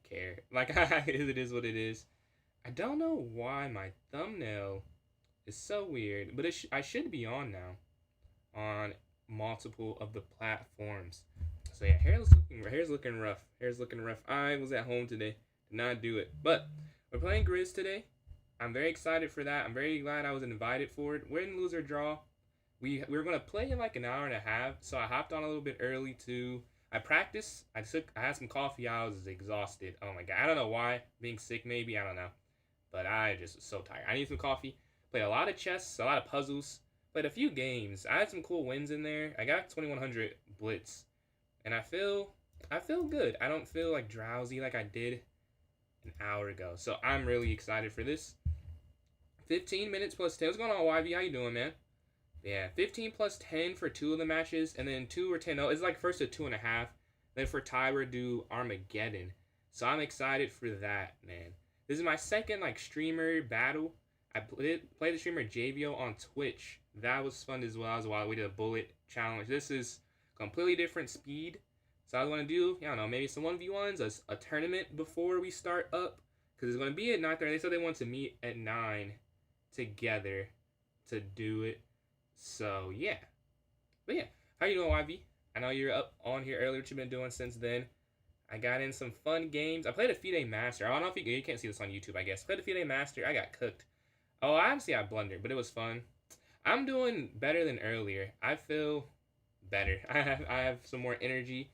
care. Like, it is what it is. I don't know why my thumbnail is so weird, but I should be on now on multiple of the platforms. So yeah, hair's looking rough. Hair's looking rough. I was at home today, did not do it, but we're playing Grizz today. I'm very excited for that. I'm very glad I was invited for it. Win, lose, or draw. We were gonna play in like an hour and a half, so I hopped on a little bit early too. I practiced. I had some coffee. I was exhausted. Oh my god. I don't know why. Being sick maybe. I don't know. But I just was so tired. I need some coffee. Played a lot of chess, a lot of puzzles. Played a few games. I had some cool wins in there. I got 2100 blitz, and I feel good. I don't feel like drowsy like I did an hour ago. So I'm really excited for this. 15 minutes plus 10. What's going on, YV? How you doing, man? Yeah, 15 plus 10 for two of the matches, and then 2 or 10. No, it's like first to 2.5. Then for tie, we're do Armageddon. So I'm excited for that, man. This is my second like streamer battle. I played the streamer JVO on Twitch. That was fun as well. As well, we did a bullet challenge. This is completely different speed. So I was gonna do, I don't know, maybe some 1v1s, a tournament before we start up, because it's gonna be at 9:30. They said they want to meet at 9 together to do it. So yeah, but yeah, how you doing, YV? I know you're up on here earlier. What you been doing since then? I got in some fun games. I played a FIDE Master. I don't know if you can't see this on YouTube, I guess. Played a FIDE Master. I got cooked. Oh, obviously I blundered, but it was fun. I'm doing better than earlier. I feel better. I have some more energy.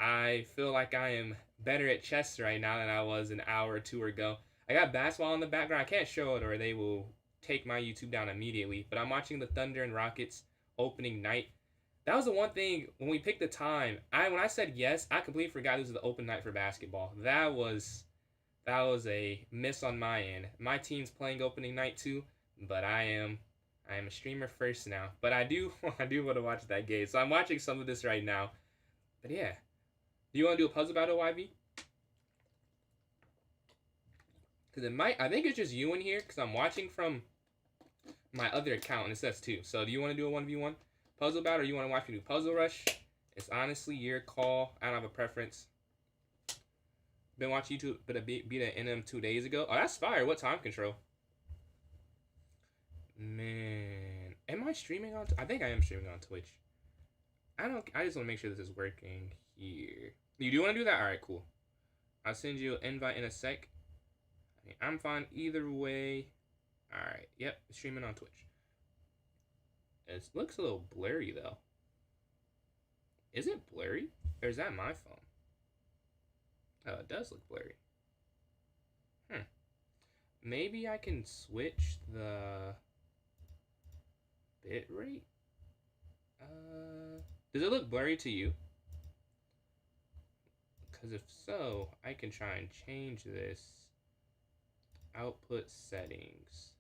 I feel like I am better at chess right now than I was an hour or two ago. I got basketball in the background. I can't show it or they will take my YouTube down immediately. But I'm watching the Thunder and Rockets opening night. That was the one thing when we picked the time. When I said yes, I completely forgot this was the open night for basketball. That was a miss on my end. My team's playing opening night too, but I am a streamer first now. But I do want to watch that game. So I'm watching some of this right now. But yeah. Do you want to do a puzzle battle, YV? Because I think it's just you in here, because I'm watching from my other account, and it says 2. So do you want to do a 1v1 puzzle battle, or you want to watch me do Puzzle Rush? It's honestly your call. I don't have a preference. Been watching YouTube, but I beat an NM 2 days ago. Oh, that's fire. What time control? Man. Am I streaming on... I think I am streaming on Twitch. I just want to make sure this is working here. You do want to do that? Alright, cool. I'll send you an invite in a sec. I'm fine either way. Alright, yep, streaming on Twitch. It looks a little blurry though. Is it blurry? Or is that my phone? Oh, it does look blurry. Maybe I can switch the bit rate? Does it look blurry to you? Because if so, I can try and change this. Output settings.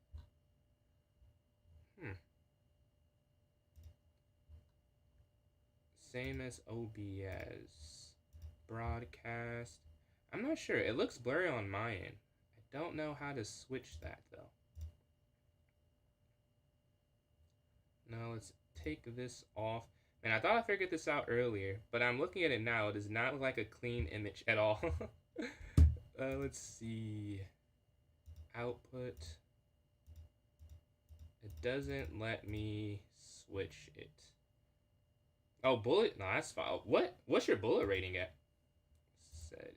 Same as OBS. Broadcast. I'm not sure. It looks blurry on my end. I don't know how to switch that though. Now let's take this off. And I thought I figured this out earlier, but I'm looking at it now. It does not look like a clean image at all. Let's see. Output. It doesn't let me switch it. Oh, bullet? No, that's fine. What's your bullet rating at? Settings.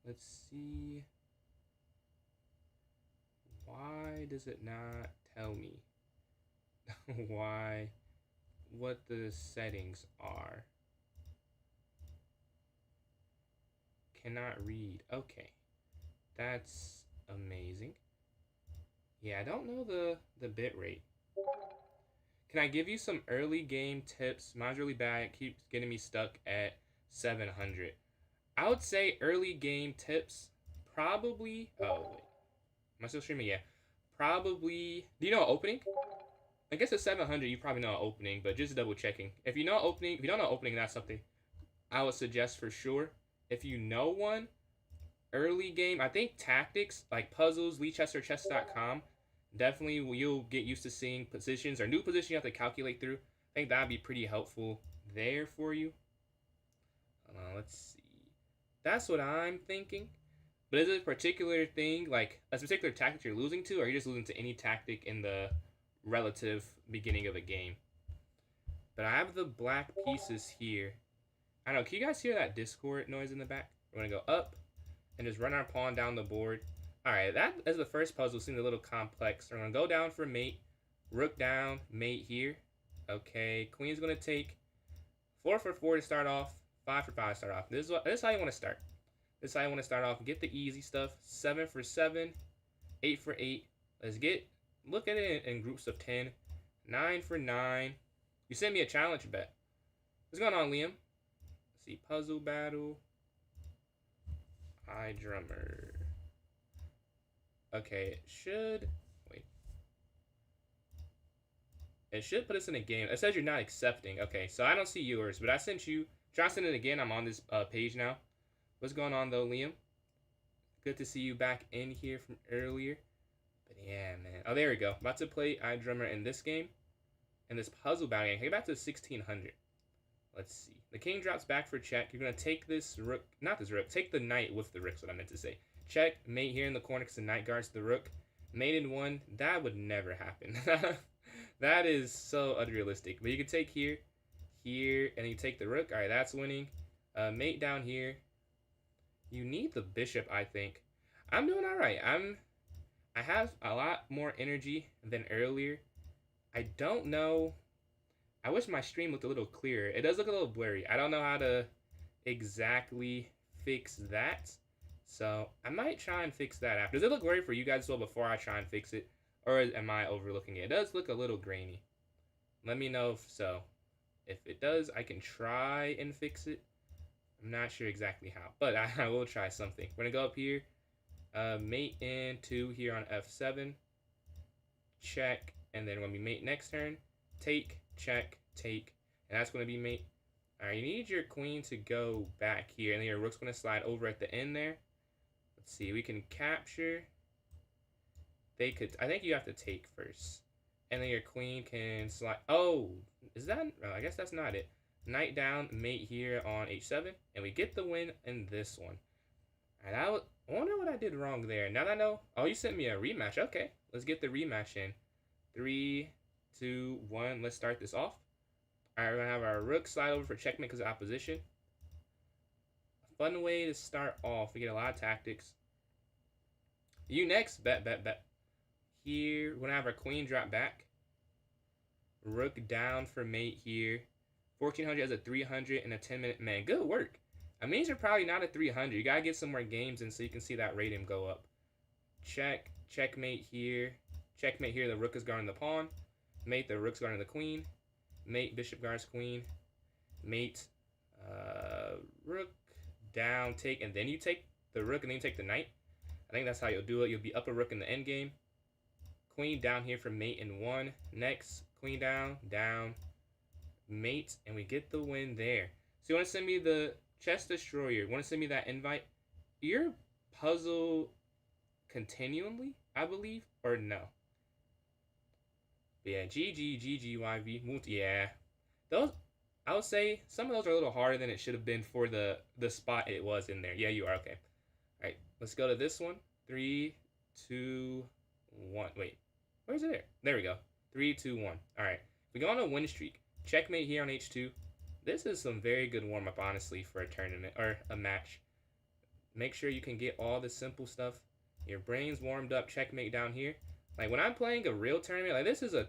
Let's see. Why does it not tell me what the settings are? Cannot read. Okay. That's amazing. Yeah, I don't know the bit rate. Can I give you some early game tips? Mine's really bad. It keeps getting me stuck at 700. I would say early game tips, probably... Oh, wait. Am I still streaming? Yeah. Probably... Do you know opening? I guess at 700, you probably know opening, but just double checking. If you know opening, if you don't know opening, that's something I would suggest for sure. If you know one, early game, I think tactics, like puzzles, LeeChess.com, definitely you'll get used to seeing positions or new positions you have to calculate through. I think that'd be pretty helpful there for you. Let's see. That's what I'm thinking. But is it a particular thing, like a particular tactic you're losing to, or are you just losing to any tactic in the relative beginning of a game? But I have the black pieces here. I don't know, can you guys hear that Discord noise in the back? We're gonna go up and just run our pawn down the board. Alright, that is the first puzzle. Seems a little complex. We're gonna go down for mate. Rook down, mate here. Okay, queen's gonna take 4 for 4 to start off, 5 for 5 to start off. This is how you want to start. This is how you want to start off. Get the easy stuff. 7 for 7, 8 for 8. Let's look at it in groups of 10. 9 for 9. You sent me a challenge bet. What's going on, Liam? Let's see, puzzle battle. iDrummer. Okay, it should put us in a game. It says you're not accepting. Okay, so I don't see yours, but I sent you. Try to send it again. I'm on this page now. What's going on though, Liam? Good to see you back in here from earlier. But yeah, man. Oh, there we go. About to play iDrummer in this game. In this puzzle battle game. Get back to 1600. Let's see. The king drops back for check. You're going to take this rook. Not this rook. Take the knight with the rook, is what I meant to say. Check, mate here in the corner because the knight guards the rook. Mate in 1. That would never happen. That is so unrealistic. But you can take here, and you take the rook. All right, that's winning. Mate down here. You need the bishop, I think. I'm doing all right. I have a lot more energy than earlier. I don't know. I wish my stream looked a little clearer. It does look a little blurry. I don't know how to exactly fix that. So I might try and fix that after. Does it look blurry for you guys as well before I try and fix it? Or am I overlooking it? It does look a little grainy. Let me know if so. If it does, I can try and fix it. I'm not sure exactly how, but I will try something. We're going to go up here. Mate in 2 here on F7. Check. And then when we mate next turn, take, check, take. And that's going to be mate. All right, you need your queen to go back here. And then your rook's going to slide over at the end there. Let's see. We can capture. I think you have to take first. And then your queen can slide. Oh, is that? Oh, I guess that's not it. Knight down, mate here on H7. And we get the win in this one. And I wonder what I did wrong there. Now that I know. Oh, you sent me a rematch. Okay, let's get the rematch in. 3, 2, 1. Let's start this off. All right, we're going to have our rook slide over for checkmate because of opposition. A fun way to start off. We get a lot of tactics. You next. Bet. Here, we're going to have our queen drop back. Rook down for mate here. 1400 as a 300 in a 10-minute. Man, good work. That means you're probably not at 300. You got to get some more games in so you can see that rating go up. Check. Checkmate here. Checkmate here. The rook is guarding the pawn. Mate, the rook's guarding the queen. Mate, bishop guards queen. Mate, rook down, take. And then you take the rook and then you take the knight. I think that's how you'll do it. You'll be up a rook in the endgame. Queen down here for mate in 1. Next, queen down, mate, and we get the win there. So you want to send me the chess destroyer? You want to send me that invite? Your puzzle continually, I believe, or no? But yeah, GGYV. Yeah, those I would say some of those are a little harder than it should have been for the spot it was in there. Yeah, you are okay. All right, let's go to this one. 3, 2, 1. Wait. Where's it? There we go. 3, 2, 1. All right. We go on a win streak. Checkmate here on H2. This is some very good warm-up, honestly, for a tournament or a match. Make sure you can get all the simple stuff. Your brain's warmed up. Checkmate down here. Like, when I'm playing a real tournament, like, this is not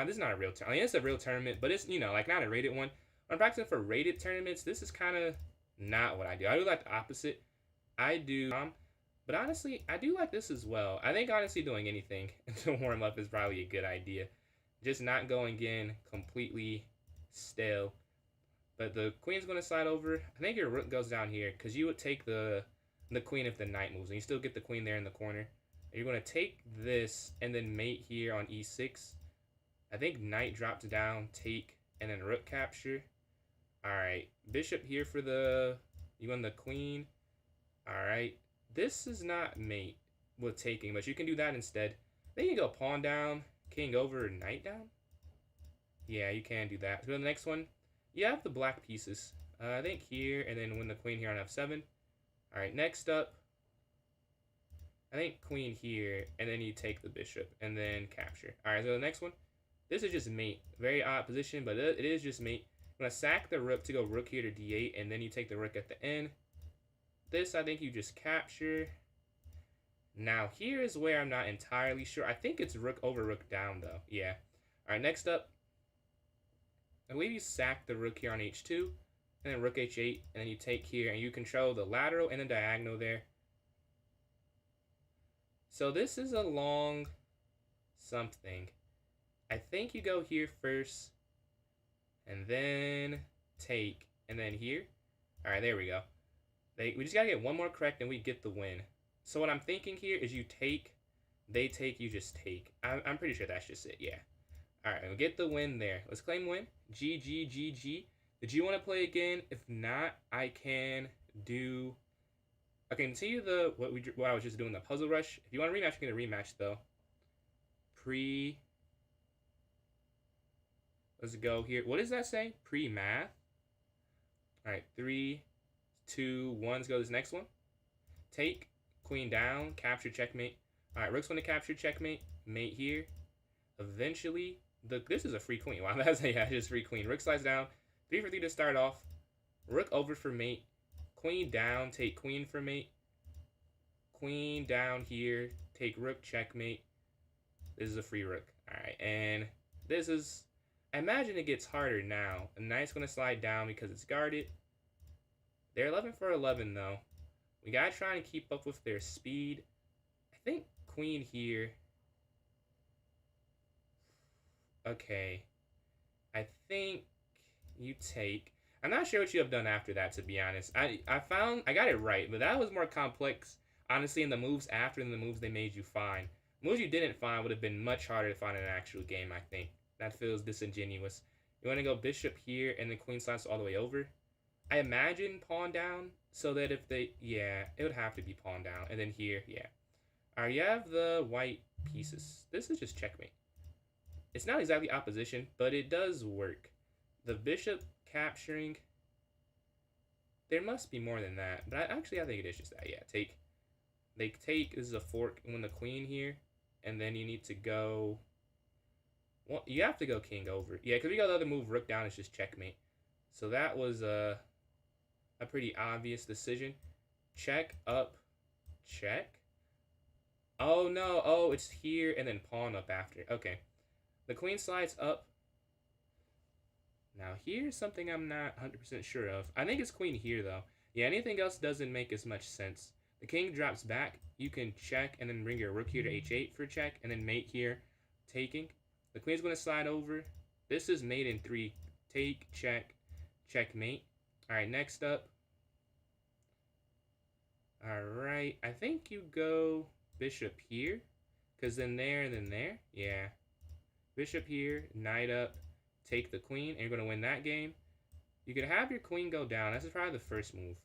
a real tournament. I mean, it's a real tournament, but it's, like, not a rated one. When I'm practicing for rated tournaments, this is kind of not what I do. I do like the opposite. But honestly, I do like this as well. I think honestly doing anything to warm up is probably a good idea. Just not going in completely stale. But the queen's going to slide over. I think your rook goes down here because you would take the queen if the knight moves. And you still get the queen there in the corner. You're going to take this and then mate here on E6. I think knight drops down, take, and then rook capture. All right. Bishop here for you won the queen. All right. This is not mate with taking, but you can do that instead. Then you go pawn down, king over, knight down. Yeah, you can do that. So the next one, you have the black pieces. I think here, and then win the queen here on F7. All right, next up, I think queen here, and then you take the bishop, and then capture. All right, so the next one, this is just mate. Very odd position, but it is just mate. I'm going to sack the rook to go rook here to d8, and then you take the rook at the end. This, I think you just capture. Now, here is where I'm not entirely sure. I think it's rook over rook down, though. Yeah. All right, next up, I believe you sack the rook here on h2, and then rook h8, and then you take here, and you control the lateral and the diagonal there. So this is a long something. I think you go here first, and then take, and then here. All right, there we go. We just gotta get one more correct, and we get the win. So what I'm thinking here is you take, they take, you just take. I'm pretty sure that's just it, yeah. All right, we'll get the win there. Let's claim win. GG, GG. Did you want to play again? If not, I can do... I can continue what I was just doing, the puzzle rush. If you want to rematch, you can get a rematch, though. Let's go here. What does that say? Pre-math. All right, 3, 2, 1. Let's go to this next one. Take, queen down, capture, checkmate. All right, rook's going to capture, checkmate. Mate here. Eventually, this is a free queen. Wow, that's just free queen. Rook slides down. 3 for 3 to start off. Rook over for mate. Queen down, take queen for mate. Queen down here, take rook, checkmate. This is a free rook. All right, and this is... I imagine it gets harder now. A knight's going to slide down because it's guarded. They're 11 for 11, though. We got to try and keep up with their speed. I think queen here... Okay. I think you take... I'm not sure what you have done after that, to be honest. I got it right, but that was more complex, honestly, in the moves after than the moves they made you find. Moves you didn't find would have been much harder to find in an actual game, I think. That feels disingenuous. You want to go bishop here, and then queen slides all the way over. I imagine pawn down, so that if they... Yeah, it would have to be pawn down. And then here, yeah. Alright, you have the white pieces. This is just checkmate. It's not exactly opposition, but it does work. The bishop capturing. There must be more than that, but I think it is just that. Yeah, take. They take. This is a fork and win the queen here, and then you need to go. Well, you have to go king over. Yeah, because we got the other move. Rook down is just checkmate. So that was a pretty obvious decision. Check up, check. Oh no! Oh, it's here and then pawn up after. Okay, the queen slides up. Now, here's something I'm not 100% sure of. I think it's queen here, though. Yeah, anything else doesn't make as much sense. The king drops back. You can check and then bring your rook here to h8 for check, and then mate here, taking. The queen's going to slide over. This is mate in 3. Take, check, checkmate. All right, next up. All right, I think you go bishop here, because then there and then there. Yeah. Bishop here, knight up. Take the queen, and you're going to win that game. You could have your queen go down. This is probably the first move.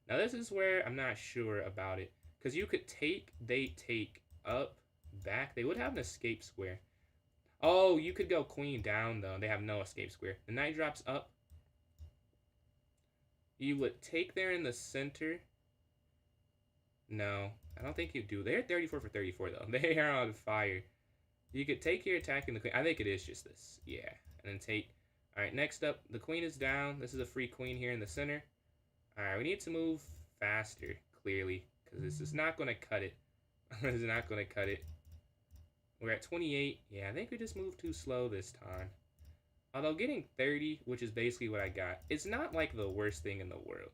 Now, this is where I'm not sure about it. Because you could take, they take, up, back. They would have an escape square. Oh, you could go queen down, though. They have no escape square. The knight drops up. You would take there in the center. No, I don't think you do. They're 34 for 34, though. They are on fire. You could take your attack in the queen. I think it is just this. Yeah. And then take. All right, next up, the queen is down. This is a free queen here in the center. All right, we need to move faster, clearly, because this is not going to cut it. This is not going to cut it. We're at 28. Yeah, I think we just moved too slow this time. Although getting 30, which is basically what I got, it's not like the worst thing in the world.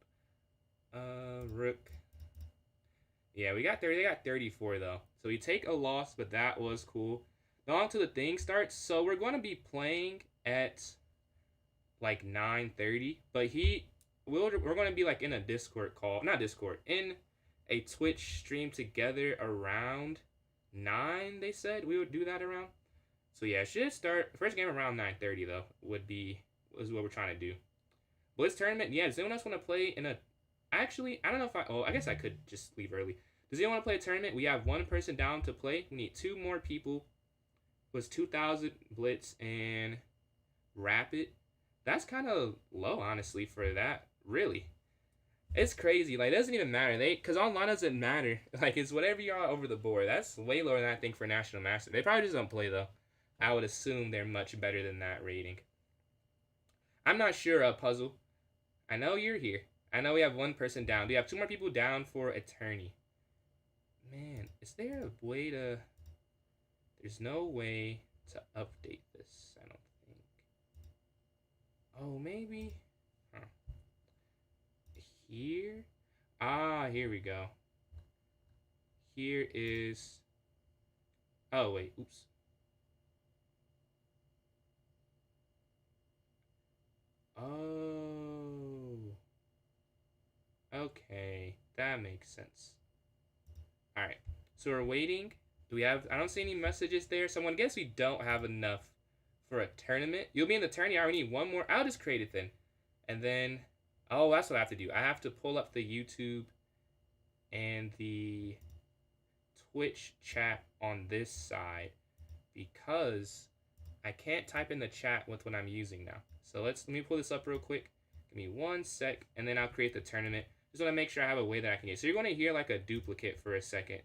Rook. Yeah, we got 30. They got 34, though. So we take a loss, but that was cool. Now on to the thing starts. So we're going to be playing at like 9:30, but we're going to be like in a Discord call, not Discord, in a Twitch stream together around 9. They said we would do that around. So yeah, it should start first game around 9:30 though. Was what we're trying to do. Blitz tournament. Yeah, does anyone else want to play in a? Actually, I don't know if I guess I could just leave early. Does anyone want to play a tournament? We have one person down to play. We need 2 more people. It was 2,000 blitz and rapid. That's kind of low, honestly, for that. Really. It's crazy. Like, it doesn't even matter. Because online doesn't matter. Like, it's whatever you are over the board. That's way lower than I think for National Master. They probably just don't play, though. I would assume they're much better than that rating. I'm not sure, Puzzle. I know you're here. I know we have one person down. Do we have 2 more people down for Attorney? Man, is there a way to... There's no way to update this, I don't think. Oh, maybe? Huh. Here? Ah, here we go. Here is... Oh, wait. Oops. Oh. Okay. That makes sense. Alright. So we're waiting. Do we have... I don't see any messages there. So I'm going to guess we don't have enough for a tournament. You'll be in the tourney. I already need one more. I'll just create it then. And then... Oh, that's what I have to do. I have to pull up the YouTube and the Twitch chat on this side because I can't type in the chat with what I'm using now. So let me pull this up real quick. Give me 1 sec, and then I'll create the tournament. Just want to make sure I have a way that I can get. So you're going to hear like a duplicate for a second.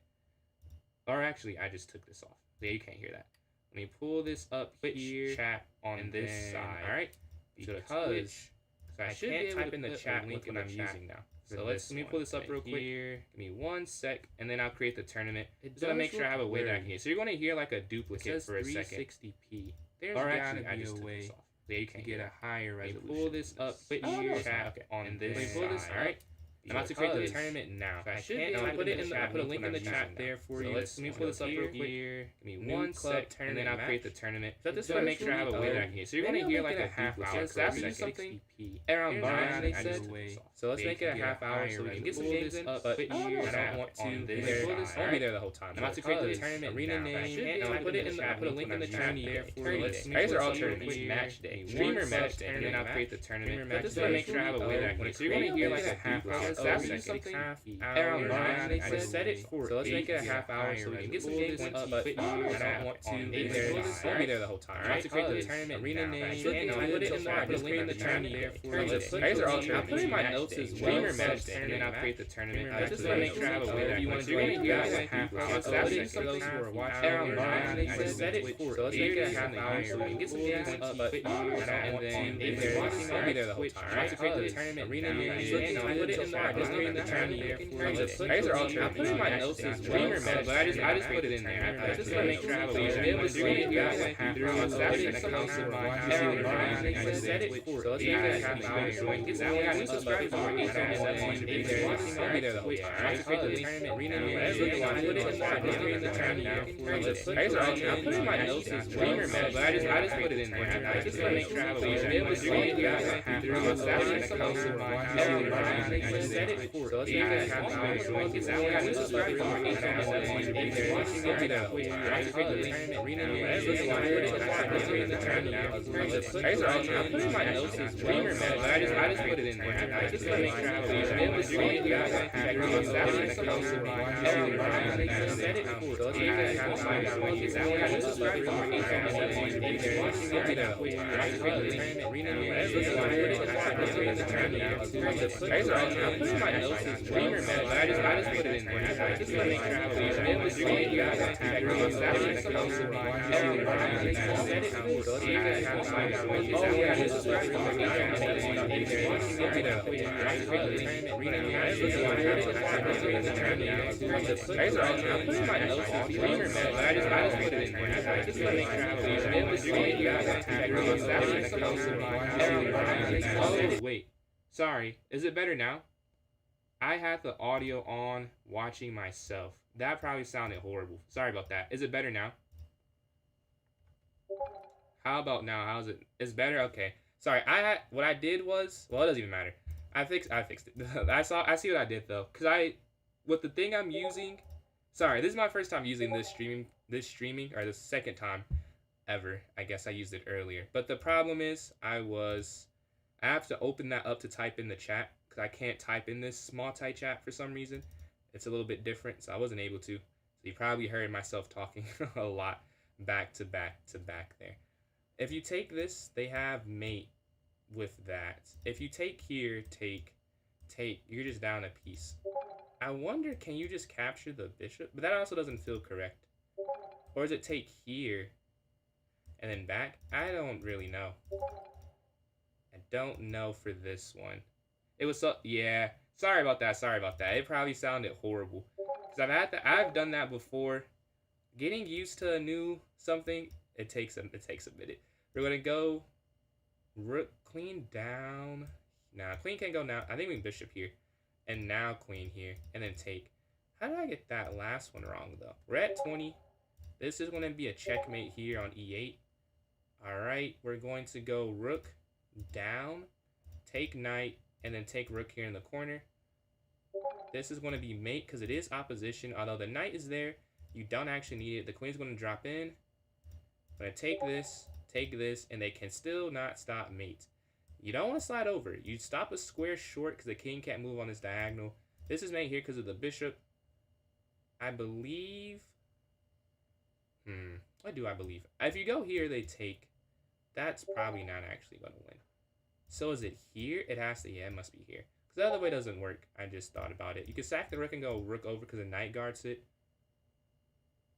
Or actually, I just took this off. Yeah, you can't hear that. Let me pull this up here. Chat on this side. All right. Because I can't type in the chat with what I'm using now. So let me pull this up real quick. Give me 1 sec, and then I'll create the tournament. Just want to make sure I have a way that I can get. So you're going to hear like a duplicate for a second. 360p. There's gotta be a way. Yeah, you can get a higher resolution. Pull this up here, chat on this side. All right. I'm about to create the tournament now. I should be able to put it in the, I'll put a link in the chat there for you. Let me pull this up real quick. Give me 1 sec, and then I'll create the tournament. So just want to make sure I have a way that I can get. So you're going to hear like a half hour. So that's something around Barnes, they said. So let's make it a half hour so we can get some games in. But I don't want to be there. I won't be there the whole time. I'm about to create the tournament arena name. And I'll put it in the, I'll put a link in the chat there for you. These are all tournaments. Match day. Streamer match day. And then I'll create the tournament. But just want to make sure I have a way that I can get. So you're going to hear like a half hour. So that's something around Barnes, they said. Set it for. So let's make it a half hour so we can get some games in. But I don't want to be there. I won't be there the whole time. I'm about to create the tournament arena name. And I'll put it in the, I'll put a link in the tournament there for you. These are all tournaments. I'll put in my notes as well. Streamer match day. And then I'll create the tournament. I just want to make sure I have a way that you want to do it. You're going to hear like a half hour. So that's something for watching around Barnes, they said. Set it for. So let's make it a half hour so we can get some games in. But I don't want to be there. I'll be there the whole time. I'm about to create the tournament arena name. And I'll put it in the, I'll just create the tournament there for you. These are all tournaments. I'll put in my notes as streamer match, but I just put it in there. I just want to make sure I have a way to do it. You're going to half hour. So that's something for watching around Barnes, they said. Set it for. So let's make it a half hour so we can get some games in. Subscribe for me. I'll be there the whole time. I'm about to create the tournament arena name. And I'll put it in there. I'll just create the tournament there for you. These are all tournaments. I'll put in my notes as streamer match, but I just put it in there. I just want to make sure I have a way to do it. You're going to half hour. So that's something for watching around Barnes, they said. Set it for. So let's make it a half hour so we can get some games in. Subscribe for me. I'll be there the whole time. I'm about to create the tournament arena name. And I'll put it in there. I'll just create the tournament there for you. These are all tournaments. I'll put in my notes as streamer match, but I just put it in there. I just want to make sure I have a way to do it. You're going to half hour. So that's something for watching around Barnes, they said. Set it for. So let's make it a half hour so we can get some games in. Subscribe for me. I'll be there the whole time. I'm about to create the tournament arena name. And I'll put it in there. I'll just create the tournament there for you. These are all tournaments. I'll put in my notes as streamer match, but I just put it in there. I just want to make sure I have a way to do it. You're going to half hour. So that's something for watching around Barnes, they said. Set it for. So let's make it a half hour so we can get some games in. Subscribe for me. I'll be there the whole time. I'm about to create the tournament arena name. And I'll put it in there. I'll just create the tournament there for you. These are all tournaments. I'll put in my notes as streamer match, but I just put it in there. I just want to make sure I have a way to do it. You're going to half hour. So that's something for watching around Barnes, they said. Wait. Sorry. Is it better now? I had the audio on watching myself. That probably sounded horrible. Sorry about that. Is it better now? How about now? How's it? It's better? Okay. Sorry. What I did was, well, it doesn't even matter. I fixed it. I see what I did though. With the thing I'm using, sorry, this is my first time using this streaming, or the second time ever. I guess I used it earlier. But the problem is I have to open that up to type in the chat because I can't type in this multi-chat for some reason. It's a little bit different, so I wasn't able to. So you probably heard myself talking a lot back to back to back there. If you take this, they have mate with that. If you take here, take take. You're just down a piece. I wonder, can you just capture the bishop? But that also doesn't feel correct. Or is it take here and then back? I don't really know. I don't know for this one. It was so, yeah. Sorry about that. Sorry about that. It probably sounded horrible. Because I've done that before. Getting used to a new something, it takes a minute. We're gonna go rook, queen down. Nah, queen can't go now. I think we can bishop here. And now queen here. And then take. How did I get that last one wrong, though? We're at 20. This is going to be a checkmate here on e8. Alright, we're going to go rook down, take knight, and then take rook here in the corner. This is going to be mate because it is opposition. Although the knight is there, you don't actually need it. The queen's going to drop in. I'm going to take this, and they can still not stop mate. You don't want to slide over. You stop a square short because the king can't move on this diagonal. This is made here because of the bishop. I believe... what do I believe? If you go here, they take. That's probably not actually going to win. So is it here? It has to, yeah, it must be here. Because the other way doesn't work. I just thought about it. You can sack the rook and go rook over because the knight guards it.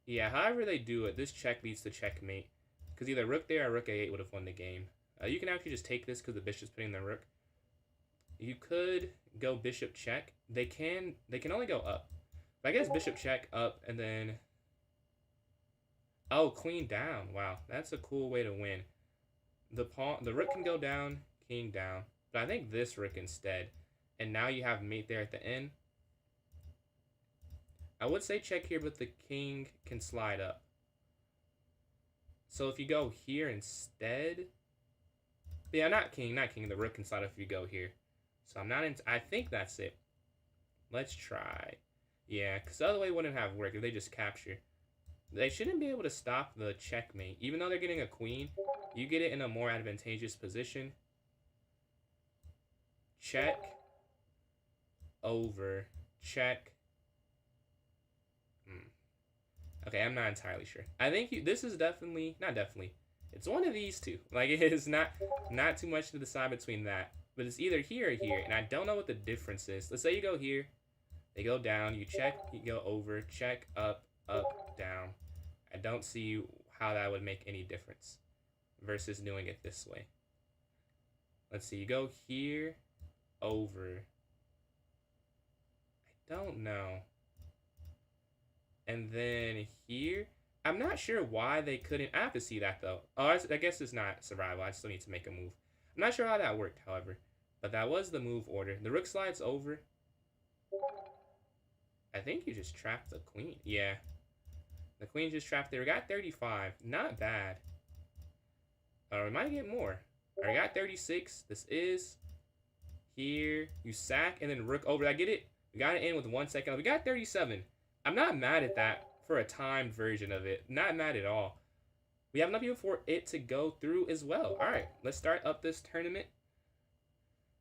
Yeah, however they do it, this check leads to checkmate. Because either rook there or rook a8 would have won the game. You can actually just take this because the bishop's putting the rook. You could go bishop check. They can only go up. But I guess bishop check up and then... Oh, queen down. Wow, that's a cool way to win. The rook can go down, king down. But I think this rook instead. And now you have mate there at the end. I would say check here, but the king can slide up. So if you go here instead... Yeah, not king. The rook can slide up if you go here. So I'm not in... I think that's it. Let's try. Yeah, because the other way wouldn't have worked if they just capture. They shouldn't be able to stop the checkmate. Even though they're getting a queen, you get it in a more advantageous position. Check. Over. Check. Okay, I'm not entirely sure. I think this is definitely... Not definitely. It's one of these two. Like, it is not too much to decide between that. But it's either here or here. And I don't know what the difference is. Let's say you go here. They go down. You check. You go over. Check. Up. Up. Down. I don't see how that would make any difference versus doing it this way. Let's see. You go here. Over. I don't know. And then here. I'm not sure why they couldn't. I have to see that, though. Oh, I guess it's not survival. I still need to make a move. I'm not sure how that worked, however. But that was the move order. The rook slides over. I think you just trapped the queen. Yeah. The queen just trapped there. We got 35. Not bad. We might get more. I got 36. This is here. You sack and then rook over. I get it. We got it in with 1 second. We got 37. I'm not mad at that for a timed version of it. Not mad at all. We have enough people for it to go through as well. All right, let's start up this tournament.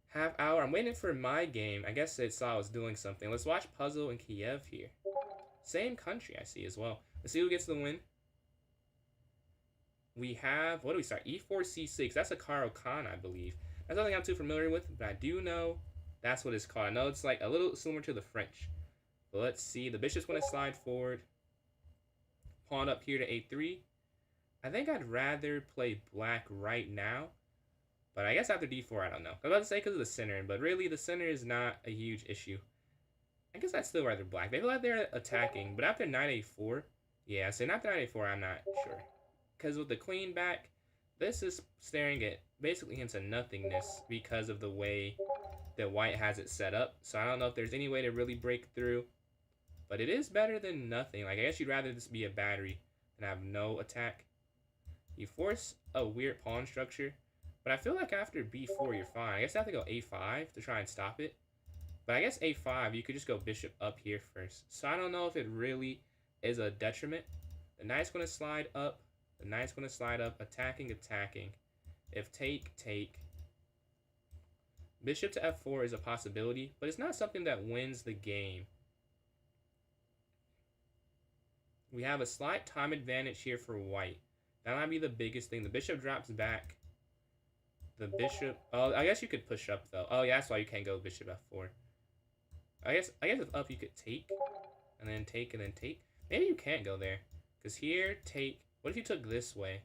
Half hour. I'm waiting for my game. I guess it saw I was doing something. Let's watch Puzzle in Kiev here. Same country I see as well. Let's see who gets the win. We have, what do we start? E4, C6. That's a Karo Khan, I believe. That's nothing I'm too familiar with, but I do know that's what it's called. I know it's like a little similar to the French. But let's see. The bishop's going to slide forward. Pawn up here to A3. I think I'd rather play black right now. But I guess after D4, I don't know. I was about to say because of the center, but really the center is not a huge issue. I guess I'd still rather black. They feel like they're attacking, but after knight A4, yeah, so after knight A4, I'm not sure. Because with the queen back, this is staring at basically into nothingness because of the way that white has it set up. So I don't know if there's any way to really break through. But it is better than nothing. Like, I guess you'd rather this be a battery than have no attack. You force a weird pawn structure. But I feel like after b4, you're fine. I guess I have to go a5 to try and stop it. But I guess a5, you could just go bishop up here first. So I don't know if it really is a detriment. The knight's going to slide up. The knight's going to slide up. Attacking, attacking. If take, take. Bishop to f4 is a possibility. But it's not something that wins the game. We have a slight time advantage here for white. That might be the biggest thing. The bishop drops back. The bishop. Oh, I guess you could push up though. Oh, yeah, that's why you can't go bishop f4. I guess if up you could take, and then take, and then take. Maybe you can't go there, cause here take. What if you took this way?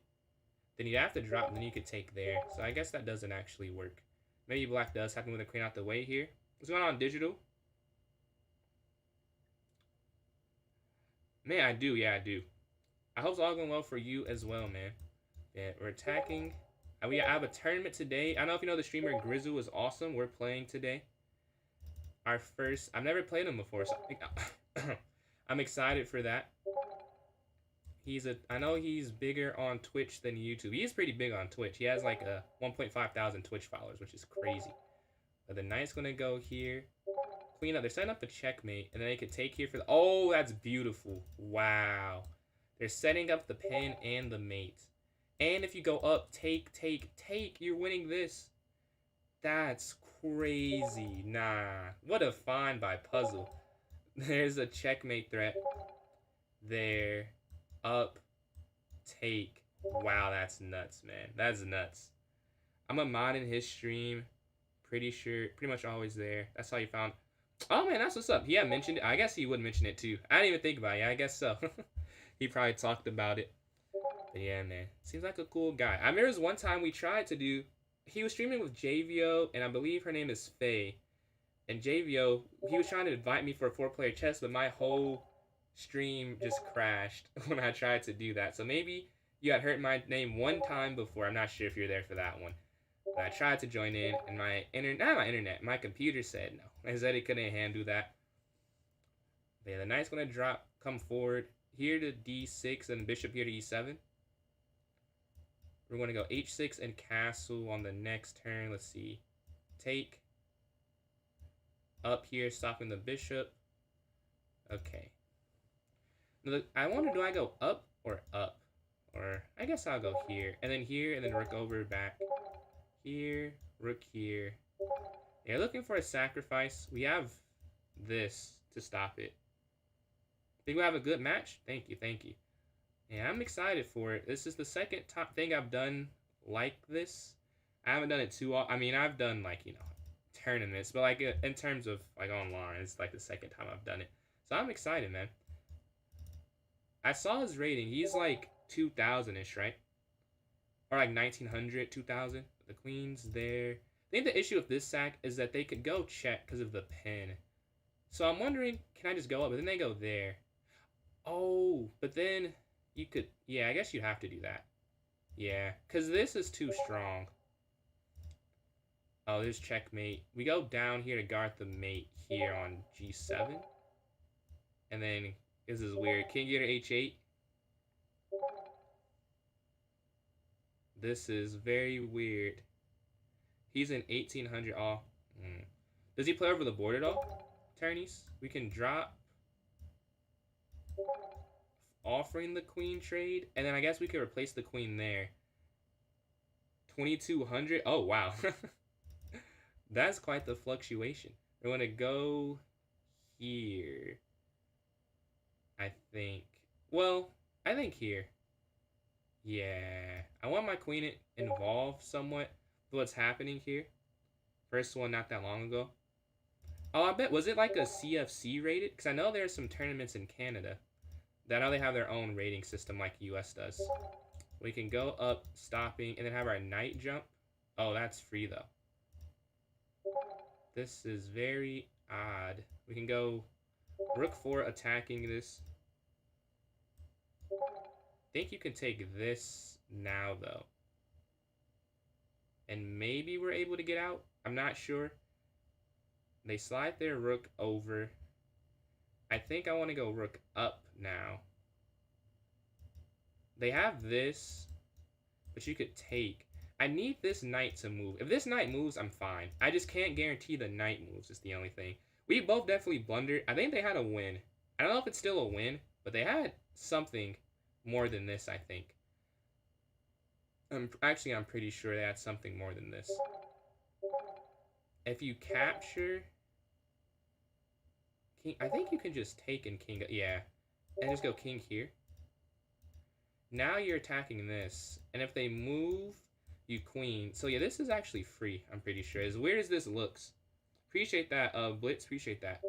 Then you'd have to drop, and then you could take there. So I guess that doesn't actually work. Maybe black does have to move the queen out the way here. What's going on, digital? Man, I do. Yeah, I do. I hope it's all going well for you as well, man. Yeah, we're attacking. I have a tournament today. I don't know if you know the streamer Grizzueisawesome. We're playing today. Our first. I've never played him before, so I'm excited for that. I know he's bigger on Twitch than YouTube. He is pretty big on Twitch. He has like a 1.5 thousand Twitch followers, which is crazy. But the knight's gonna go here. Queen up. They're setting up the checkmate, and then they could take here for the. Oh, that's beautiful. Wow. They're setting up the pin and the mate. And if you go up, take, you're winning this. That's crazy. Nah. What a find by puzzle. There's a checkmate threat. There. Up. Take. Wow, that's nuts, man. That's nuts. I'm a mod in his stream. Pretty much always there. That's how you found. Oh, man, that's what's up. Yeah, mentioned it. I guess he would mention it, too. I didn't even think about it. Yeah, I guess so. He probably talked about it. But yeah, man. Seems like a cool guy. I remember there was one time we tried to do. He was streaming with JVO, and I believe her name is Faye. And JVO, he was trying to invite me for a 4-player chess, but my whole stream just crashed when I tried to do that. So maybe you had heard my name one time before. I'm not sure if you're there for that one. But I tried to join in, and my computer said no. It said it couldn't handle that. But yeah, the knight's going to come forward. Here to d6 and bishop here to e7. We're going to go h6 and castle on the next turn. Let's see. Take. Up here, stopping the bishop. Okay. Look, I wonder, do I go up or up? Or, I guess I'll go here. And then here, and then rook over, back. Here, rook here. Yeah, looking for a sacrifice. We have this to stop it. Think we have a good match? Thank you, thank you. Yeah, I'm excited for it. This is the second top thing I've done like this. I haven't done it too often. I mean, I've done, like, you know, tournaments. But, like, in terms of, like, online, it's, like, the second time I've done it. So I'm excited, man. I saw his rating. He's, like, 2,000-ish, right? Or, like, 1,900, 2,000. The queen's there. I think the issue with this sack is that they could go check because of the pin. So I'm wondering, can I just go up? But then they go there. Oh, but then you could... Yeah, I guess you have to do that. Yeah, because this is too strong. Oh, there's checkmate. We go down here to guard the mate here on g7. And then, this is weird. King here to h8. This is very weird. He's in 1800. Oh. Does he play over the board at all? Turnies. We can drop. Offering the queen trade. And then I guess we can replace the queen there. 2,200. Oh, wow. That's quite the fluctuation. We're going to go here. I think. Well, I think here. Yeah. I want my queen involved somewhat with what's happening here. First one not that long ago. Oh, I bet. Was it like a CFC rated? Because I know there's some tournaments in Canada. I know they have their own rating system like US does. We can go up, stopping, and then have our knight jump. Oh, that's free, though. This is very odd. We can go rook 4 attacking this. I think you can take this now, though. And maybe we're able to get out. I'm not sure. They slide their rook over. I think I want to go rook up now. They have this, but you could take. I need this knight to move. If this knight moves, I'm fine. I just can't guarantee the knight moves is the only thing. We both definitely blundered. I think they had a win. I don't know if it's still a win, but they had something more than this, I think. I'm pretty sure they had something more than this. If you capture... King, I think you can just take and king... Yeah. And just go king here. Now you're attacking this. And if they move... you queen. So yeah, this is actually free, I'm pretty sure. As weird as this looks. Appreciate that, Blitz. Appreciate that.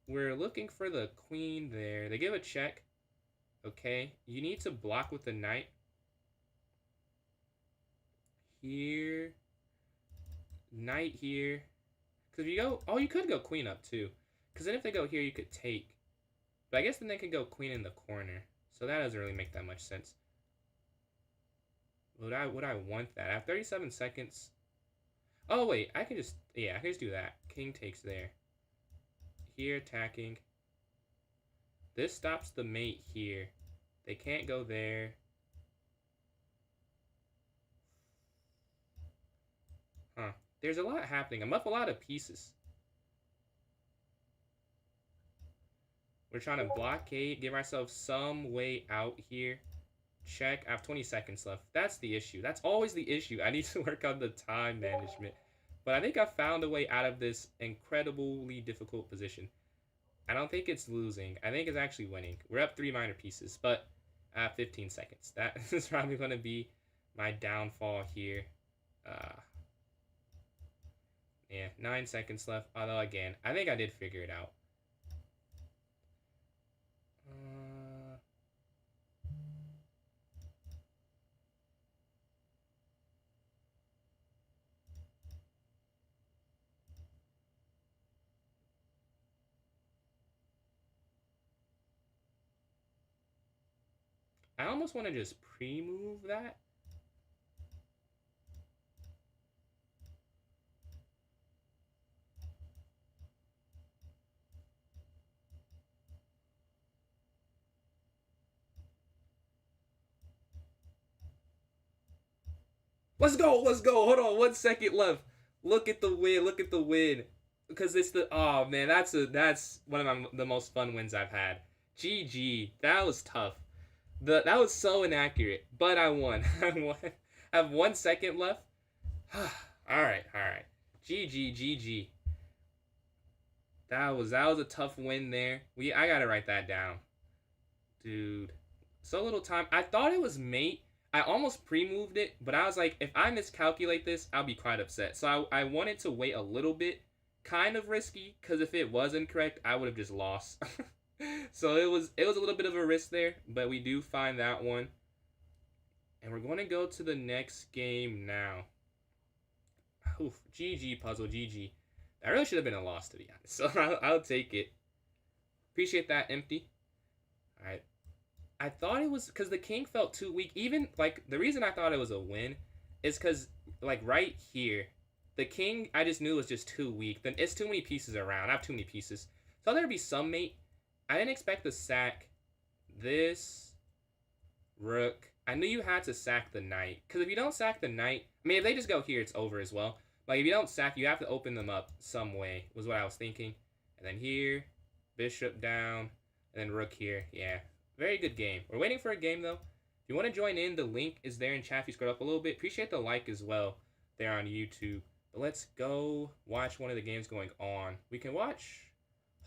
We're looking for the queen there. They give a check. Okay. You need to block with the knight. Here. Knight here. Because if you go... Oh, you could go queen up, too. Because then if they go here, you could take. But I guess then they could go queen in the corner. So that doesn't really make that much sense. Would I want that? I have 37 seconds. Oh, wait. I can just... Yeah, I can just do that. King takes there. Here, attacking. This stops the mate here. They can't go there. Huh. There's a lot happening. I'm up a lot of pieces. We're trying to blockade, give ourselves some way out here. Check. I have 20 seconds left. That's the issue. That's always the issue. I need to work on the time management. But I think I found a way out of this incredibly difficult position. I don't think it's losing. I think it's actually winning. We're up 3 minor pieces, but I have 15 seconds. That is probably going to be my downfall here. Yeah, 9 seconds left. Although, again, I think I did figure it out. I almost want to just pre-move that. Let's go. Let's go. Hold on. 1 second left. Look at the win. Look at the win. Because it's the... Oh, man. That's one of the most fun wins I've had. GG. That was tough. That was so inaccurate. But I won. I won. I have 1 second left. Alright. Alright. GG. GG. That was a tough win there. I gotta write that down. Dude. So little time. I thought it was mate. I almost pre-moved it, but I was like, if I miscalculate this, I'll be quite upset. So I wanted to wait a little bit. Kind of risky, because if it was incorrect, I would have just lost. So it was a little bit of a risk there, but we do find that one. And we're going to go to the next game now. Oof, GG, puzzle, GG. That really should have been a loss, to be honest. So I'll take it. Appreciate that, Empty. All right. I thought it was because the king felt too weak. Even, like, the reason I thought it was a win is because, like, right here, the king, I just knew was just too weak. Then it's too many pieces around. I have too many pieces. So there'd be some mate. I didn't expect to sack this rook. I knew you had to sack the knight. Because if you don't sack the knight, I mean, if they just go here, it's over as well. Like, if you don't sack, you have to open them up some way, was what I was thinking. And then here, bishop down, and then rook here. Yeah. Very good game. We're waiting for a game, though. If you want to join in, the link is there in chat if you scroll up a little bit. Appreciate the like as well there on YouTube. But let's go watch one of the games going on. We can watch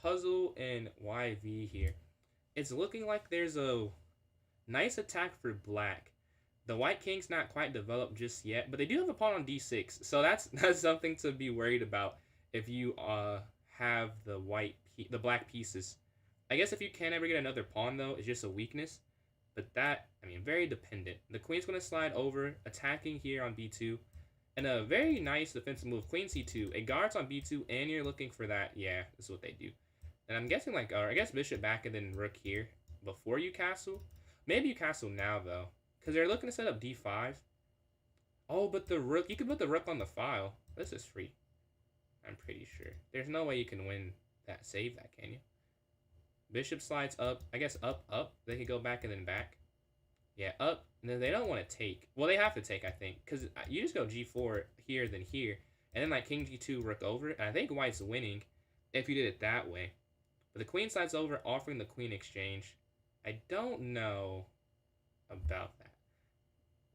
Puzzle and YV here. It's looking like there's a nice attack for black. The white king's not quite developed just yet, but they do have a pawn on d6. So that's something to be worried about if you have the black pieces. I guess if you can't ever get another pawn, though, it's just a weakness. But that, I mean, very dependent. The queen's going to slide over, attacking here on b2. And a very nice defensive move, queen c2. It guards on b2, and you're looking for that. Yeah, this is what they do. And I'm guessing, like, I guess bishop back and then rook here before you castle. Maybe you castle now, though, because they're looking to set up d5. Oh, but the rook, you can put the rook on the file. This is free. I'm pretty sure. There's no way you can win that, save that, can you? Bishop slides up. I guess up, up. They could go back and then back. Yeah, up. And then they don't want to take. Well, they have to take, I think. Because you just go g4 here, then here. And then, like, king g2, rook over. And I think white's winning if you did it that way. But the queen slides over, offering the queen exchange. I don't know about that.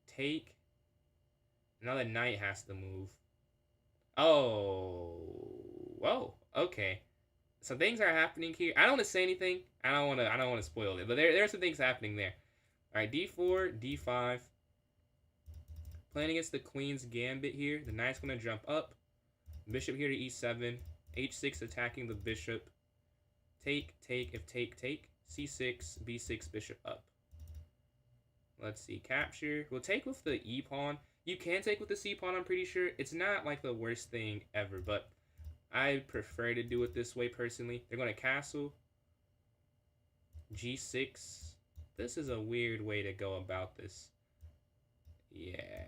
Take. Now the knight has to move. Oh. Whoa. Okay. Some things are happening here. I don't want to say anything. I don't want to spoil it. But there are some things happening there. All right, d4, d5. Playing against the queen's gambit here. The knight's going to jump up. Bishop here to e7. h6 attacking the bishop. Take, if take. c6, b6, bishop up. Let's see, capture. We'll take with the e pawn. You can take with the c pawn, I'm pretty sure. It's not like the worst thing ever, but I prefer to do it this way personally. They're going to castle. g6. This is a weird way to go about this. Yeah.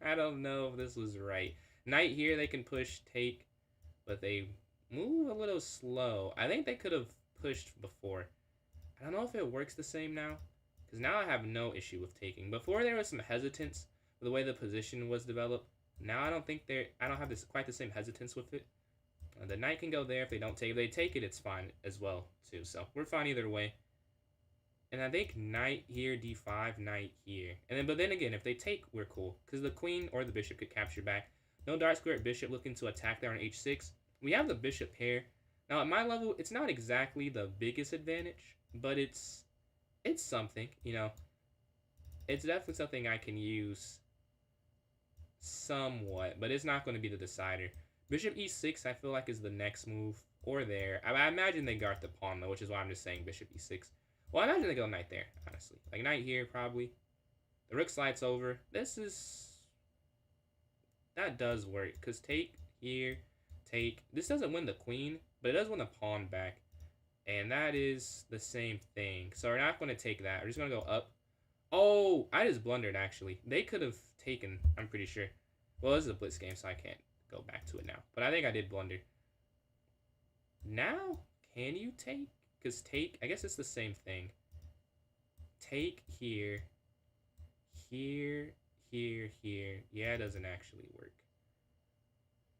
I don't know if this was right. Knight here, they can push, take, but they move a little slow. I think they could have pushed before. I don't know if it works the same now, because now I have no issue with taking. Before there was some hesitance with the way the position was developed. Now I don't have this quite the same hesitance with it. The knight can go there if they don't take. If they take it, it's fine as well too. So we're fine either way. And I think knight here, d5, knight here. But then again, if they take, we're cool. Because the queen or the bishop could capture back. No dark square bishop looking to attack there on h6. We have the bishop pair. Now at my level, it's not exactly the biggest advantage, but it's something, you know. It's definitely something I can use somewhat, but it's not going to be the decider. Bishop e6, I feel like, is the next move. Or there. I imagine they guard the pawn, though, which is why I'm just saying bishop e6. Well, I imagine they go knight there, honestly. Like, knight here, probably. The rook slides over. That does work, because take here, take. This doesn't win the queen, but it does win the pawn back. And that is the same thing. So we're not going to take that. We're just going to go up. Oh, I just blundered, actually. They could have taken, I'm pretty sure. Well, this is a blitz game, so I can't go back to it now. But I think I did blunder. Now, can you take? Because take, I guess it's the same thing. Take here. Here. Yeah, it doesn't actually work.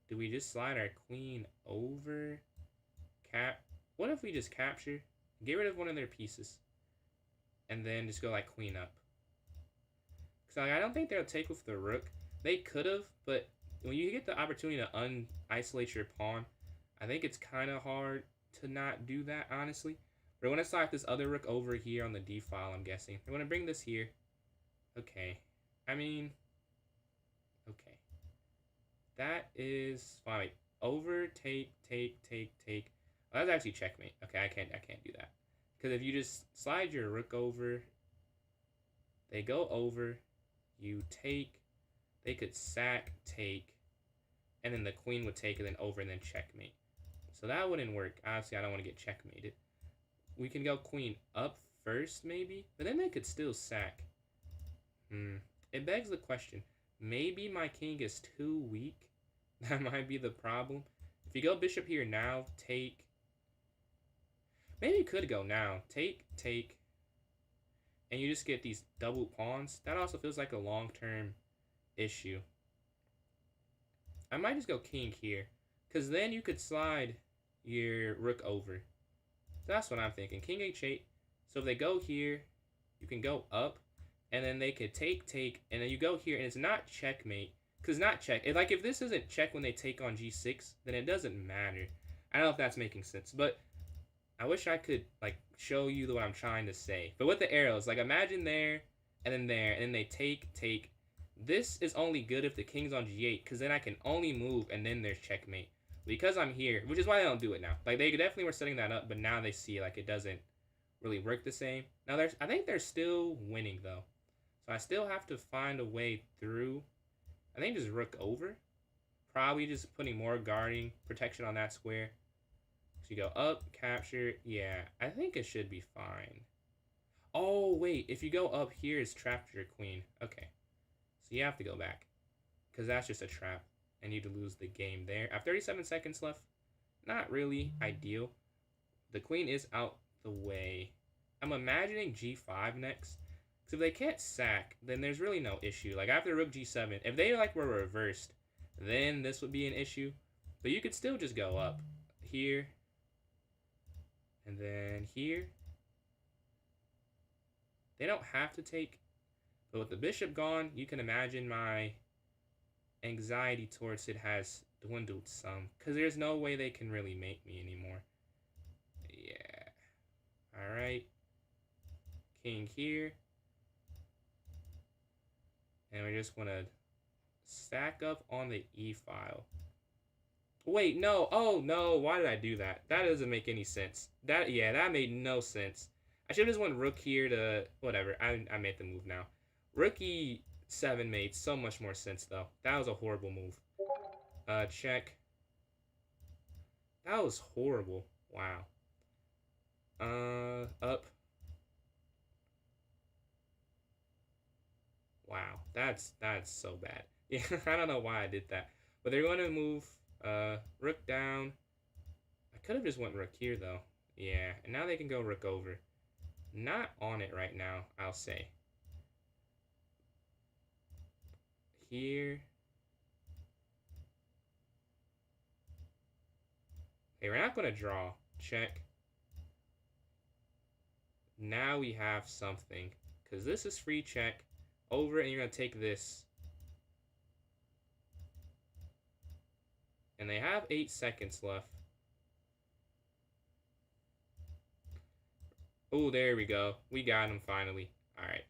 Do we just slide our queen over? What if we just capture? Get rid of one of their pieces. And then just go like queen up. Because I don't think they'll take with the rook. They could have, but when you get the opportunity to un-isolate your pawn, I think it's kind of hard to not do that, honestly. We're going to slide this other rook over here on the d file, I'm guessing. We're going to bring this here. Okay. I mean, okay. That is fine. Over, take. Oh, that's actually checkmate. Okay, I can't do that. Because if you just slide your rook over, they go over, you take, they could sack, take, and then the queen would take, and then over, and then checkmate. So that wouldn't work. Obviously, I don't want to get checkmated. We can go queen up first, maybe, but then they could still sack. It begs the question. Maybe my king is too weak. That might be the problem. If you go bishop here now, take. Maybe you could go now. Take. And you just get these double pawns. That also feels like a long-term issue. I might just go king here. Because then you could slide your rook over. That's what I'm thinking. King h8. So if they go here, you can go up. And then they could take. And then you go here. And it's not checkmate. Because not check. Like, if this isn't check when they take on g6, then it doesn't matter. I don't know if that's making sense. But I wish I could, like, show you what I'm trying to say. But with the arrows, like, imagine there, and then they take. This is only good if the king's on g8, because then I can only move, and then there's checkmate. Because I'm here, which is why I don't do it now. Like, they definitely were setting that up, but now they see, like, it doesn't really work the same. Now, I think they're still winning, though. So I still have to find a way through. I think just rook over. Probably just putting more guarding protection on that square. So you go up, capture. Yeah, I think it should be fine. Oh, wait. If you go up here, it's trapped your queen. Okay. So you have to go back. Because that's just a trap. And you to lose the game there. I have 37 seconds left. Not really ideal. The queen is out the way. I'm imagining g5 next. Because if they can't sack, then there's really no issue. Like, after rook g7, if they, like, were reversed, then this would be an issue. But you could still just go up. Here. And then here. They don't have to take. But with the bishop gone, you can imagine my anxiety towards it has dwindled some. Because there's no way they can really make me anymore. Yeah. Alright. King here. And we're just gonna stack up on the E file. Wait, no. Oh, no. Why did I do that? That doesn't make any sense. That made no sense. I should have just went rook here to... Whatever. I made the move now. Rook E7 made so much more sense, though. That was a horrible move. Check. That was horrible. Wow. Up. Wow. That's so bad. Yeah, I don't know why I did that. But they're going to move rook down. I could have just went rook here, though. Yeah, and now they can go rook over. Not on it right now, I'll say. Here. Hey, we're not going to draw. Check. Now we have something. Because this is free check. Over, and you're going to take this. And they have 8 seconds left. Oh, there we go. We got him finally. Alright.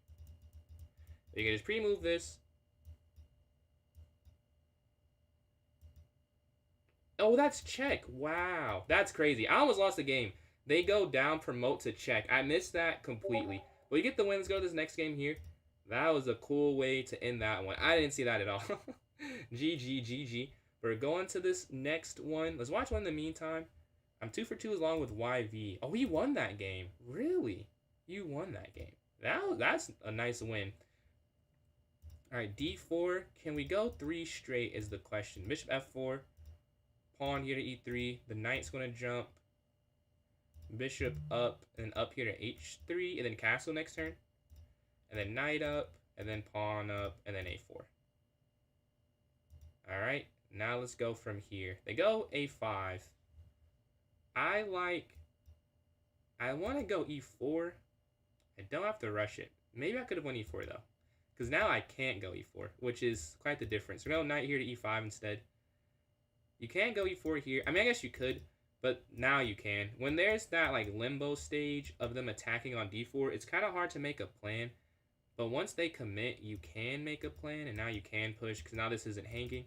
You can just pre-move this. Oh, that's check. Wow. That's crazy. I almost lost the game. They go down, promote to check. I missed that completely. But you get the win. Let's go to this next game here. That was a cool way to end that one. I didn't see that at all. GG, GG. We're going to this next one. Let's watch one in the meantime. I'm 2 for 2 along with YV. Oh, he won that game. Really? You won that game. That's a nice win. All right, D4. Can we go 3 straight is the question. Bishop F4. Pawn here to E3. The knight's going to jump. Bishop up and up here to H3. And then castle next turn. And then knight up. And then pawn up. And then A4. All right. Now let's go from here. They go A5. I want to go E4. I don't have to rush it. Maybe I could have won E4 though. Because now I can't go E4, which is quite the difference. We're going knight here to E5 instead. You can't go E4 here. I mean, I guess you could, but now you can. When there's that like limbo stage of them attacking on D4, it's kind of hard to make a plan. But once they commit, you can make a plan, and now you can push, because now this isn't hanging.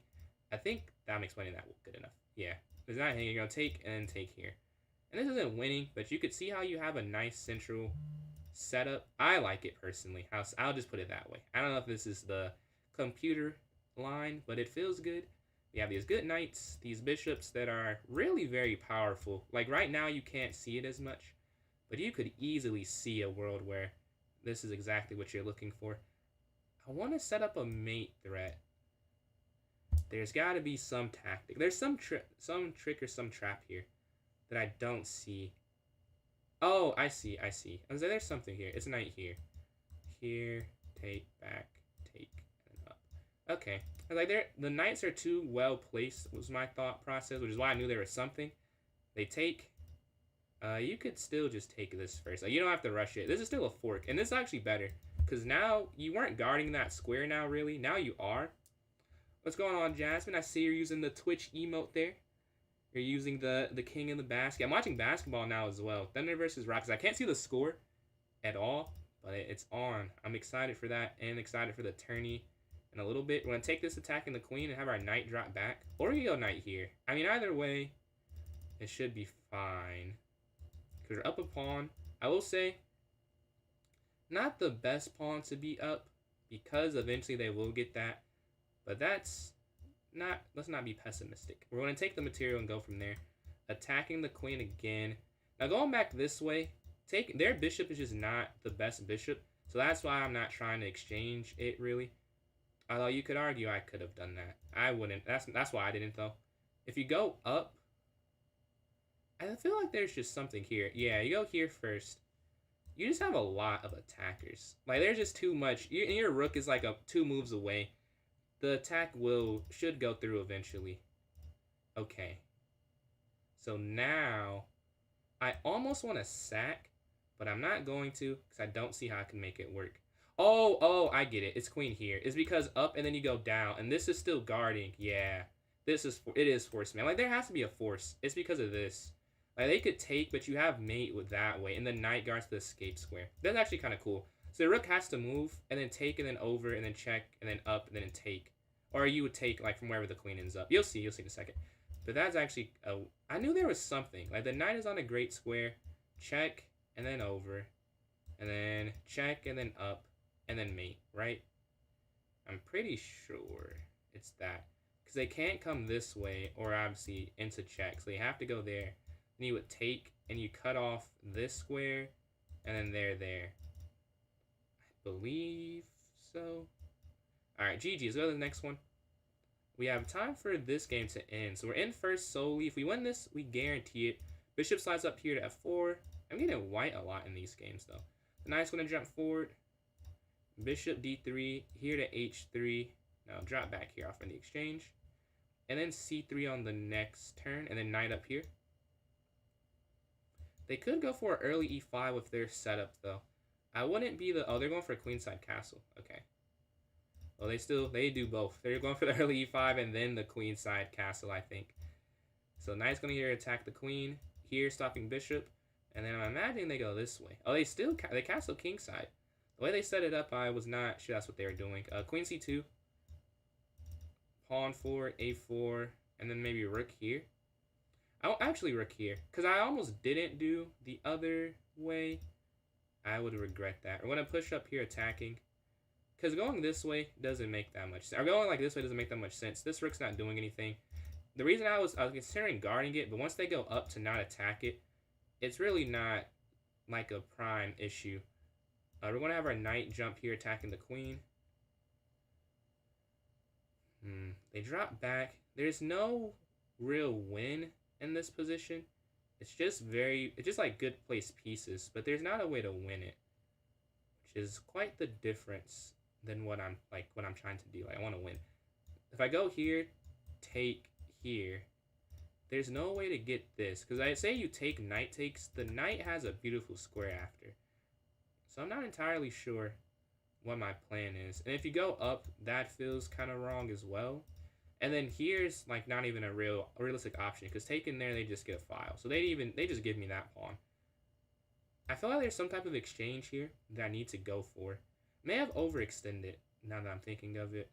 I think I'm explaining that good enough. Yeah, it's not hanging. You're going to take and take here. And this isn't winning, but you could see how you have a nice central setup. I like it personally. I'll just put it that way. I don't know if this is the computer line, but it feels good. You have these good knights, these bishops that are really very powerful. Like right now, you can't see it as much, but you could easily see a world where this is exactly what you're looking for. I want to set up a mate threat. There's got to be some tactic. There's some trick or some trap here that I don't see. Oh, I see. I was like, there's something here. It's a knight here. Here, take, back, take, and up. Okay. I was like, the knights are too well placed, was my thought process, which is why I knew there was something. They take. You could still just take this first. Like, you don't have to rush it. This is still a fork, and this is actually better. Because now, you weren't guarding that square now, really. Now you are. What's going on, Jasmine? I see you're using the Twitch emote there. You're using the king in the basket. I'm watching basketball now as well. Thunder versus Rockets. I can't see the score at all, but it's on. I'm excited for that and excited for the tourney in a little bit. We're going to take this attacking the queen and have our knight drop back. Or we go knight here. I mean, either way, it should be fine. Because we're up a pawn. I will say, not the best pawn to be up because eventually they will get that. But let's not be pessimistic. We're going to take the material and go from there. Attacking the queen again. Now going back this way, their bishop is just not the best bishop. So that's why I'm not trying to exchange it really. Although you could argue I could have done that. I wouldn't. That's why I didn't though. If you go up, I feel like there's just something here. Yeah, you go here first. You just have a lot of attackers. Like there's just too much. Your rook is like 2 moves away. The attack should go through eventually. Okay. So now, I almost want to sack, but I'm not going to because I don't see how I can make it work. Oh, I get it. It's queen here. It's because up and then you go down, and this is still guarding. Yeah, it is force, man. Like there has to be a force. It's because of this. Like they could take, but you have mate with that way, and then knight guards the escape square. That's actually kind of cool. So the rook has to move, and then take, and then over, and then check, and then up, and then take. Or you would take, like, from wherever the queen ends up. You'll see in a second. But that's actually, I knew there was something. Like, the knight is on a great square. Check, and then over. And then check, and then up, and then mate, right? I'm pretty sure it's that. Because they can't come this way, or obviously into check. So they have to go there. Then you would take, and you cut off this square, and then there. I believe so. Alright, GG. Let's go to the next one. We have time for this game to end. So we're in first solely. If we win this, we guarantee it. Bishop slides up here to f4. I'm getting white a lot in these games, though. The knight's going to jump forward. Bishop d3, here to h3. Now drop back here off in the exchange. And then c3 on the next turn, and then knight up here. They could go for an early e5 with their setup, though. I wouldn't be the... Oh, they're going for a queenside castle. Okay. Well, they do both. They're going for the early e5 and then the queenside castle, I think. So knight's going to here attack the queen. Here, stopping bishop. And then I'm imagining they go this way. Oh, they castle kingside. The way they set it up, I was not sure that's what they were doing. Queen c2. Pawn forward, a4. And then maybe rook here. Oh, actually rook here. Because I almost didn't do the other way. I would regret that. We're going to push up here attacking. Because going this way doesn't make that much sense. Or going like this way doesn't make that much sense. This rook's not doing anything. The reason I was considering guarding it, but once they go up to not attack it, it's really not like a prime issue. We're going to have our knight jump here attacking the queen. They drop back. There's no real win in this position. It's just like good placed pieces, but there's not a way to win it, which is quite the difference than what I'm trying to do. Like, I want to win. If I go here, take here, there's no way to get this, because I say you take knight takes, the knight has a beautiful square after. So I'm not entirely sure what my plan is. And if you go up, that feels kind of wrong as well. And then here's like not even a realistic option, because taking there, they just get a file. So they just give me that pawn. I feel like there's some type of exchange here that I need to go for. May have overextended now that I'm thinking of it.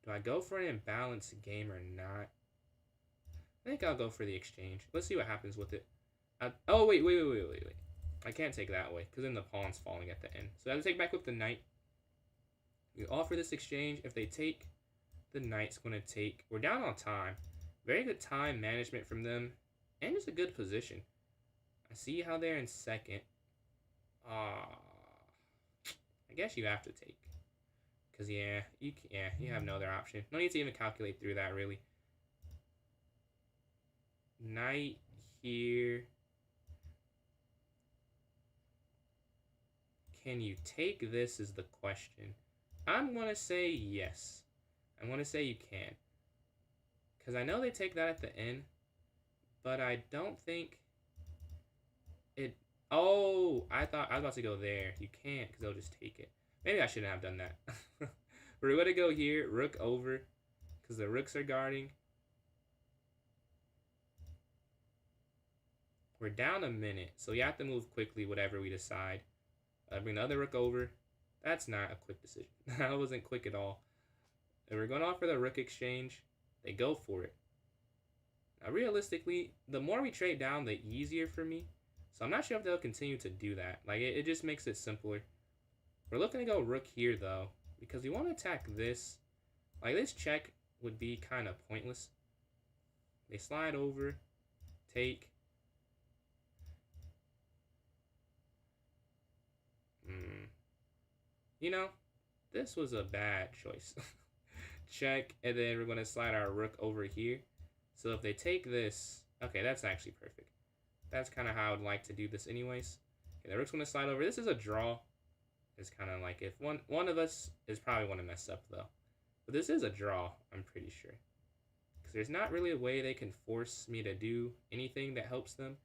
Do I go for an imbalanced game or not? I think I'll go for the exchange. Let's see what happens with it. Oh, wait. I can't take that way, because then the pawn's falling at the end. So I have to take back with the knight. We offer this exchange. If they take, the knight's going to take. We're down on time. Very good time management from them. And just a good position. I see how they're in second. I guess you have to take. Because, you have no other option. No need to even calculate through that, really. Knight here. Can you take this is the question. I'm going to say yes. I'm going to say you can. Because I know they take that at the end. But I don't think it... Oh, I thought I was about to go there. You can't, because they'll just take it. Maybe I shouldn't have done that. We're going to go here. Rook over. Because the rooks are guarding. We're down a minute. So you have to move quickly, whatever we decide. Bring the other rook over. That's not a quick decision. That wasn't quick at all. And we're going to offer the rook exchange. They go for it. Now, realistically, the more we trade down, the easier for me. So I'm not sure if they'll continue to do that. Like, it just makes it simpler. We're looking to go rook here, though, because we want to attack this. Like, this check would be kind of pointless. They slide over, take. You know, this was a bad choice. Check, and then we're going to slide our rook over here. So if they take this, okay, that's actually perfect. That's kind of how I would like to do this anyways. Okay, the rook's going to slide over. This is a draw. It's kind of like if one of us is probably going to mess up, though. But this is a draw, I'm pretty sure. Because there's not really a way they can force me to do anything that helps them.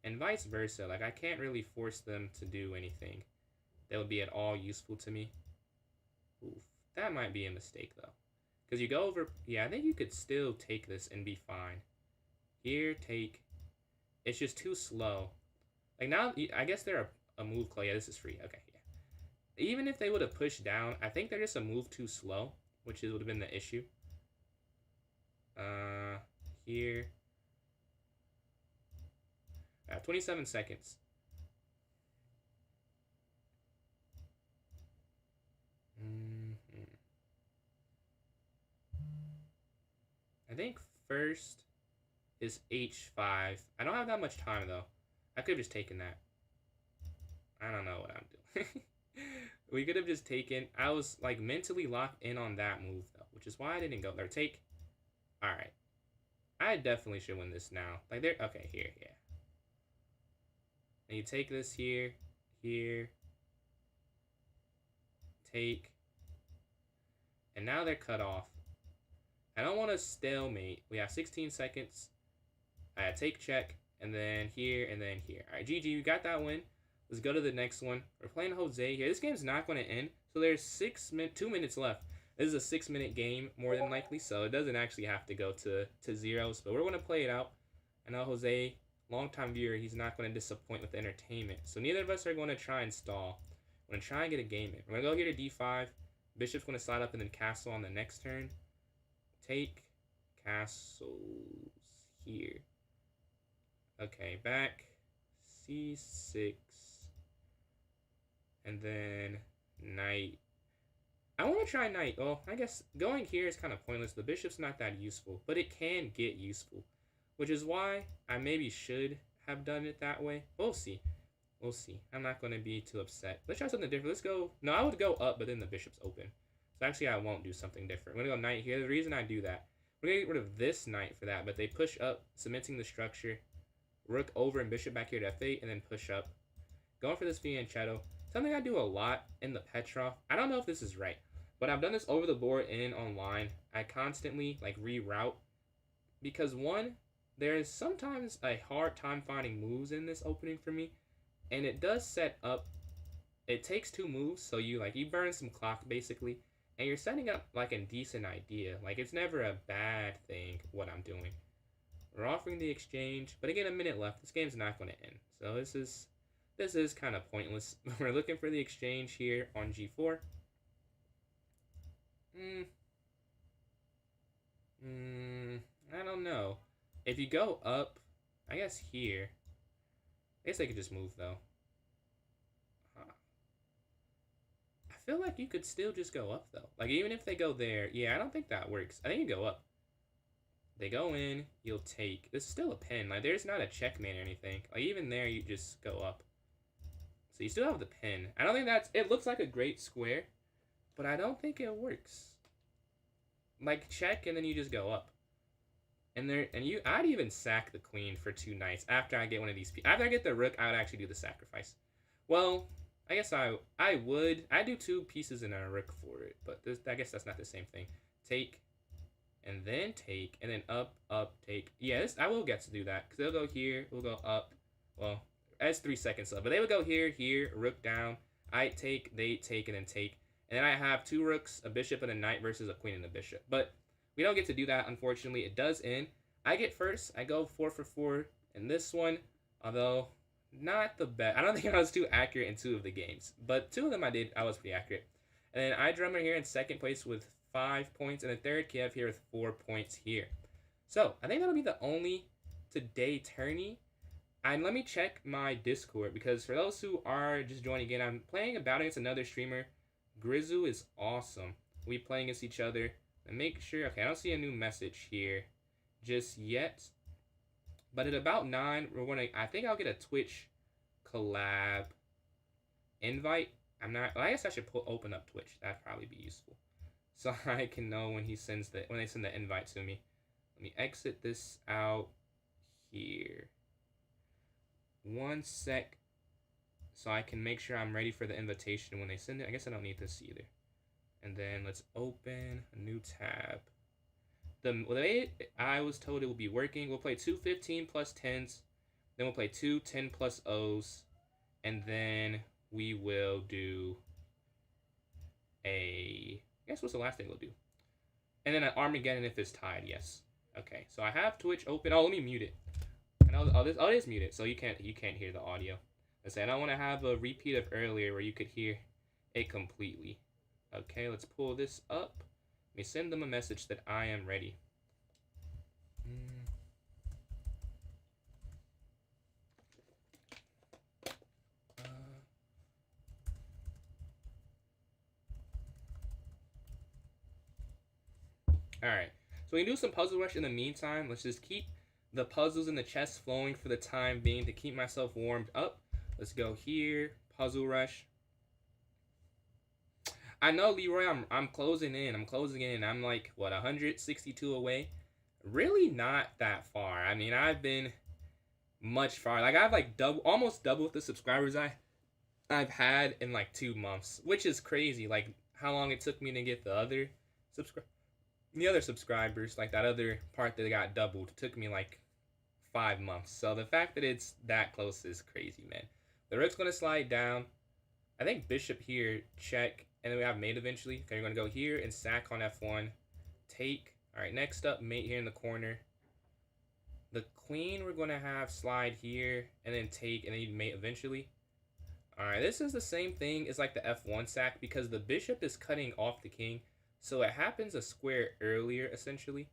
And vice versa. Like, I can't really force them to do anything that would be at all useful to me. Oof, that might be a mistake, though. Because you go over... Yeah, I think you could still take this and be fine. Here, take. It's just too slow. Like, now, I guess they're a move close. Yeah, this is free. Okay, yeah. Even if they would have pushed down, I think they're just a move too slow, which would have been the issue. Here. 27 seconds. I think first is H5. I don't have that much time though. I could have just taken that. I don't know what I'm doing. We could have just taken. I was like mentally locked in on that move though, which is why I didn't go there. Take. All right. I definitely should win this now. Like there. Okay, here, yeah. And you take this here, here. Take. And now they're cut off. I don't want to stalemate. We have 16 seconds. Take check, and then here, and then here. All right, GG, we got that win. Let's go to the next one. We're playing Jose here. This game's not going to end, so there's 2 minutes left. This is a 6-minute game, more than likely, so it doesn't actually have to go to zeros, but we're going to play it out. I know Jose, long-time viewer, he's not going to disappoint with the entertainment, so neither of us are going to try and stall. We're going to try and get a game in. We're going to go here to d5. Bishop's going to slide up and then castle on the next turn. Take castles here. Okay, back c6, and then knight. I want to try knight. Well, I guess going here is kind of pointless. The bishop's not that useful, but it can get useful, which is why I maybe should have done it that way. We'll see. We'll see. I'm not going to be too upset. Let's try something different. Let's go. No, I would go up, but then the bishop's open. So actually, I won't do something different. I'm going to go knight here. The reason I do that, we're going to get rid of this knight for that, but they push up, cementing the structure. Rook over and bishop back here to f8, and then push up. Going for this fianchetto. Something I do a lot in the Petrov. I don't know if this is right, but I've done this over the board and online. I constantly like reroute because one, there is sometimes a hard time finding moves in this opening for me, and it does set up. It takes 2 moves, so you burn some clock basically, and you're setting up like a decent idea. Like it's never a bad thing what I'm doing. We're offering the exchange, but again, a minute left. This game's not going to end, so this is kind of pointless. We're looking for the exchange here on g4. I don't know. If you go up, I guess here. I guess they could just move though. I feel like you could still just go up though. Like even if they go there, yeah, I don't think that works. I think you go up. They go in, you'll take. This is still a pin. Like there's not a checkmate or anything. Like even there, you just go up. So you still have the pin. I don't think that's. It looks like a great square, but I don't think it works. Like check and then you just go up. And I'd even sack the queen for 2 knights after I get one of these. After I get the rook, I would actually do the sacrifice. Well, I guess I would. I do 2 pieces and a rook for it, but I guess that's not the same thing. Take. And then take, and then up, take. Yes, I will get to do that, because they'll go here, we'll go up. Well, that's 3 seconds left. But they would go here, rook down. I take, they take, and then take. And then I have 2 rooks, a bishop, and a knight versus a queen and a bishop. But we don't get to do that, unfortunately. It does end. I get first. I go 4 for 4 in this one, although not the best. I don't think I was too accurate in 2 of the games. But 2 of them I was pretty accurate. And then I drummer here in second place with 5 points, and the third Kiev here with 4 points here. So I think that'll be the only today tourney. And let me check my Discord, because for those who are just joining in, I'm playing about against another streamer. Grizzueisawesome. We playing against each other. And make sure. Okay, I don't see a new message here just yet. But at about 9, we're gonna. I think I'll get a Twitch collab invite. I guess I should open up Twitch. That'd probably be useful, so I can know when they send the invite to me. Let me exit this out here. 1 sec, so I can make sure I'm ready for the invitation when they send it. I guess I don't need this either. And then let's open a new tab. The way I was told it will be working, we'll play 2 15 plus 10s, then we'll play 2 10 plus O's, and then we will do I guess what's the last thing we'll do? And then an Armageddon if it's tied, yes. Okay, so I have Twitch open. Oh, let me mute it. And I'll just mute it so you can't hear the audio. Let's say I don't want to have a repeat of earlier where you could hear it completely. Okay, let's pull this up. Let me send them a message that I am ready. Alright, so we can do some puzzle rush in the meantime. Let's just keep the puzzles in the chest flowing for the time being to keep myself warmed up. Let's go here, puzzle rush. I know, Leroy, I'm closing in. I'm closing in. I'm like, what, 162 away? Really not that far. I mean, I've been much far. Like, I've like almost double the subscribers I've had in like 2 months, which is crazy. Like, how long it took me to get the other subscribers, like that other part that got doubled, took me like 5 months. So the fact that it's that close is crazy, man. The rook's gonna slide down. I think bishop here, check, and then we have mate eventually. Okay, you're gonna go here and sack on f1, take. All right, next up, mate here in the corner. The queen we're gonna have slide here and then take, and then you mate eventually. All right, this is the same thing as like the f1 sack because the bishop is cutting off the king, so it happens a square earlier essentially.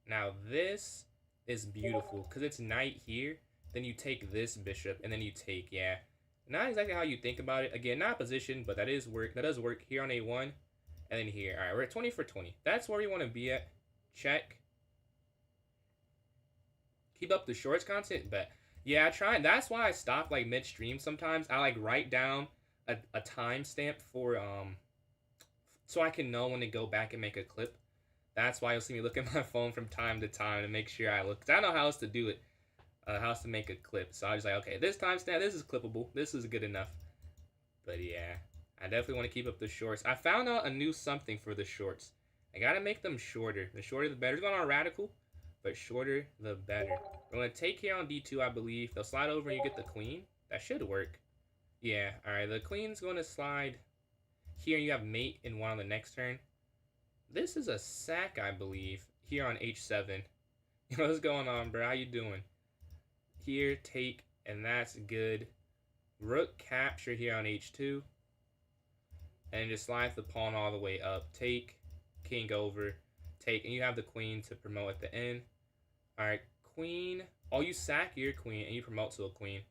Now this is beautiful because it's knight here, then you take this bishop and then you take, yeah. Not exactly how you think about it. Again, not position, but that does work here on a1 and then here. All right, we're at 20 for 20. That's where we want to be at. Check. Keep up the shorts content, but yeah, I try. That's why I stop like midstream sometimes. I like write down a timestamp for so I can know when to go back and make a clip. That's why you'll see me look at my phone from time to time to make sure I look. Cause I know how else to do it, how else to make a clip. So I was like, okay, this timestamp, this is clippable. This is good enough. But yeah, I definitely want to keep up the shorts. I found out a new something for the shorts. I gotta make them shorter. The shorter the better. It's going on radical, but shorter the better. We're gonna take here on d2, I believe. They'll slide over and you get the queen. That should work. Yeah, all right. The queen's gonna slide here. You have mate in one on the next turn. This is a sack, I believe, here on h7. What's going on, bro? How you doing? Here, take, and that's good. Rook capture here on h2. And just slide the pawn all the way up. Take, king over, take, and you have the queen to promote at the end. All right, queen. Oh, you sack your queen, and you promote to a queen.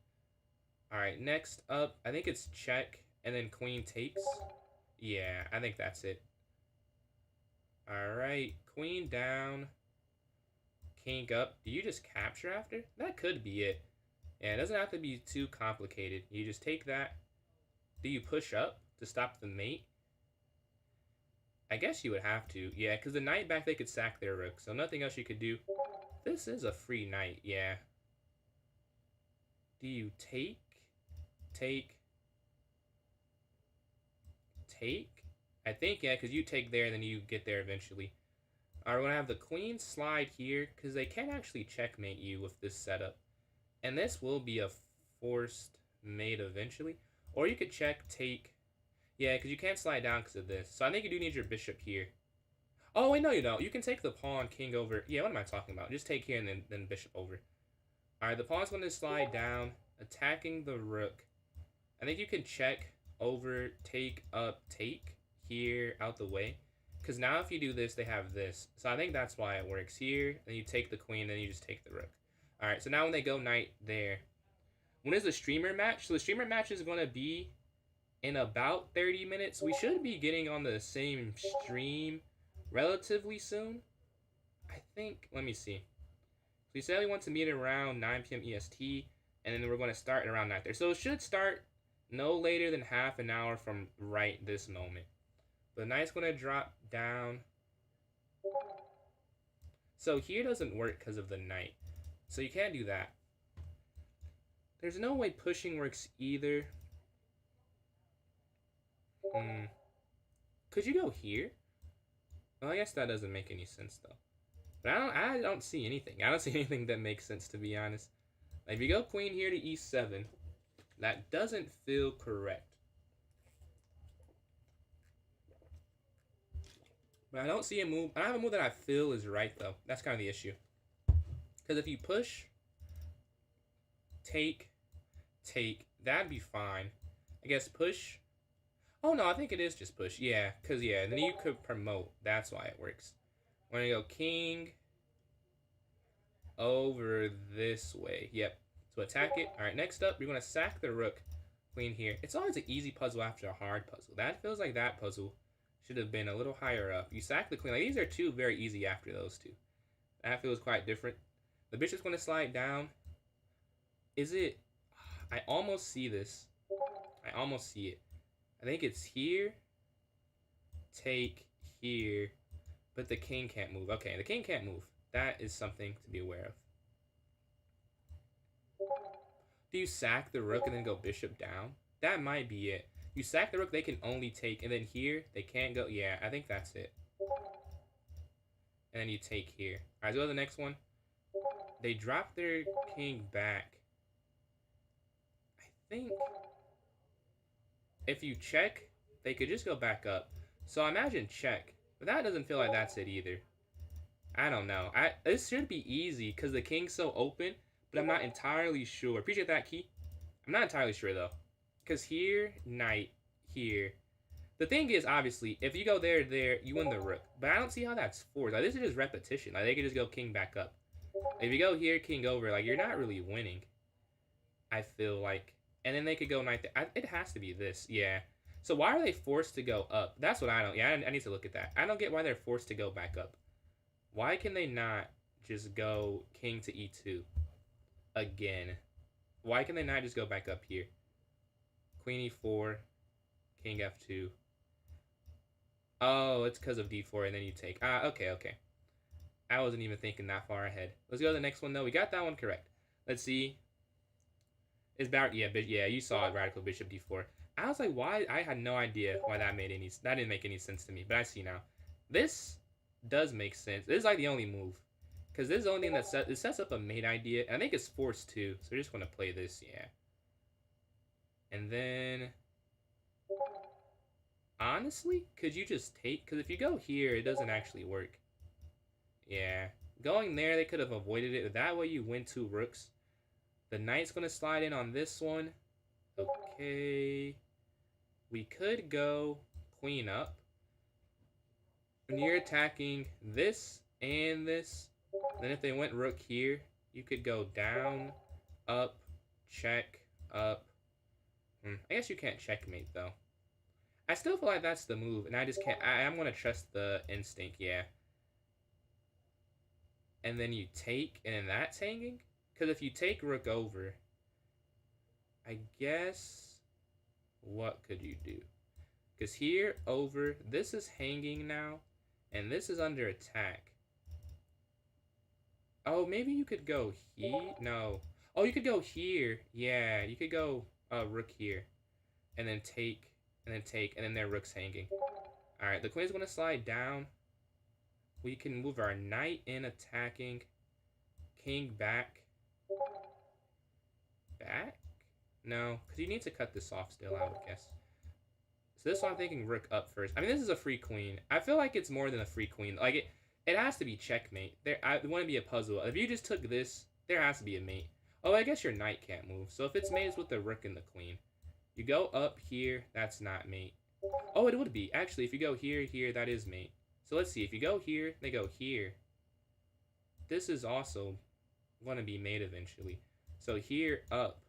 All right, next up, I think it's check, and then queen takes. Yeah, I think that's it. All right, queen down, king up. Do you just capture after? That could be it. Yeah, it doesn't have to be too complicated. You just take that. Do you push up to stop the mate? I guess you would have to. Yeah, because the knight back, they could sack their rook. So nothing else you could do. This is a free knight, yeah. Do you take? Take? Take? I think, yeah, because you take there and then you get there eventually. All right, we're going to have the queen slide here because they can actually checkmate you with this setup. And this will be a forced mate eventually. Or you could check, take. Yeah, because you can't slide down because of this. So I think you do need your bishop here. Oh, wait, no, you don't. You can take the pawn, king over. Yeah, what am I talking about? Just take here and then bishop over. All right, the pawn's going to slide down, attacking the rook. I think you can check, over, take, up, take here out the way. Because now if you do this, they have this. So I think that's why it works here. Then you take the queen, then you just take the rook. All right, so now when they go knight there. When is the streamer match? So the streamer match is going to be in about 30 minutes. We should be getting on the same stream relatively soon. I think, let me see. We said we want to meet around 9 p.m. EST, and then we're going to start around 9:30. So it should start no later than half an hour from right this moment. The knight's going to drop down. So here doesn't work because of the knight. So you can't do that. There's no way pushing works either. Could you go here? Well, I guess that doesn't make any sense though. But I don't see anything. I don't see anything that makes sense, to be honest. Like if you go queen here to e7, that doesn't feel correct. But I don't see a move. I don't have a move that I feel is right though. That's kind of the issue. Because if you push, take, that'd be fine. I guess push. Oh no, I think it is just push. Yeah, cause yeah, then you could promote. That's why it works. We're gonna go king over this way. Yep. So attack it. All right. Next up, we're gonna sack the rook. Queen here. It's always an easy puzzle after a hard puzzle. That feels like that puzzle should have been a little higher up. You sack the queen. Like these are two very easy after those two. That feels quite different. The bishop's gonna slide down. Is it? I almost see this. I almost see it. I think it's here. Take here. But the king can't move. Okay, the king can't move. That is something to be aware of. Do you sack the rook and then go bishop down? That might be it. You sack the rook, they can only take. And then here, they can't go. Yeah, I think that's it. And then you take here. All right, let's go to the next one. They drop their king back. I think if you check, they could just go back up. So I imagine check. But that doesn't feel like that's it either. I don't know. This should be easy because the king's so open, but I'm not entirely sure. Appreciate that, Key. I'm not entirely sure, though. Because here, knight, here. The thing is, obviously, if you go there, you win the rook. But I don't see how that's forced. Like, this is just repetition. Like, they could just go king back up. If you go here, king over, like, you're not really winning. I feel like. And then they could go knight there. It has to be this, yeah. So why are they forced to go up? That's what I don't. Yeah, I need to look at that. I don't get why they're forced to go back up. Why can they not just go king to e2 again? Why can they not just go back up here? Queen e4, king f2. Oh, it's because of d4 and then you take. Okay, okay. I wasn't even thinking that far ahead. Let's go to the next one, though. We got that one correct. Let's see. Is Barrett? Yeah, you saw it, radical bishop d4. I was like, why? I had no idea why that didn't make any sense to me, but I see now. This does make sense. This is like the only move. Because this is the only thing that it sets up a mate idea. I think it's forced too. So we're just going to play this, yeah. And then... honestly, could you just take... because if you go here, it doesn't actually work. Yeah. Going there, they could have avoided it. That way you win 2 rooks. The knight's going to slide in on this one. Okay. We could go queen up. When you're attacking this and this, then if they went rook here, you could go down, up, check, up. I guess you can't checkmate, though. I still feel like that's the move, and I just can't. I'm going to trust the instinct, yeah. And then you take, and then that's hanging? Because if you take rook over, I guess, what could you do? Because here, over, this is hanging now, and this is under attack. Oh, maybe you could go here? No. Oh, you could go here. Yeah, you could go rook here. And then take, and then take, and then their rook's hanging. Alright, the queen's going to slide down. We can move our knight in attacking. King back. Back? No, because you need to cut this off still, I would guess. So this one I'm thinking rook up first. I mean, this is a free queen. I feel like it's more than a free queen. Like, it has to be checkmate. It want to be a puzzle. If you just took this, there has to be a mate. Oh, I guess your knight can't move. So if it's mate, it's with the rook and the queen. You go up here, that's not mate. Oh, it would be. Actually, if you go here, here, that is mate. So let's see. If you go here, they go here. This is also going to be mate eventually. So here, up.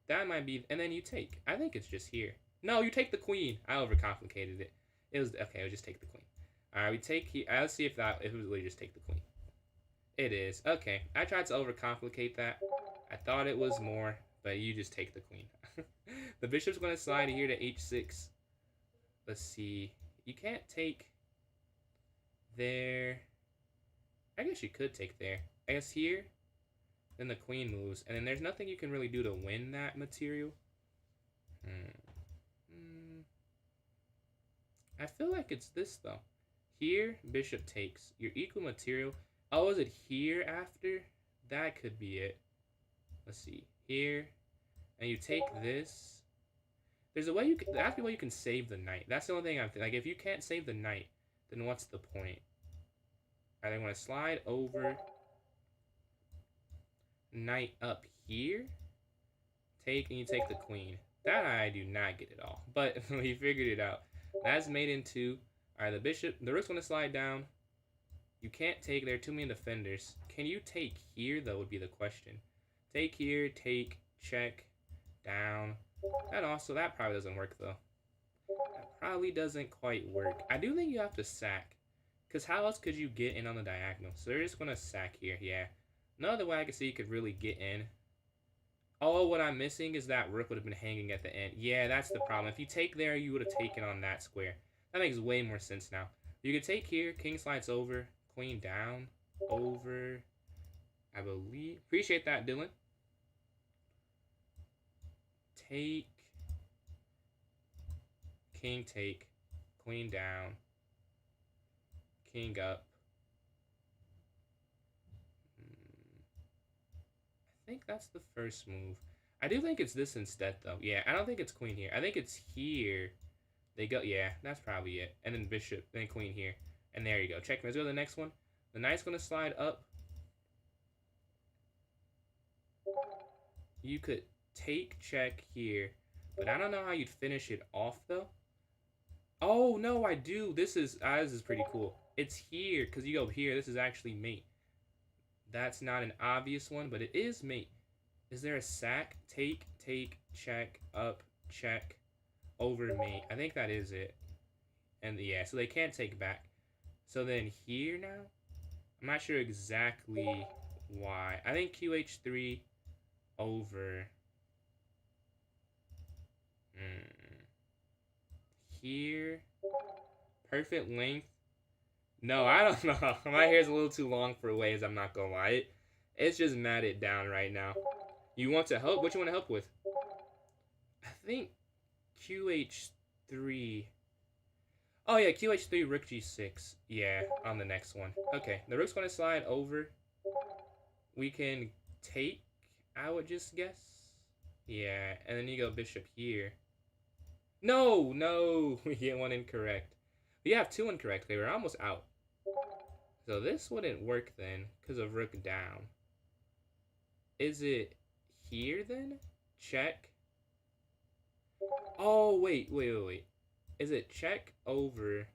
That might be... and then you take. I think it's just here. No, you take the queen. I overcomplicated it. It was... okay, I'll just take the queen. Alright, we take here. Let's see if it was really just take the queen. It is. Okay, I tried to overcomplicate that. I thought it was more, but you just take the queen. The bishop's going to slide here to h6. Let's see. You can't take there. I guess you could take there. I guess here. Then the queen moves. And then there's nothing you can really do to win that material. I feel like it's this, though. Here, bishop takes. Your equal material. Oh, is it here after? That could be it. Let's see. Here. And you take this. There's a way you can... there has to be a way you can save the knight. That's the only thing I'm thinking. Like, if you can't save the knight, then what's the point? Alright, I'm going to slide over. Knight up here. Take, and you take the queen. That I do not get at all. But we figured it out. That's made into. Alright, the rook's gonna slide down. You can't take, there are too many defenders. Can you take here, though, would be the question. Take here, take, check, down. That probably doesn't work, though. That probably doesn't quite work. I do think you have to sack. Because how else could you get in on the diagonal? So they're just going to sack here, yeah. No other way I could see you could really get in. Oh, what I'm missing is that rook would have been hanging at the end. Yeah, that's the problem. If you take there, you would have taken on that square. That makes way more sense now. You could take here, king slides over, queen down, over, I believe. Appreciate that, Dylan. Take, king take, queen down, king up. I think that's the first move. I do think it's this instead, though. Yeah, I don't think it's queen here. I think it's here. They go, yeah, that's probably it. And then bishop, then queen here. And there you go. Checkmate. Let's go to the next one. The knight's going to slide up. You could take check here. But I don't know how you'd finish it off, though. Oh, no, I do. This is pretty cool. It's here, because you go here. This is actually mate. That's not an obvious one, but it is mate. Is there a sack? Take, check, up, check, over mate. I think that is it. And yeah, so they can't take back. So then here now, I'm not sure exactly why. I think QH3 over here. Perfect length. No, I don't know. My hair's a little too long for waves, I'm not gonna lie. It's just matted down right now. You want to help? What you want to help with? I think QH3. Oh yeah, QH3, rook G6. Yeah, on the next one. Okay, the rook's going to slide over. We can take, I would just guess. Yeah, and then you go bishop here. No, we get one incorrect. We have two incorrect. They were almost out. So this wouldn't work then, because of rook down. Is it here then? Check. Oh, wait. Is it check over,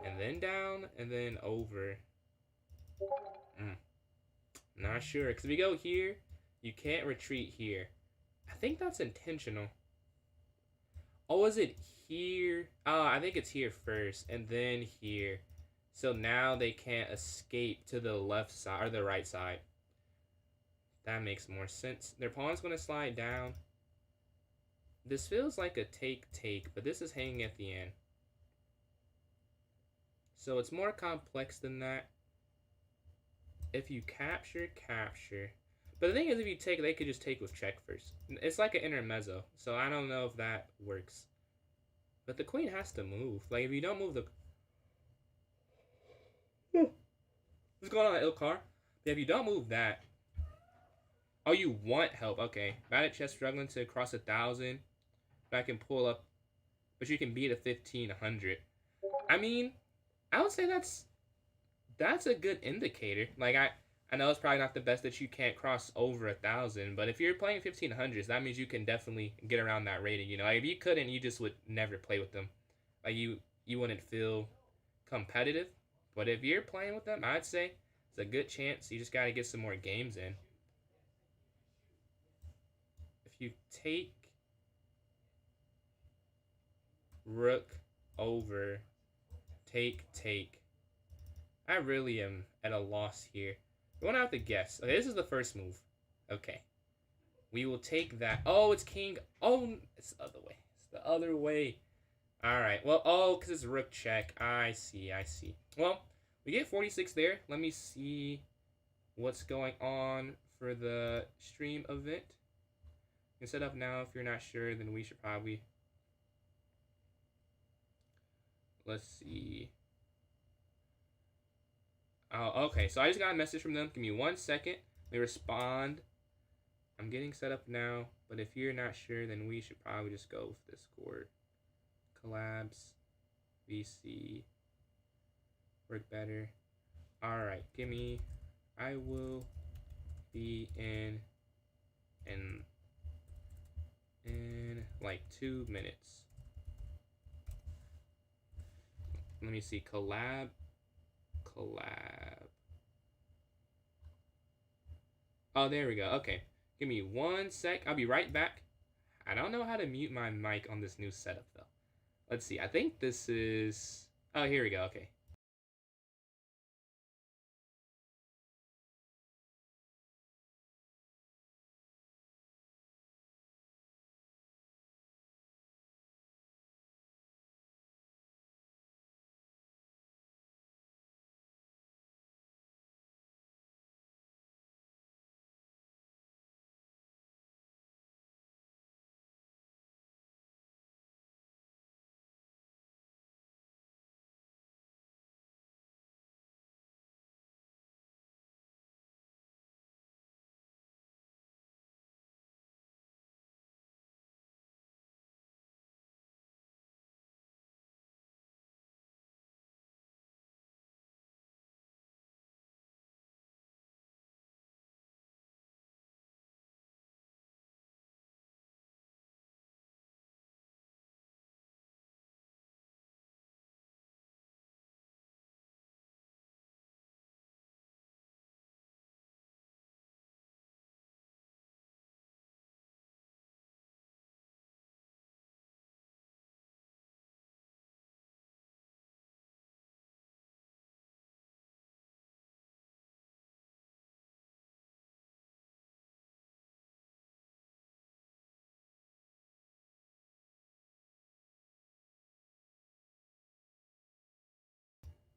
and then down, and then over? Not sure, because if we go here, you can't retreat here. I think that's intentional. Oh, is it here? I think it's here first, and then here. So now they can't escape to the left side, or the right side. That makes more sense. Their pawn's going to slide down. This feels like a take, but this is hanging at the end. So it's more complex than that. If you capture. But the thing is, if you take, they could just take with check first. It's like an intermezzo, so I don't know if that works. But the queen has to move. Like, if you don't move the... What's going on, Ilkar? Yeah, if you don't move that... Oh, you want help. Okay. Bad at chess, struggling to cross 1,000. But I can pull up... But you can beat a 1,500. I mean, I would say that's a good indicator. Like, I know it's probably not the best that you can't cross over 1,000, but if you're playing 1,500s, that means you can definitely get around that rating. You know, like if you couldn't, you just would never play with them. Like you wouldn't feel competitive. But if you're playing with them, I'd say it's a good chance. You just got to get some more games in. If you take rook over, take. I really am at a loss here. We're gonna have to guess. Okay, this is the first move. Okay. We will take that. Oh, it's king. Oh, it's the other way. It's the other way. Alright. Well, oh, because it's rook check. I see. Well, we get 46 there. Let me see what's going on for the stream event. You can set up now. If you're not sure, then we should probably... Let's see. Oh, okay. So I just got a message from them. Give me 1 second. They respond. I'm getting set up now. But if you're not sure, then we should probably just go with Discord. Collabs. VC. Work better. Alright. Give me... I will be in like 2 minutes. Let me see. Collab. Oh, there we go. Okay. Give me 1 sec. I'll be right back. I don't know how to mute my mic on this new setup, though. Let's see. I think this is... Oh, here we go. Okay.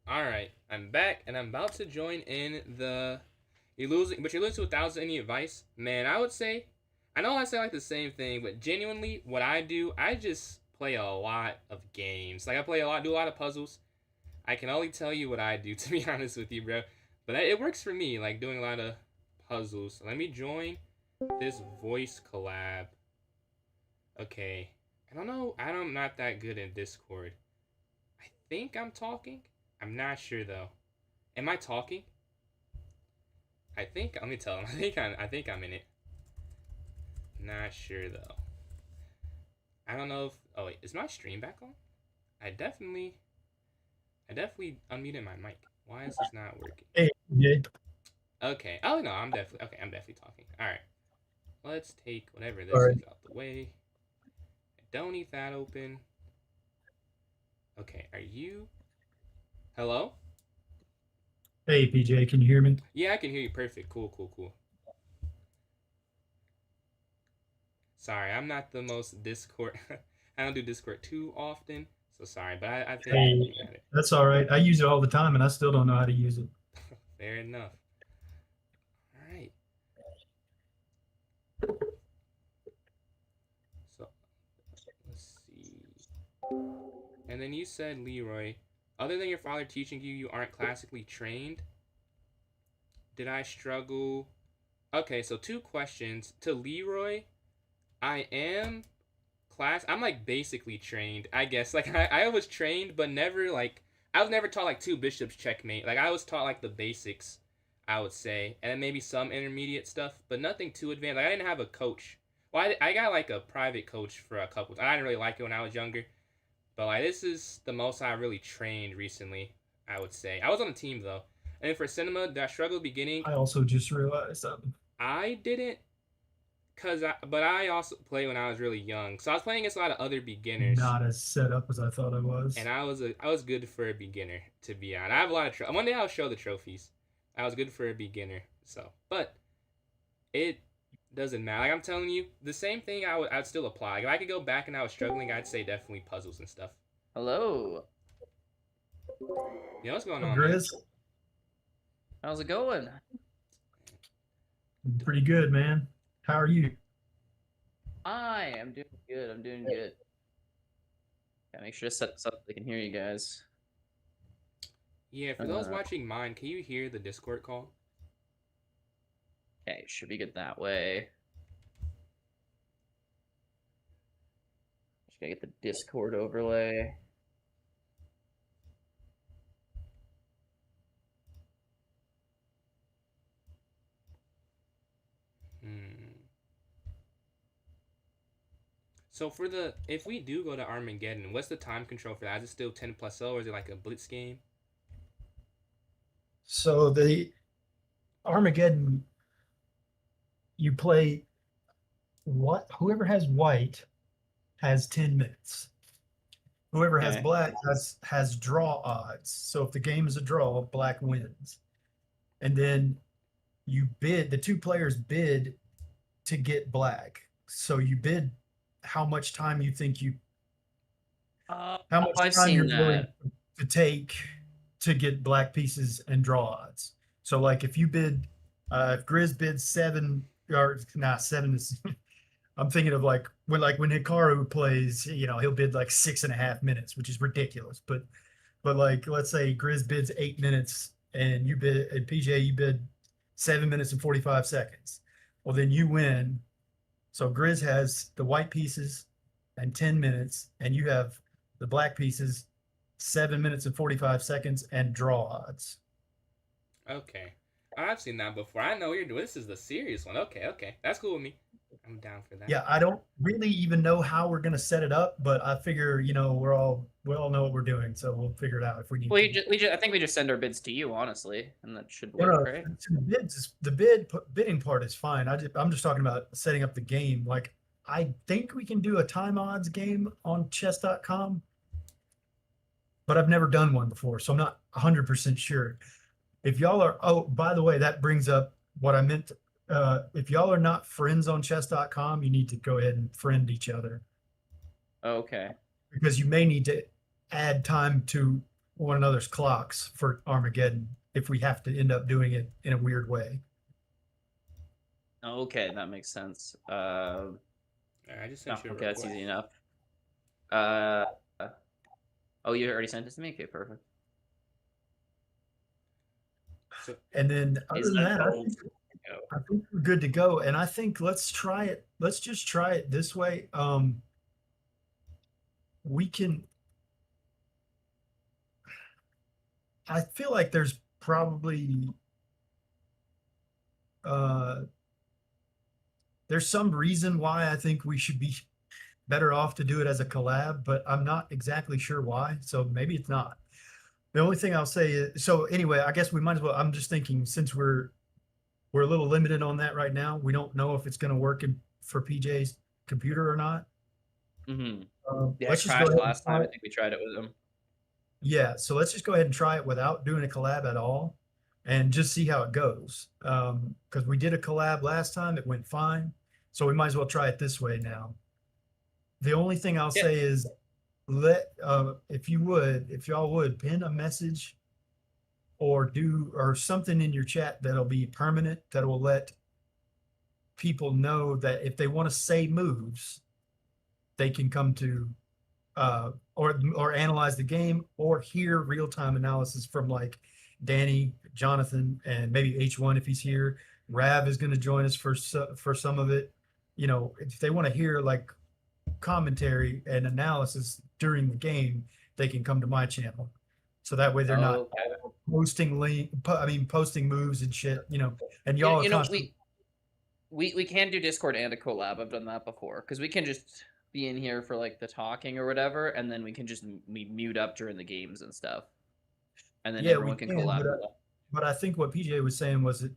Alright. I'm back, and I'm about to join in the... You're losing without any advice? Man, I would say... I know I say like the same thing, but genuinely, what I do, I just play a lot of games. Like, I play a lot, do a lot of puzzles. I can only tell you what I do, to be honest with you, bro. But it works for me, like, doing a lot of puzzles. Let me join this voice collab. Okay. I don't know. I'm not that good in Discord. I think I'm talking. I'm not sure, though. Am I talking? I think... Let me tell him. I think I'm in it. Not sure, though. I don't know if... Oh, wait. Is my stream back on? I definitely unmuted my mic. Why is this not working? Hey, Jay. Okay. Oh, no. I'm definitely talking. All right. Let's take whatever this Sorry. is out the way. I don't need that open. Okay. Are you... Hello? Hey, PJ, can you hear me? Yeah, I can hear you perfect. Cool. Sorry, I'm not the most Discord... I don't do Discord too often. So sorry, but I think Hey, you got it. that's all right. I use it all the time, and I still don't know how to use it. Fair enough. All right. So let's see. And then you said, Leroy, other than your father teaching you, you aren't classically trained. Did I struggle? Okay, so 2 questions. To Leroy, I am I'm like basically trained, I guess. Like I was trained, but never like I was never taught like two bishops checkmate. Like I was taught like the basics, I would say, and then maybe some intermediate stuff, but nothing too advanced. Like I didn't have a coach. Well, I got like a private coach for a couple. I didn't really like it when I was younger, but like this is the most I really trained recently, I would say. I was on a team though, and for cinema, did I struggle beginning? I also just realized I'm I didn't, but I also played when I was really young, so I was playing against a lot of other beginners, not as set up as I thought I and was. I was good for a beginner, to be honest. I have a lot of one day I'll show the trophies. I was good for a beginner, so but it doesn't matter. Like I'm telling you, the same thing I'd still apply. Like, if I could go back and I was struggling, I'd say definitely puzzles and stuff. Hello. Yeah, what's going Oh, on, man? Grizz, How's it going? pretty good, man. How are you? I am doing good. I'm doing good. Gotta make sure to set this up so they can hear you guys. Yeah, for those watching mine, can you hear the Discord call? Okay, should be good that way. Just gotta get the Discord overlay. Hmm. So for the if we do go to Armageddon, what's the time control for that? Is it still 10+0 or is it like a blitz game? So the Armageddon, you play what? Whoever has white has 10 minutes. Whoever has Okay. black has draw odds. So if the game is a draw, black wins. And then you bid, the two players bid to get black. So you bid how much time you think you how much I've time seen you're willing that. to take to get black pieces and draw odds. So like if you bid if Grizz bids seven or nah, seven is I'm thinking of like when Hikaru plays, he'll bid like 6.5 minutes, which is ridiculous. But like let's say Grizz bids 8 minutes and you bid and PJ you bid 7 minutes and 45 seconds. Well, then you win. So Grizz has the white pieces and 10 minutes, and you have the black pieces, 7 minutes and 45 seconds, and draw odds. Okay. I've seen that before. I know what you're doing. This is the serious one. Okay, okay. That's cool with me. I'm down for that. Yeah, I don't really even know how we're gonna set it up, but I figure, we all know what we're doing, so we'll figure it out if we need Well, to. I think we just send our bids to you, honestly, and that should No, work, no, right? the bidding part is fine. I'm just talking about setting up the game. Like, I think we can do a time odds game on chess.com, but I've never done one before, so I'm not 100% sure. If y'all are, oh, by the way, that brings up what I meant. If y'all are not friends on chess.com, you need to go ahead and friend each other Okay. because you may need to add time to one another's clocks for Armageddon if we have to end up doing it in a weird way. Okay, that makes sense. I just Oh, sent you a okay, that's request. easy enough. Uh, oh, you already sent it to me? Okay, perfect. So And then Is other than that that, gold? I think we're good to go. And I think let's try it. Let's just try it this way. We can, I feel like there's probably uh there's some reason why I think we should be better off to do it as a collab, but I'm not exactly sure why. So maybe it's not. The only thing I'll say is, so anyway, I guess we might as well. I'm just thinking since we're a little limited on that right now. We don't know if it's going to work for PJ's computer or not. Mm-hmm. Yeah, it Let's just go crashed ahead and last try time. I it. think we tried it with him. Yeah, so let's just go ahead and try it without doing a collab at all, and just see how it goes. Because we did a collab last time, it went fine. So we might as well try it this way now. The only thing I'll Yeah. say is if y'all would pin a message or something in your chat that'll be permanent, that will let people know that if they want to say moves, they can come to or analyze the game or hear real-time analysis from like Danny, Jonathan, and maybe H1 if he's here. Rav is going to join us for some of it. If they want to hear like commentary and analysis during the game, they can come to my channel. So that way they're not Okay. posting moves and shit, and You, y'all are you know, constantly. we can do Discord and a collab. I've done that before because we can just be in here for like the talking or whatever, and then we can just we mute up during the games and stuff, and then Yeah, we everyone can can, collab. but I think what PJ was saying was that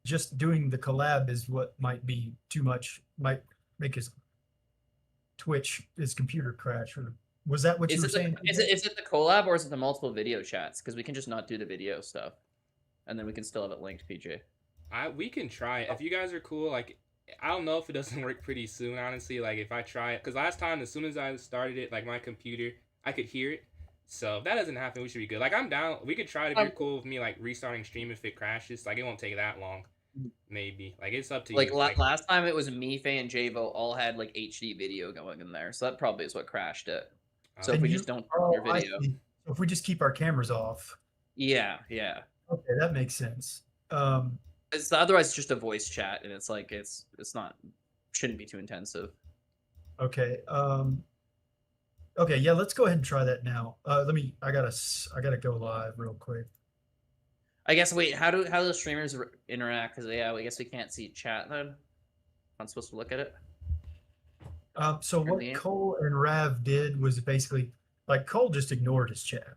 just doing the collab is what might be too much, might make his computer crash. Or was that what you were saying? Is it the collab or is it the multiple video chats? Because we can just not do the video stuff, and then we can still have it linked, PJ. we can try it if you guys are cool. Like, I don't know if it doesn't work pretty soon. Honestly, like if I try it, because last time as soon as I started it, like my computer, I could hear it. So if that doesn't happen, we should be good. Like I'm down. We could try it if you're cool with me, like restarting stream if it crashes. Like it won't take that long. Maybe. Like it's up to Like you. Like last time, it was me, Faye, and Javo all had like HD video going in there, so that probably is what crashed it. So if And we you, just don't oh, your I video, see. So if we just keep our cameras off, yeah, yeah. okay, that makes sense. It's otherwise it's just a voice chat, and it's like it's not shouldn't be too intensive. Okay. Okay, yeah, let's go ahead and try that now. I gotta go live real quick. I guess wait, how do the streamers interact? Because yeah, I guess we can't see chat then. I'm supposed to look at it. So Turn the what Cole and Rav did was basically like Cole just ignored his chat.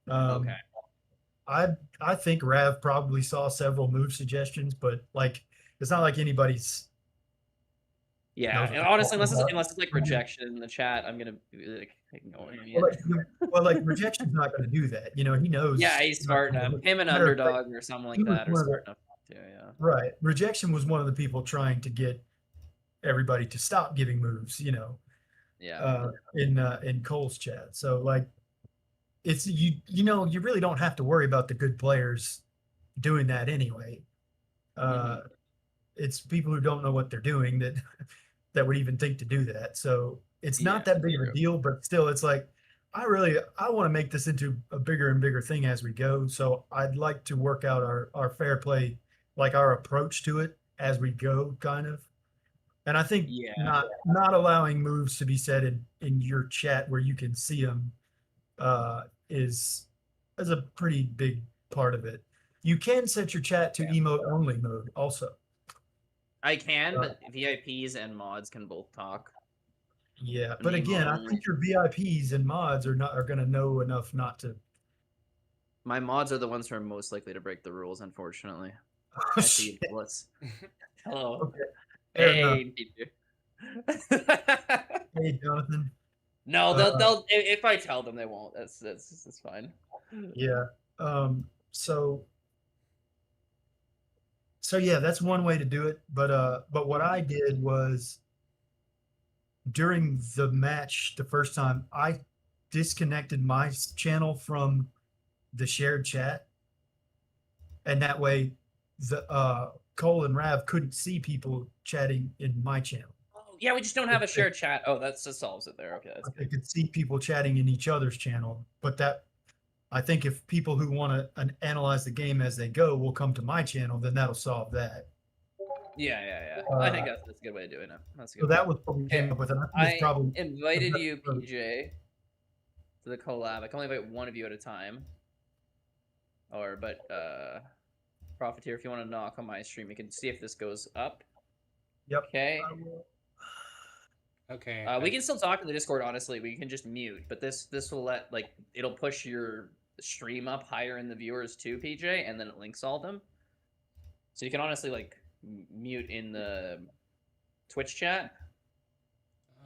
Okay. Um, I think Rav probably saw several move suggestions, but like it's not like anybody's Yeah, knows what and they're honestly, talking about. unless it's like rejection in the chat, I'm gonna be like ignoring Well, it. like rejection's not going to do that. You know, he knows. Yeah, he's smart enough. Him and Matter of fact, underdog or something he like was that are one of the smart enough too. Yeah. right. Rejection was one of the people trying to get everybody to stop giving moves. You know, Yeah. in Cole's chat. So like it's you know you really don't have to worry about the good players doing that anyway. Uh, Mm-hmm. it's people who don't know what they're doing that that would even think to do that. So it's Yeah. not that big of a True. deal, but still, it's like I want to make this into a bigger and bigger thing as we go. So I'd like to work out our fair play, like our approach to it as we go, kind of. And I think Yeah. not allowing moves to be said in your chat where you can see them uh, is a pretty big part of it. You can set your chat to emote only mode also. I can, Uh, but VIPs and mods can both talk. yeah, And but the again, emote I only. think your VIPs and mods are going to know enough not to. My mods are the ones who are most likely to break the rules, unfortunately. Oh I see you, shit. bullets. Hello. Okay, fair enough. Hey, teacher. Hey, Jonathan. No, Uh, if I tell them they won't. That's fine. yeah. Um, so so yeah, that's one way to do it. But what I Mhm. did was during the match the first time, I disconnected my channel from the shared chat, and that way the Cole and Rav couldn't see people chatting in my channel. Oh, yeah, we just don't have a shared chat. Oh, that solves it there. Okay, that's They good. could see people chatting in each other's channel, but that I think if people who want to analyze the game as they go will come to my channel, then that'll solve that. Yeah. I think Uh, that's a good way of doing it. That's a so good way. that was what we Okay, came up with, and I think it's I probably the invited best you, approach. PJ, to the collab. I can only invite one of you at a time. But Profiteer, if you want to knock on my stream, you can see if this goes up. Yep. Okay. Okay. We can still talk in the Discord. Honestly, we can just mute, but this will let it'll push your stream up higher in the viewers too, PJ, and then it links all of them. So you can honestly mute in the Twitch chat.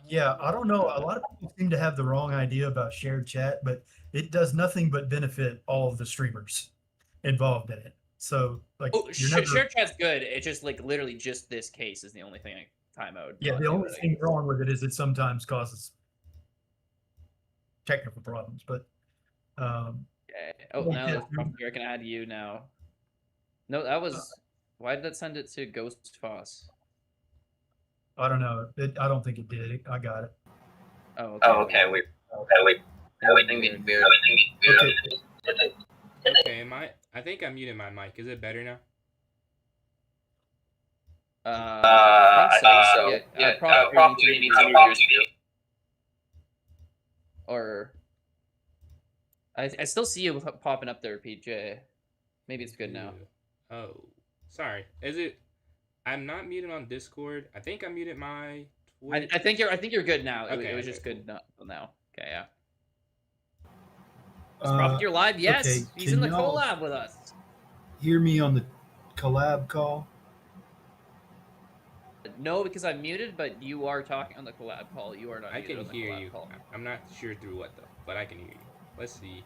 Yeah, I don't know. A lot of people seem to have the wrong idea about shared chat, but it does nothing but benefit all of the streamers involved in it. So, like, Oh, you're never, share chat's good. It's just literally just this case is the only thing I would yeah, not the do only it. I thing guess. wrong with it is it sometimes causes technical problems. But, Okay. Oh, like now this, there's Profiteer. I can add you now. No, that was. Why did that send it to Ghost Foss? I don't know. I don't think it did. I got it. Oh, okay. Oh, okay. Weird. We Everything being weird. Okay. Okay. I think I muted my mic. Is it better now? I think so. Yeah. Profiteer, you need to move yours too. Or I still see you popping up there, PJ. Maybe it's good now. Oh, sorry. Is it? I'm not muted on Discord. I think I muted my Twitch. I think you're good now. Okay, It was okay, just cool. good now. Okay, yeah. Is Profiteer live? Yes, Okay. he's in Can the y'all collab with us. hear me on the collab call? No, because I'm muted, but you are talking on the collab call. You are not I muted can on the hear collab you. call. I'm not sure through what though, but I can hear you. Let's see.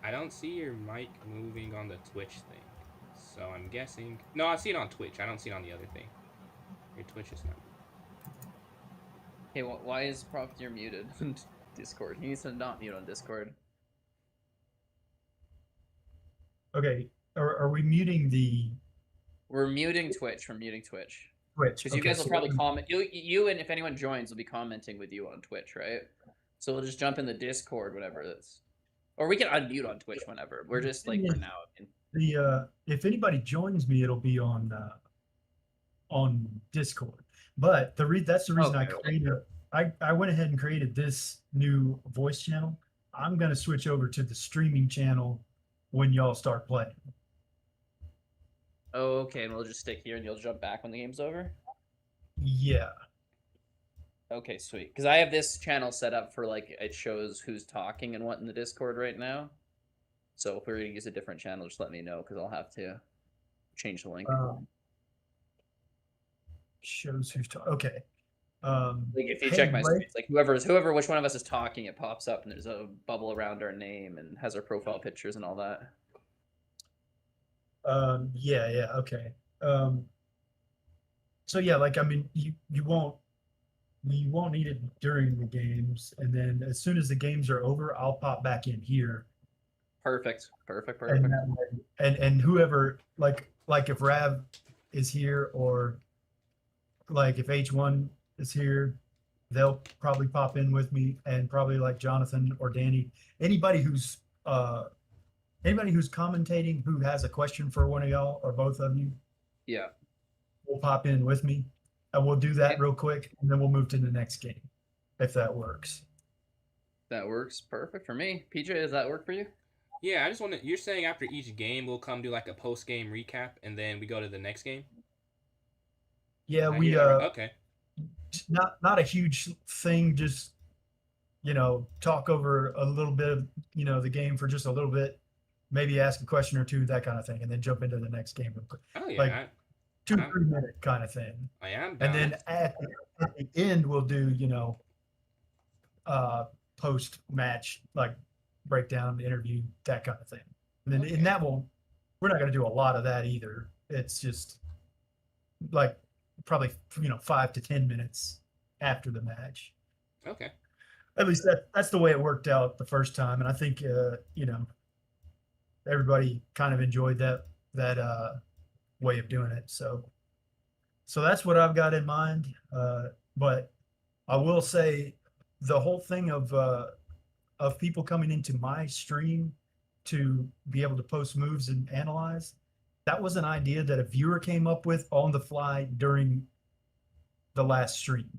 I don't see your mic moving on the Twitch thing, so I'm guessing. No, I see it on Twitch. I don't see it on the other thing. Your Twitch is not. Okay, why is Profiteer muted on Discord? He needs to not mute on Discord. Okay. Are we muting the We're muting Twitch from muting Twitch. Twitch? Because you Okay, guys will so probably comment. You and if anyone joins will be commenting with you on Twitch, right? So we'll just jump in the Discord, whatever that's. Or we can unmute on Twitch whenever. We're just like for now. the if anybody joins me, it'll be on Discord. But that's the reason I Okay. created. I went ahead and created this new voice channel. I'm gonna switch over to the streaming channel when y'all start playing. Oh, okay, and we'll just stick here, and you'll jump back when the game's over. Yeah. Okay, sweet. Because I have this channel set up for like it shows who's talking and what in the Discord right now. So if we're gonna use a different channel, just let me know because I'll have to change the link. Shows who's talking. Okay. Like if you Hey, check my Blake. screen, it's like which one of us is talking, it pops up and there's a bubble around our name and has our profile pictures and all that. Yeah, okay. Um, so yeah, like I mean, you won't need it during the games, and then as soon as the games are over, I'll pop back in here, Perfect. Perfect. and Perfect. that way, and whoever like if Rav is here, or like if H1 is here, they'll probably pop in with me, and probably like Jonathan or Danny, anybody who's uh anybody who's commentating who has a question for one of y'all or both of you Yeah. will pop in with me, and we'll do that Okay. real quick, and then we'll move to the next game if that works. That works perfect for me. PJ, does that work for you? Yeah, I just want to. You're saying after each game we'll come do like a post game recap, and then we go to the next game. Yeah, I hear we that right? Okay. not a huge thing, just talk over a little bit of the game for just a little bit, maybe ask a question or two, that kind of thing, and then jump into the next game real quick. Oh Like yeah, 2 I'm 3 minute kind of thing. I am And down. then at the end we'll do post match, like breakdown, interview, that kind of thing. And then Okay. and that won't we're not going to do a lot of that either. It's just like probably 5 to 10 minutes after the match. Okay. At least that's the way it worked out the first time, and I think everybody kind of enjoyed that way of doing it. So that's what I've got in mind. But I will say the whole thing of people coming into my stream to be able to post moves and analyze, that was an idea that a viewer came up with on the fly during the last stream,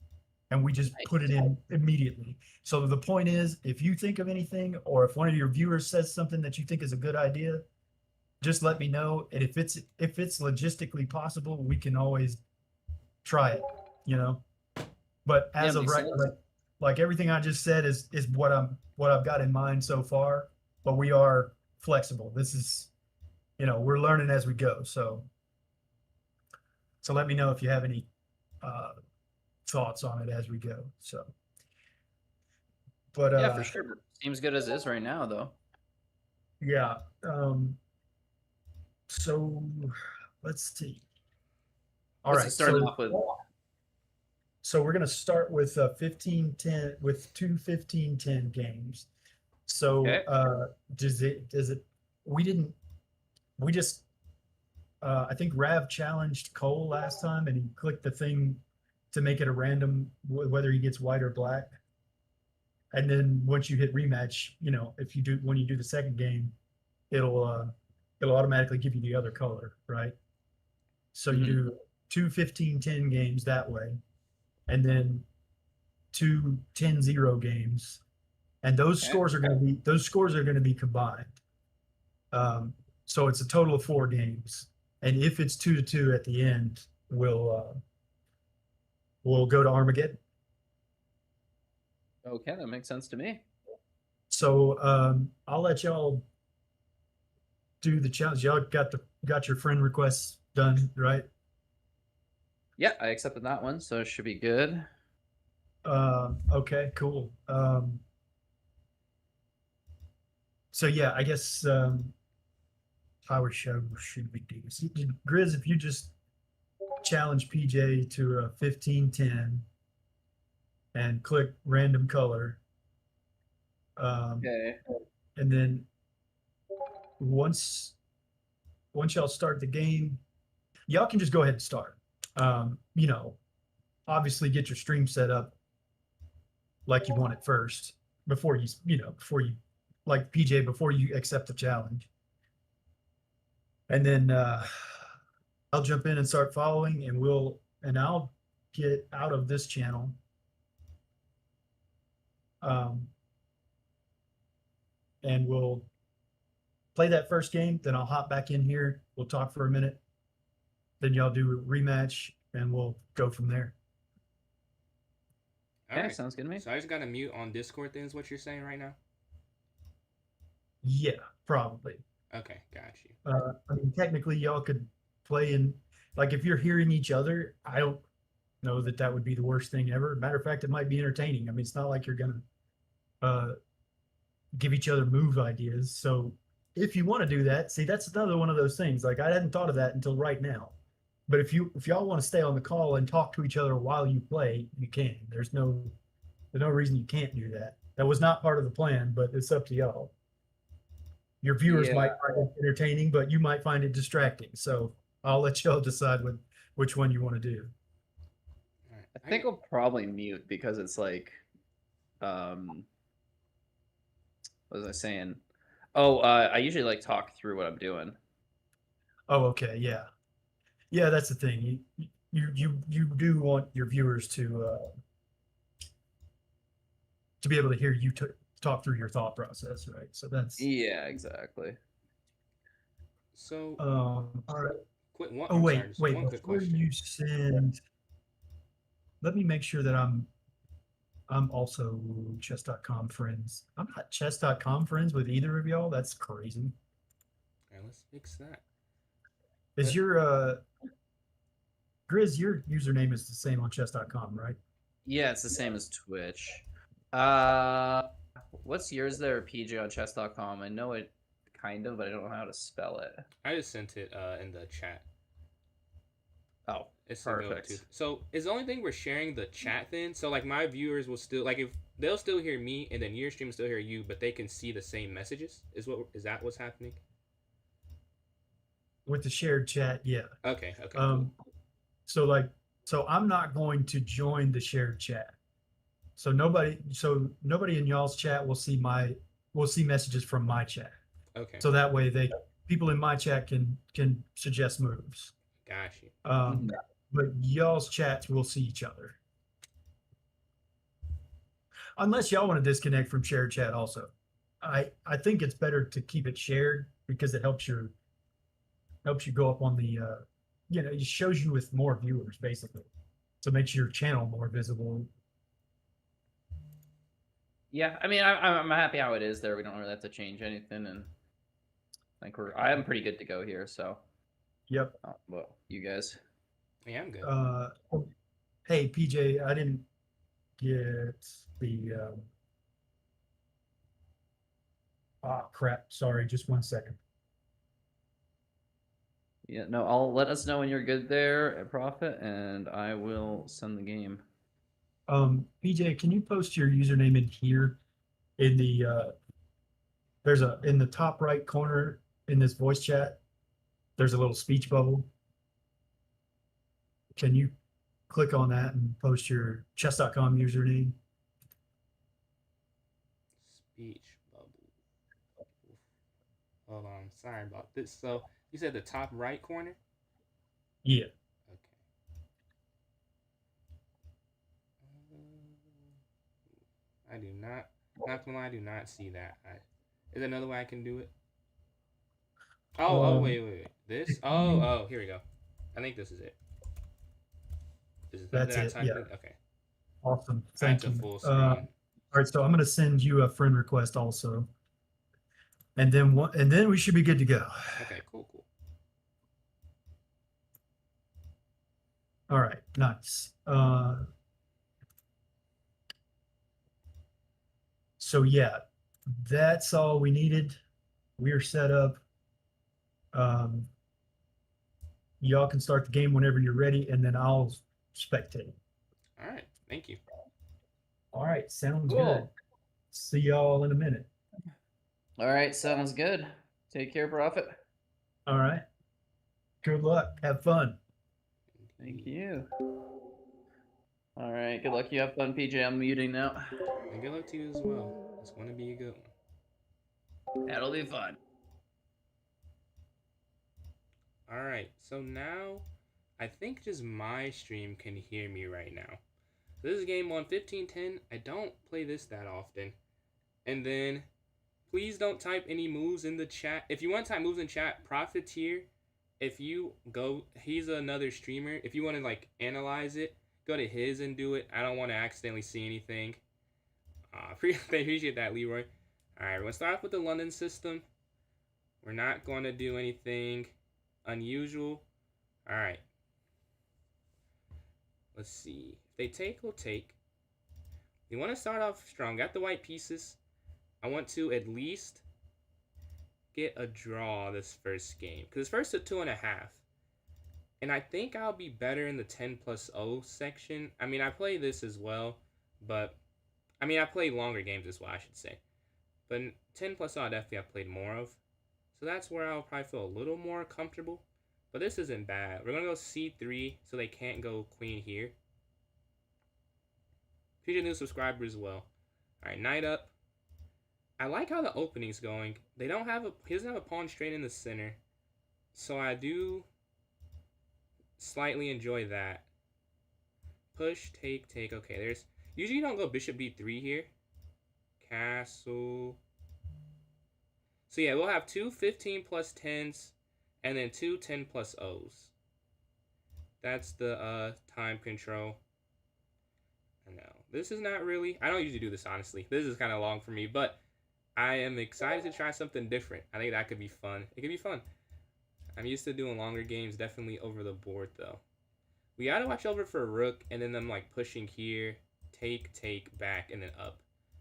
and we just put it Nice. in immediately. So the point is, if you think of anything, or if one of your viewers says something that you think is a good idea, just let me know. And if it's logistically possible, we can always try it, you know. But Yeah, as of makes right, sense. like everything I just said is what I've got in mind so far. But we are flexible. This is, we're learning as we go. So let me know if you have any uh, thoughts on it as we go. So, but Yeah, for sure. Seems good as is right now, though. yeah. So let's see. All What's it right. starting off with? So we're gonna start with 15-10 with two 15-10 games. So Okay. does it we didn't we just I think Rav challenged Cole last time, and he clicked the thing to make it a random whether he gets white or black. And then once you hit rematch, if you do when you do the second game, it'll uh it'll automatically give you the other color, right? So you Mm-hmm. do two 15-10 games that way, and then two 10-0 games, and Okay. those scores are going to be combined. So it's a total of 4 games, and if it's 2-2 at the end, we'll go to Armageddon. Okay, that makes sense to me. So I'll let y'all do the challenge. Y'all got your friend requests done, right? Yeah, I accepted that one, so it should be good. Okay, cool. So yeah, I guess how should we do this? Grizz, if you just challenge PJ to a 15-10 and click random color, Okay. and then once y'all start the game, y'all can just go ahead and start. Obviously get your stream set up like you want it first before you like PJ before you accept the challenge. And then I'll jump in and start following, and I'll get out of this channel. And we'll play that first game. Then I'll hop back in here. We'll talk for a minute. Then y'all do a rematch, and we'll go from there. All Yeah, right. sounds good to me. So I just got to mute on Discord then is what you're saying right now? Yeah, probably. Okay, got you. I mean, technically, y'all could play in, like, if you're hearing each other, I don't know that that would be the worst thing ever. Matter of fact, it might be entertaining. I mean, it's not like you're gonna uh, give each other move ideas. So if you want to do that, see, that's another one of those things. Like, I hadn't thought of that until right now. But if y'all want to stay on the call and talk to each other while you play, you can. There's no reason you can't do that. That was not part of the plan, but it's up to y'all. Your viewers Yeah. might find it entertaining, but you might find it distracting. So I'll let y'all decide which one you want to do. All right. I think I'll probably mute because it's like, what was I saying? Oh, I usually like talk through what I'm doing. Oh, okay, yeah, yeah. That's the thing. You do want your viewers to be able to hear you talk through your thought process, right? So that's Yeah, exactly. So, all right. quick one. Oh, I'm sorry. Just wait. one quick Before question. you send, let me make sure that I'm also chess.com friends. I'm not chess.com friends with either of y'all. That's crazy. All right, let's fix that. Is your Grizz, your username is the same on chess.com, right? Yeah, it's the same as Twitch. What's yours there, PJ on chess.com? I know it kind of, but I don't know how to spell it. I just sent it in the chat. Oh, It's perfect. So is the only thing we're sharing the chat then? So like my viewers will still like if they'll still hear me and then your stream will still hear you, but they can see the same messages. Is that what's happening? With the shared chat, yeah. Okay. Okay. Um, so I'm not going to join the shared chat. So nobody in y'all's chat will see messages from my chat. Cool. Okay. So that way people in my chat can suggest moves. Got you. But y'all's chats will see each other. Unless y'all want to disconnect from shared chat also. I think it's better to keep it shared because it helps you go up on the it shows you with more viewers basically. So it makes your channel more visible. Yeah, I mean, I'm happy how it is there. We don't really have to change anything, and I think I'm pretty good to go here. So, Yep. well, you guys. Yeah, I'm good. Hey PJ, I didn't get the crap. Sorry, just 1 second. Yeah, no, I'll let us know when you're good there at Profit, and I will send the game. PJ, can you post your username in here in the in the top right corner in this voice chat? There's a little speech bubble. Can you click on that and post your chess.com username? Speech bubble. Hold on. Sorry about this. So you said the top right corner? Yeah. Okay. I do not. Not gonna lie, I do not see that. Is there another way I can do it? Wait. This? Here we go. I think this is it. That's did I it. type Yeah. it? Okay. Awesome. Thank Thank you. you. Full screen. All right, so I'm going to send you a friend request also, and then we should be good to go. Okay. Cool. All right. Nice. So yeah, that's all we needed. We're set up. Y'all can start the game whenever you're ready, and then I'll spectate. All right. Thank you. All right. Sounds Cool. good. See y'all in a minute. All right, sounds good. Take care, Prophet. All right. Good luck. Have fun. Thank you. All right, good luck. You have fun, PJ. I'm muting now. And good luck to you as well. It's going to be a good one. That'll be fun. All right. So now, I think just my stream can hear me right now. So this is game 1, 1510. I don't play this that often. And then, please don't type any moves in the chat. If you want to type moves in chat, Profiteer, if you go, he's another streamer. If you want to like analyze it, go to his and do it. I don't want to accidentally see anything. Appreciate that, Leroy. All right, we're gonna start off with the London system. We're not going to do anything unusual. All right. Let's see. If they take, we'll take. We want to start off strong. Got the white pieces. I want to at least get a draw this first game. Because it's first to 2.5. And I think I'll be better in the 10+0 section. I mean, I play this as well. But, I mean, I play longer games as well, I should say. But 10+0 I definitely have played more of. So that's where I'll probably feel a little more comfortable. But this isn't bad. We're going to go c3 so they can't go queen here. Appreciate new subscriber as well. Alright, knight up. I like how the opening's going. He doesn't have a pawn straight in the center. So I do slightly enjoy that. Push, take, take. Okay, there's... Usually you don't go bishop b3 here. Castle. So yeah, we'll have two 15+10s and then two 10+0s. That's the time control. I know. This is not really... I don't usually do this, honestly. This is kind of long for me, but I am excited to try something different. I think that could be fun. It could be fun. I'm used to doing longer games, definitely over the board, though. We got to watch over for a rook, and then them, like, pushing here. Take, take, back, and then up.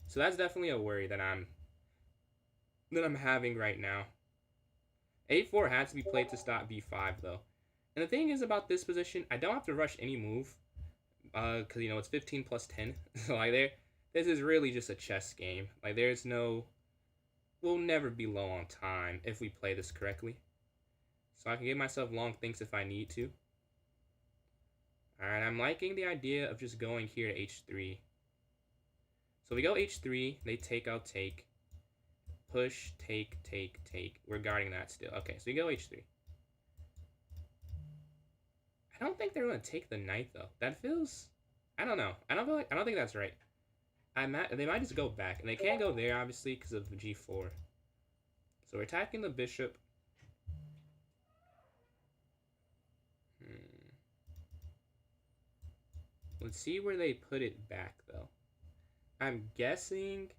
So that's definitely a worry that I'm having right now. A4 had to be played to stop b5, though. And the thing is about this position, I don't have to rush any move. Because, you know, it's 15+10. So, like, this is really just a chess game. Like, there's no... We'll never be low on time if we play this correctly. So I can give myself long thinks if I need to. Alright, I'm liking the idea of just going here to h3. So we go h3, they take, I'll take. Push, take, take, take. We're guarding that still. Okay, so we go h3. I don't think they're going to take the knight, though. That feels... I don't know. I don't think that's right. They might just go back. And they can't go there, obviously, because of the g4. So we're attacking the bishop. Let's see where they put it back, though. I'm guessing...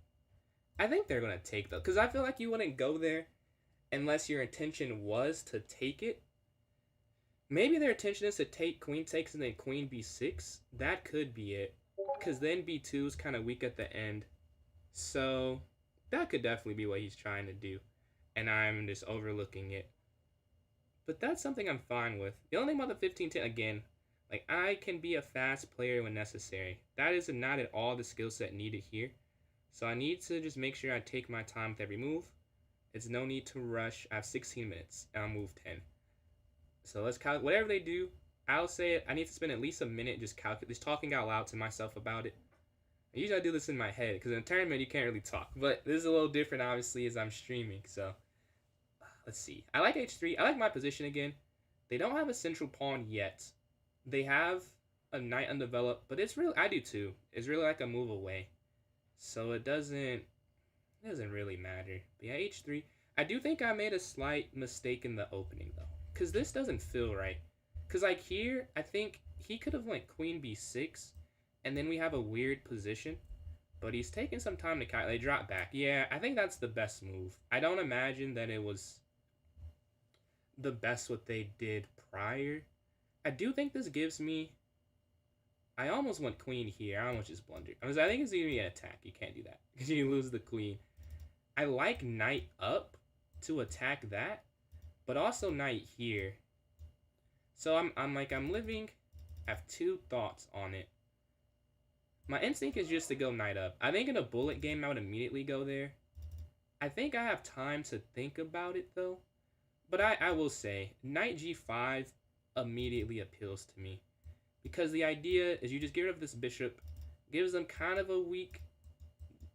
I think they're going to take, though. Because I feel like you wouldn't go there unless your intention was to take it. Maybe their intention is to take queen takes and then queen b6. That could be it. Because then b2 is kind of weak at the end. So that could definitely be what he's trying to do. And I'm just overlooking it. But that's something I'm fine with. The only thing about the 15-10, again, like, I can be a fast player when necessary. That is not at all the skill set needed here. So I need to just make sure I take my time with every move. It's no need to rush. I have 16 minutes, and I'll move 10. So let's calculate. Whatever they do, I'll say it. I need to spend at least a minute just talking out loud to myself about it. Usually I do this in my head, because in a tournament you can't really talk. But this is a little different, obviously, as I'm streaming. So let's see. I like h3. I like my position again. They don't have a central pawn yet. They have a knight undeveloped, but it's really... I do too. It's really like a move away. So it doesn't really matter. But yeah, h3. I do think I made a slight mistake in the opening, though. Because this doesn't feel right. Because, like, here, I think he could have went queen b6, and then we have a weird position. But he's taking some time to calculate. They drop back. Yeah, I think that's the best move. I don't imagine that it was the best what they did prior. I do think this gives me... I almost went queen here. I almost just blundered. I think it's going to be an attack. You can't do that because you lose the queen. I like knight up to attack that, but also knight here. So I'm living... I have two thoughts on it. My instinct is just to go knight up. I think in a bullet game, I would immediately go there. I think I have time to think about it, though. But I will say, knight g5 immediately appeals to me. Because the idea is you just get rid of this bishop, gives them kind of a weak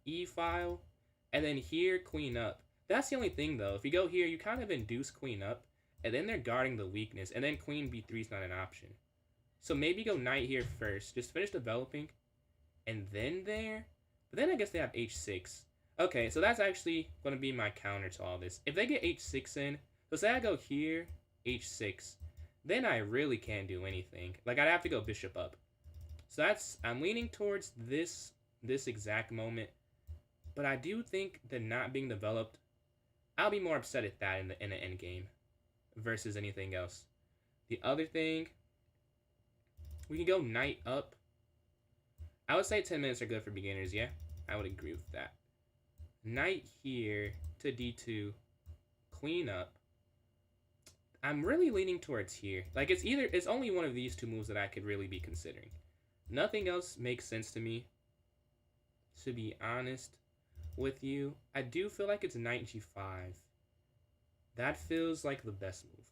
e-file, and then here, queen up. That's the only thing, though. If you go here, you kind of induce queen up, and then they're guarding the weakness, and then queen b3 is not an option. So maybe go knight here first, just finish developing, and then there. But then I guess they have h6. Okay, so that's actually going to be my counter to all this. If they get h6 in, so say I go here, h6, then I really can't do anything. Like, I'd have to go bishop up. So I'm leaning towards this exact moment, but I do think that not being developed, I'll be more upset at that in the end game versus anything else. The other thing, we can go knight up. I would say 10 minutes are good for beginners. Yeah, I would agree with that. Knight here to d2, queen up. I'm really leaning towards here. Like it's only one of these two moves that I could really be considering. Nothing else makes sense to me. To be honest with you, I do feel like it's knight g5. That feels like the best move.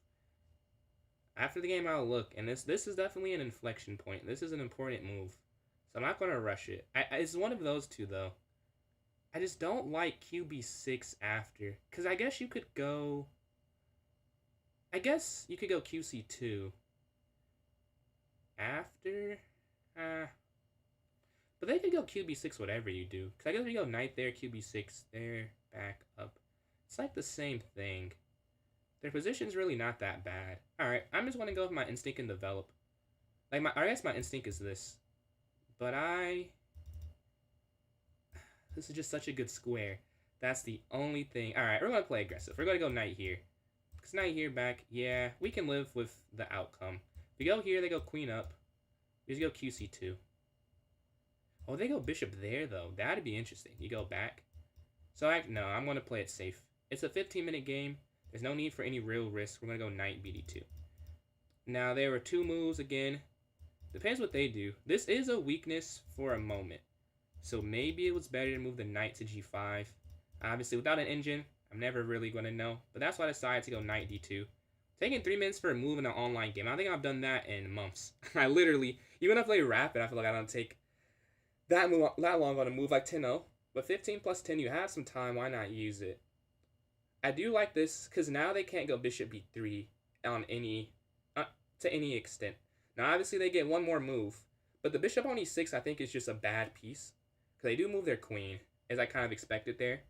After the game, I'll look, and this is definitely an inflection point. This is an important move, so I'm not gonna rush it. It's one of those two though. I just don't like QB6 after, because I guess you could go QC2 after. But they could go QB6 whatever you do. Because I guess we go knight there, QB6 there, back up. It's like the same thing. Their position's really not that bad. Alright, I'm just going to go with my instinct and develop. I guess my instinct is this. But this is just such a good square. That's the only thing. Alright, we're going to play aggressive. We're going to go knight here. Because knight here back, yeah, we can live with the outcome. If we go here, they go queen up. We just go QC2. Oh, they go bishop there, though. That'd be interesting. You go back. So, no, I'm going to play it safe. It's a 15-minute game. There's no need for any real risk. We're going to go knight bd2. Now, there were two moves again. Depends what they do. This is a weakness for a moment. So, maybe it was better to move the knight to g5. Obviously, without an engine, I'm never really going to know. But that's why I decided to go knight d2. Taking 3 minutes for a move in an online game. I don't think I've done that in months. I literally, even if I play rapid, I feel like I don't take that long on a move like 10-0. But 15 plus 10, you have some time. Why not use it? I do like this because now they can't go bishop b3 on to any extent. Now, obviously, they get one more move. But the bishop on e6, I think, is just a bad piece. Because they do move their queen, as I kind of expected there.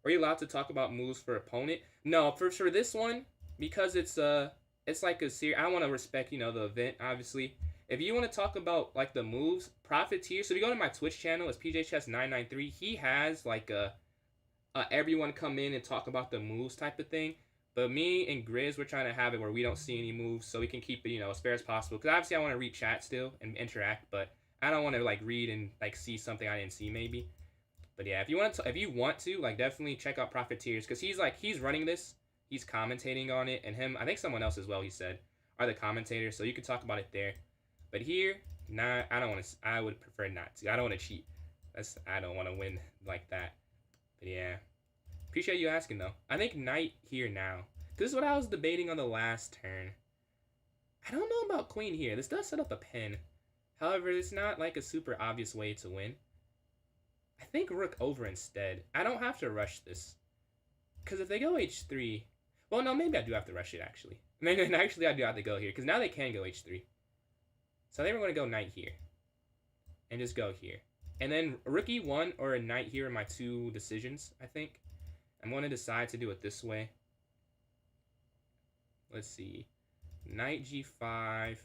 Are you allowed to talk about moves for opponent? No, for sure this one, because it's like a series. I want to respect, the event, obviously. If you want to talk about like the moves, Profiteer. So if you go to my Twitch channel, it's PJChess993. He has like everyone come in and talk about the moves type of thing. But me and Grizz, we're trying to have it where we don't see any moves, so we can keep it, as fair as possible. Because obviously I want to read chat still and interact, but I don't want to like read and like see something I didn't see maybe. But yeah, if you want to, like definitely check out Profiteers because he's running this, he's commentating on it, and I think someone else as well. He said are the commentators, so you can talk about it there. But here, nah, I would prefer not to. I don't want to cheat. I don't want to win like that. But yeah. Appreciate you asking, though. I think knight here now. This is what I was debating on the last turn. I don't know about queen here. This does set up a pin. However, it's not like a super obvious way to win. I think rook over instead. I don't have to rush this. Because if they go h3... Well, no, maybe I do have to rush it, actually. Actually, I do have to go here. Because now they can go h3. So I think we're going to go knight here. And just go here. And then rook e1 or a knight here are my two decisions, I think. I'm going to decide to do it this way. Let's see. Knight g5.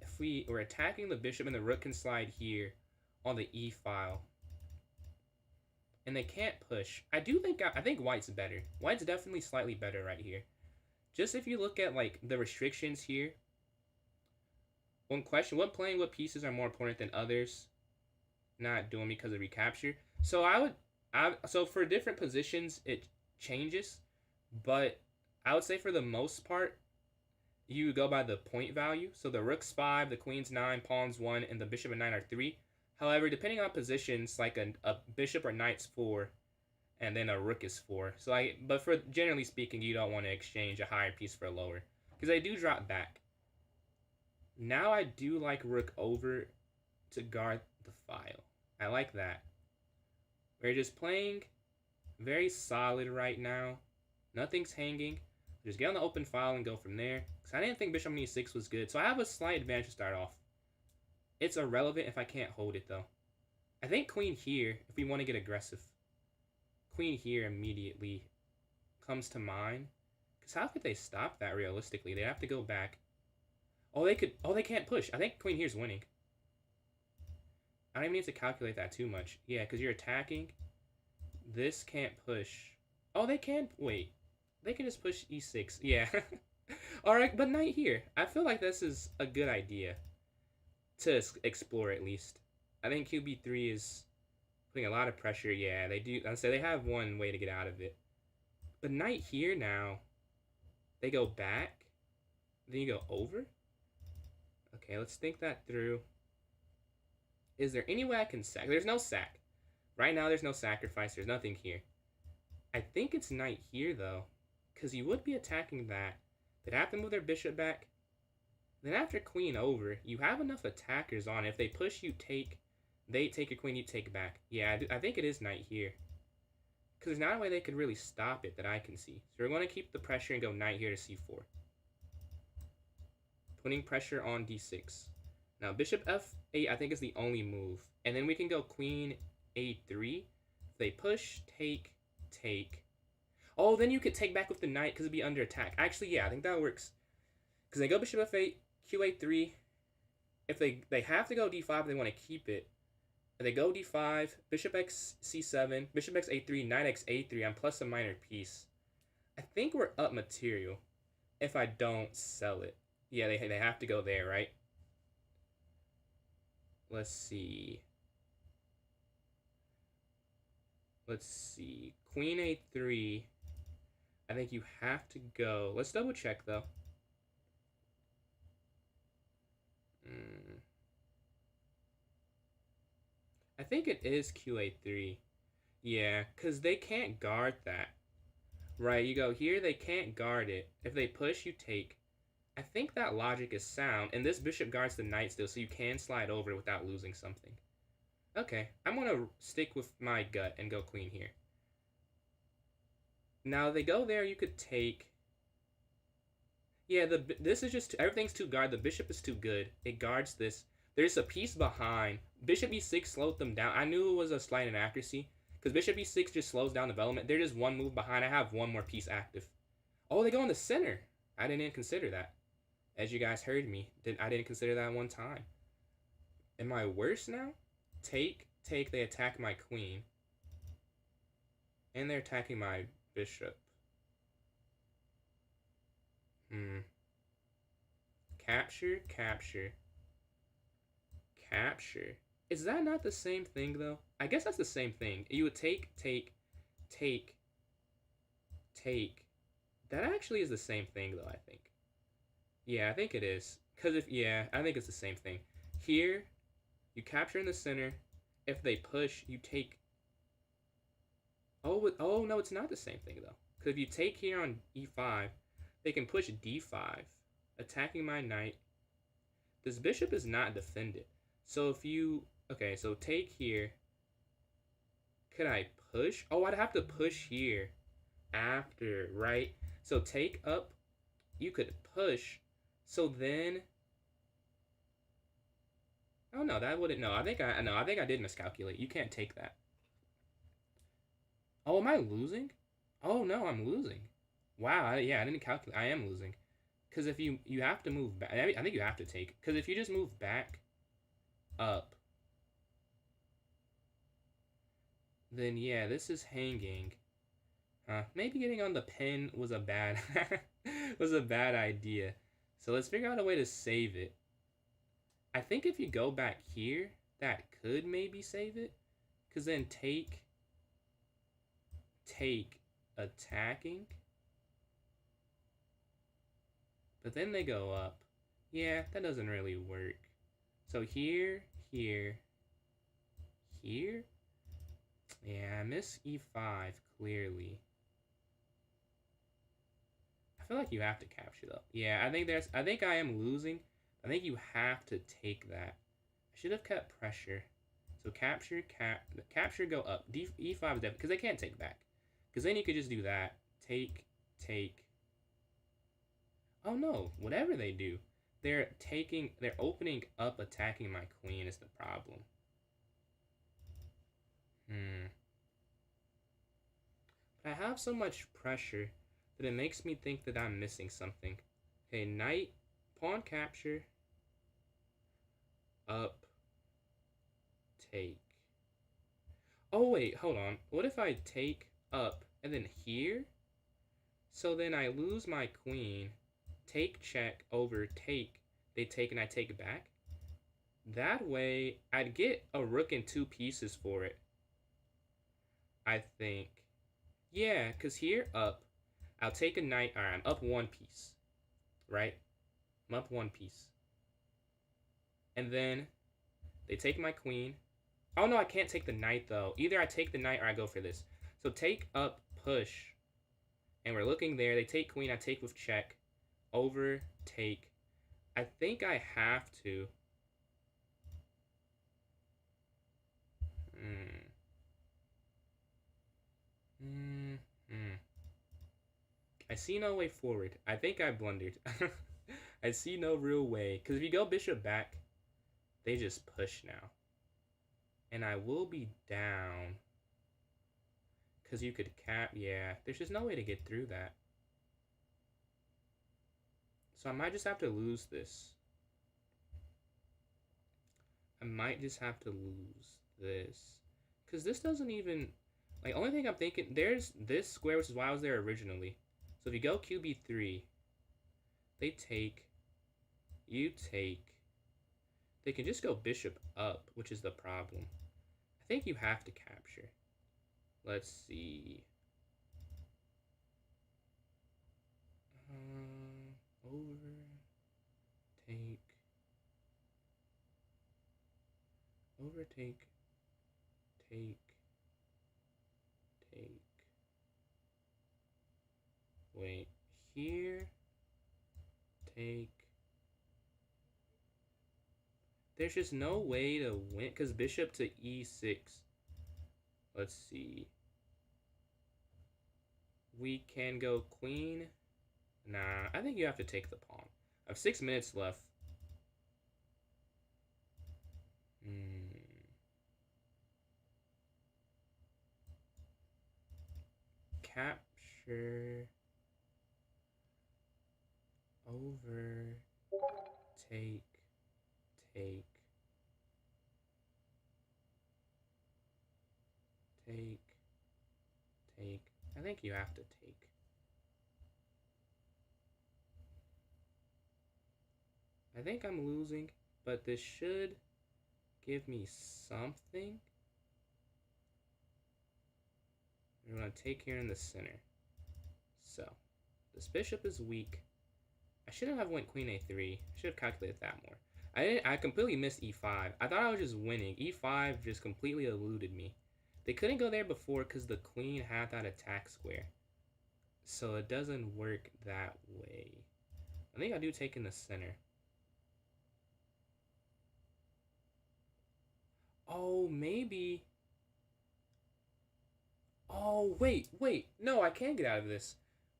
If we're attacking the bishop and the rook can slide here on the e file. And they can't push. I think white's better. White's definitely slightly better right here. Just if you look at like the restrictions here. One question, what pieces are more important than others? Not doing because of recapture. So so for different positions it changes, but I would say for the most part you go by the point value. So the rook's 5, the queen's 9, pawn's 1, and the bishop and knight are 3. However, depending on positions, like a bishop or knight's 4, and then a rook is 4. So but for generally speaking, you don't want to exchange a higher piece for a lower because they do drop back. Now I do like rook over to guard the file. I like that. We're just playing very solid right now. Nothing's hanging. Just get on the open file and go from there. Because I didn't think bishop on e6 was good. So I have a slight advantage to start off. It's irrelevant if I can't hold it, though. I think queen here, if we want to get aggressive. Queen here immediately comes to mind. Because how could they stop that realistically? They have to go back. Oh, they could. Oh, they can't push. I think queen here's winning. I don't even need to calculate that too much. Yeah, because you're attacking. This can't push. Oh, they can. Wait. They can just push e6. Yeah. All right, but knight here. I feel like this is a good idea to explore at least. I think QB3 is putting a lot of pressure. Yeah, they do. I'd say they have one way to get out of it. But knight here now. They go back. Then you go over. Okay, let's think that through. Is there any way I can sack? There's no sack. Right now, there's no sacrifice. There's nothing here. I think it's knight here, though. Because you would be attacking that. They'd have to move their bishop back. Then after queen over, you have enough attackers on. If they push, you take. They take your queen, you take back. Yeah, I think it is knight here. Because there's not a way they could really stop it that I can see. So we're going to keep the pressure and go knight here to c4. Putting pressure on d6. Now, bishop f8, I think, is the only move. And then we can go queen a3. If they push, take, take. Oh, then you could take back with the knight because it'd be under attack. Actually, yeah, I think that works. Because they go bishop f8, qa3. If they have to go d5, they want to keep it. If they go d5, bishop x c7, bishop x a3, knight x a3. I'm plus a minor piece. I think we're up material if I don't sell it. Yeah, they have to go there, right? Let's see. Let's see. Queen a3. I think you have to go. Let's double check, though. I think it is qa3. Yeah, because they can't guard that. Right, you go here, they can't guard it. If they push, you take. I think that logic is sound. And this bishop guards the knight still, so you can slide over without losing something. Okay, I'm going to stick with my gut and go queen here. Now, they go there, you could take. Yeah, this is just, everything's too guard. The bishop is too good. It guards this. There's a piece behind. Bishop e6 slowed them down. I knew it was a slight inaccuracy, because bishop e6 just slows down development. They're just one move behind. I have one more piece active. Oh, they go in the center. I didn't even consider that. As you guys heard me, I didn't consider that one time. Am I worse now? Take, they attack my queen. And they're attacking my bishop. Capture, capture. Capture. Is that not the same thing, though? I guess that's the same thing. You would take. That actually is the same thing, though, I think. Yeah, I think it is. Because I think it's the same thing. Here, you capture in the center. If they push, you take. Oh, no, it's not the same thing, though. Because if you take here on e5, they can push d5, attacking my knight. This bishop is not defended. So if you... Okay, so take here. Could I push? Oh, I'd have to push here after, right? So take up. You could push. So then... Oh, no, that wouldn't... No, I think I did miscalculate. You can't take that. Oh, am I losing? Oh, no, I'm losing. Wow, I didn't calculate. I am losing. Because if you have to move back. I think you have to take. Because if you just move back up, then yeah, this is hanging. Maybe getting on the pin was a bad idea. So let's figure out a way to save it. I think if you go back here, that could maybe save it. Because then take attacking. But then they go up. Yeah, that doesn't really work. So here. Yeah, I miss e5 clearly. I feel like you have to capture though. Yeah, I think I am losing. I think you have to take that. I should have kept pressure. So capture, go up. E5 is definitely, because they can't take back. Because then you could just do that. Take. Oh no, whatever they do. They're opening up, attacking my queen is the problem. But I have so much pressure that it makes me think that I'm missing something. Okay, knight pawn capture, up, take. Oh, wait, hold on. What if I take up and then here? So then I lose my queen, take check over take, they take and I take back. That way, I'd get a rook and 2 pieces for it, I think. Yeah, because here, up, I'll take a knight. All right, I'm up 1 piece, right? I'm up 1 piece. And then they take my queen. Oh, no, I can't take the knight, though. Either I take the knight or I go for this. So take up, push. And we're looking there. They take queen. I take with check. Over, take. I think I have to. I see no way forward. I think I blundered. I see no real way. Because if you go bishop back, they just push now. And I will be down. Because you could cap. Yeah, there's just no way to get through that. So I might just have to lose this. I might just have to lose this. Because this doesn't even... Like, only thing I'm thinking... There's this square, which is why I was there originally. So if you go QB3, they take... You take... They can just go bishop up, which is the problem. I think you have to capture. Let's see. Over... Take... Overtake, take, take. Wait, here, take. There's just no way to win, because bishop to e6. Let's see. We can go queen. Nah, I think you have to take the pawn. I have 6 minutes left. Capture, over, take, take, take, take. I think you have to take. I think I'm losing, but this should give me something. We're going to take here in the center. So, this bishop is weak. I shouldn't have went queen a3. I should have calculated that more. I completely missed e5. I thought I was just winning. e5 just completely eluded me. They couldn't go there before because the queen had that attack square. So it doesn't work that way. I think I do take in the center. Oh, maybe... Oh, wait. No, I can't get out of this.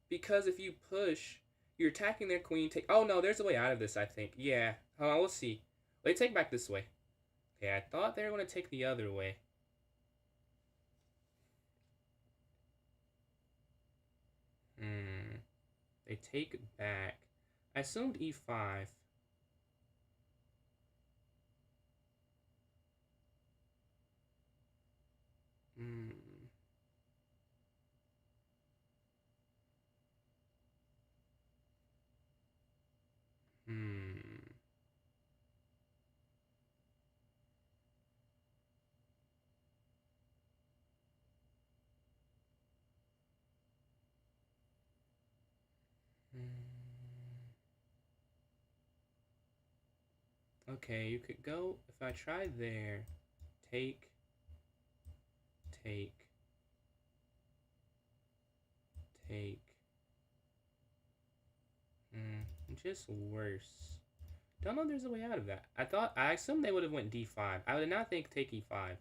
Because if you push, you're attacking their queen. Oh, no, there's a way out of this, I think. Yeah. Hold on, we'll see. They take back this way. Okay, I thought they were going to take the other way. They take back. I assumed e5. Okay, you could go, if I try there, take, take, take. Just worse. Don't know if there's a way out of that. I assumed they would have went d5. I did not think take e5.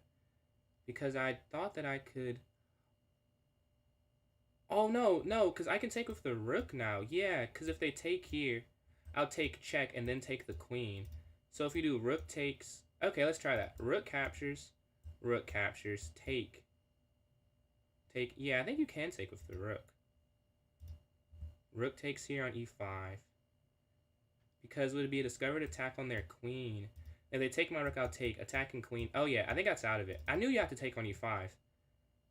Because I thought that I could... Oh, no, because I can take with the rook now. Yeah, because if they take here, I'll take check and then take the queen. So if you do rook takes... Okay, let's try that. Rook captures, take. Take, yeah, I think you can take with the rook. Rook takes here on e5. Because would it be a discovered attack on their queen? If they take my rook, I'll take attacking queen. Oh yeah, I think that's out of it. I knew you have to take on e5.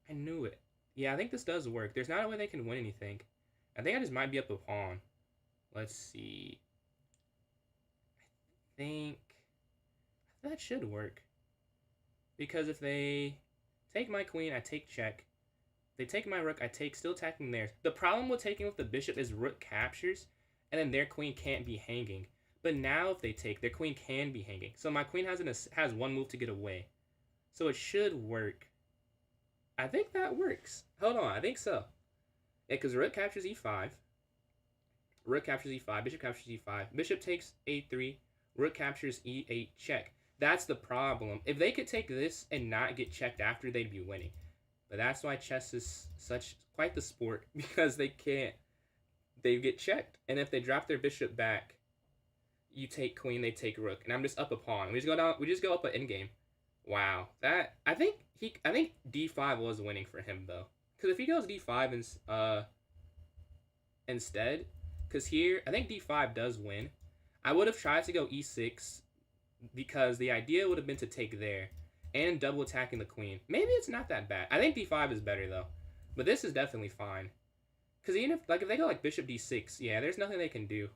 I knew it. Yeah, I think this does work. There's not a way they can win anything. I think I just might be up a pawn. Let's see. I think that should work. Because if they take my queen, I take check. If they take my rook, I take still attacking theirs. The problem with taking with the bishop is rook captures, and then their queen can't be hanging. But now if they take, their queen can be hanging. So my queen has one move to get away. So it should work. I think that works. Hold on, I think so. Yeah, because rook captures e5. Rook captures e5. Bishop captures e5. Bishop takes a3. Rook captures e8. Check. That's the problem. If they could take this and not get checked after, they'd be winning. But that's why chess is such quite the sport, because they can't. They get checked, and if they drop their bishop back, you take queen, they take rook, and I'm just up a pawn. We just go down. We just go up an endgame. Wow, that I think d5 was winning for him though, because if he goes d5 and instead, because here I think d5 does win. I would have tried to go e6 because the idea would have been to take there and double attacking the queen. Maybe it's not that bad. I think d5 is better though, but this is definitely fine. Because even if they go like bishop d6, yeah, there's nothing they can do.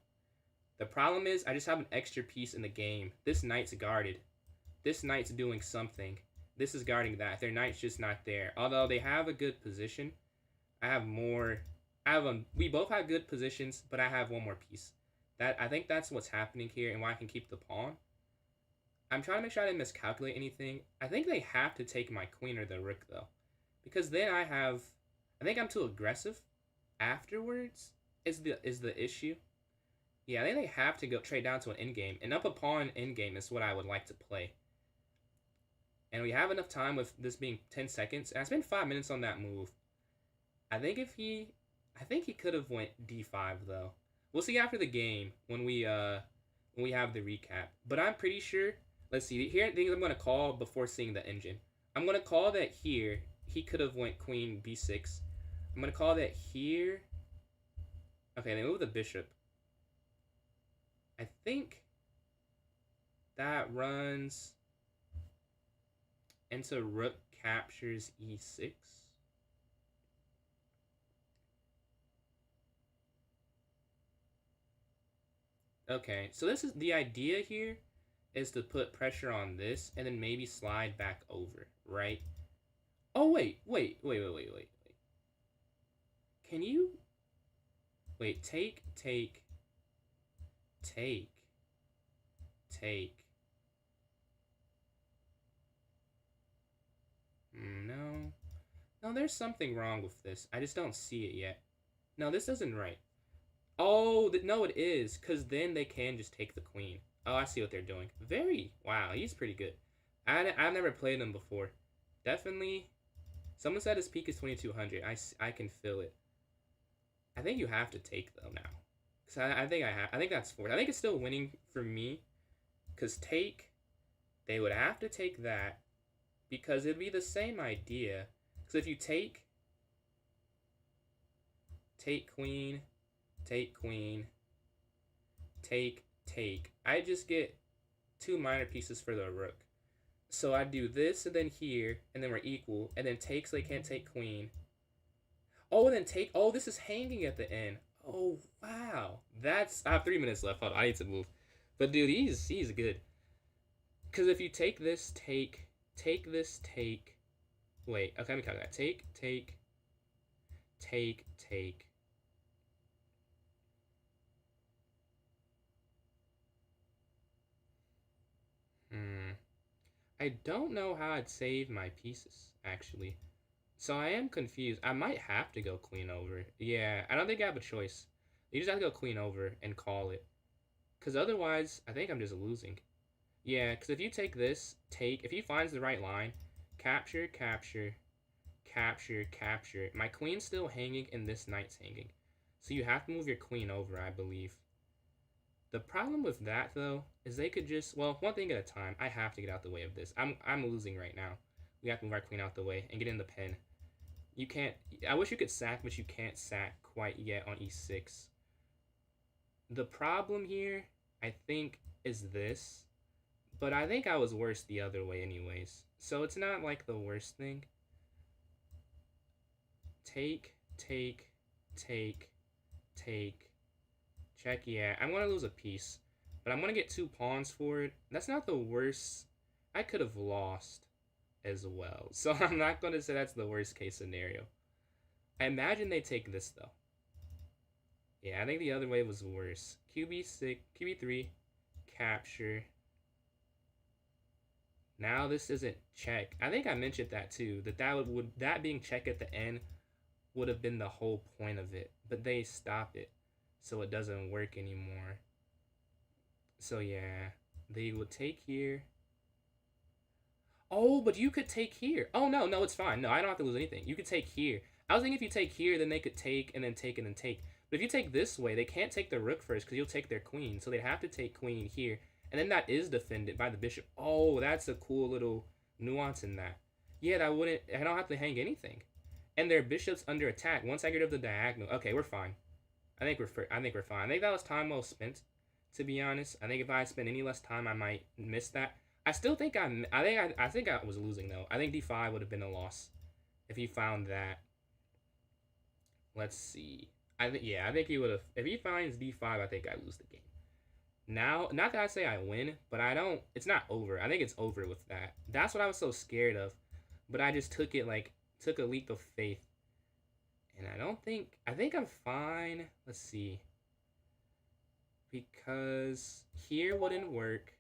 The problem is I just have an extra piece in the game. This knight's guarded. This knight's doing something. This is guarding that. Their knight's just not there. Although they have a good position, I have more. We both have good positions, but I have one more piece. I think that's what's happening here and why I can keep the pawn. I'm trying to make sure I didn't miscalculate anything. I think they have to take my queen or the rook though, because then I think I'm too aggressive. Afterwards is the issue. Yeah, I think they have to go trade down to an endgame, and up a pawn endgame is what I would like to play. And we have enough time with this being 10 seconds. And I spent 5 minutes on that move. I think he could have went d5 though. We'll see after the game when we have the recap. But I'm pretty sure. Let's see. Here are things I'm gonna call before seeing the engine. I'm gonna call that here he could have went queen b6. I'm gonna call that here. Okay, they move the bishop. I think that runs into rook captures e6. Okay, so this is the idea here is to put pressure on this and then maybe slide back over, right? Oh, wait. Can you... Wait, take. No. No, there's something wrong with this. I just don't see it yet. No, this isn't right. Oh, no, it is. Because then they can just take the queen. Oh, I see what they're doing. Wow, he's pretty good. I've never played him before. Definitely. Someone said his peak is 2200. I can feel it. I think you have to take though now. Cause I think that's fourth. I think it's still winning for me. Cause they would have to take that, because it'd be the same idea. Cause if you take queen, take, I just get 2 minor pieces for the rook. So I do this and then here, and then we're equal, and then take so they can't take queen. Oh, and then take. Oh, this is hanging at the end. Oh, wow. I have 3 minutes left. Hold on, I need to move. But dude, he's good. Because if you take this, take this, take. Wait, okay, let me calculate that. Take. I don't know how I'd save my pieces, actually. So I am confused. I might have to go queen over. Yeah, I don't think I have a choice. You just have to go queen over and call it. Because otherwise, I think I'm just losing. Yeah, because if you take this, if he finds the right line, capture. My queen's still hanging and this knight's hanging. So you have to move your queen over, I believe. The problem with that, though, is they could just... Well, one thing at a time. I have to get out the way of this. I'm losing right now. We have to move our queen out the way and get in the pen. You can't... I wish you could sack, but you can't sack quite yet on e6. The problem here, I think, is this. But I think I was worse the other way anyways. So it's not like the worst thing. Take, take, take, take, check. Yeah, I'm going to lose a piece. But I'm going to get 2 pawns for it. That's not the worst. I could have lost as well. So I'm not going to say that's the worst case scenario. I imagine they take this though. Yeah, I think the other way was worse. QB6, QB3, capture. Now this isn't check. I think I mentioned that too. That being check at the end would have been the whole point of it. But they stop it, so it doesn't work anymore. So yeah, they would take here. Oh, but you could take here. Oh no, it's fine. No, I don't have to lose anything. You could take here. I was thinking if you take here, then they could take and then take and then take. But if you take this way, they can't take the rook first because you'll take their queen. So they'd have to take queen here. And then that is defended by the bishop. Oh, that's a cool little nuance in that. Yeah, that wouldn't... I don't have to hang anything. And their bishop's under attack. Once I get rid of the diagonal... Okay, we're fine. I think we're fine. I think that was time well spent, to be honest. I think if I spent any less time, I might miss that. I still think I think I was losing, though. I think d5 would have been a loss if he found that. Let's see. I think he would have... If he finds d5, I think I lose the game. Now, not that I say I win, but I don't... It's not over. I think it's over with that. That's what I was so scared of. But I just took it, took a leap of faith. And I think I'm fine. Let's see. Because here wouldn't work.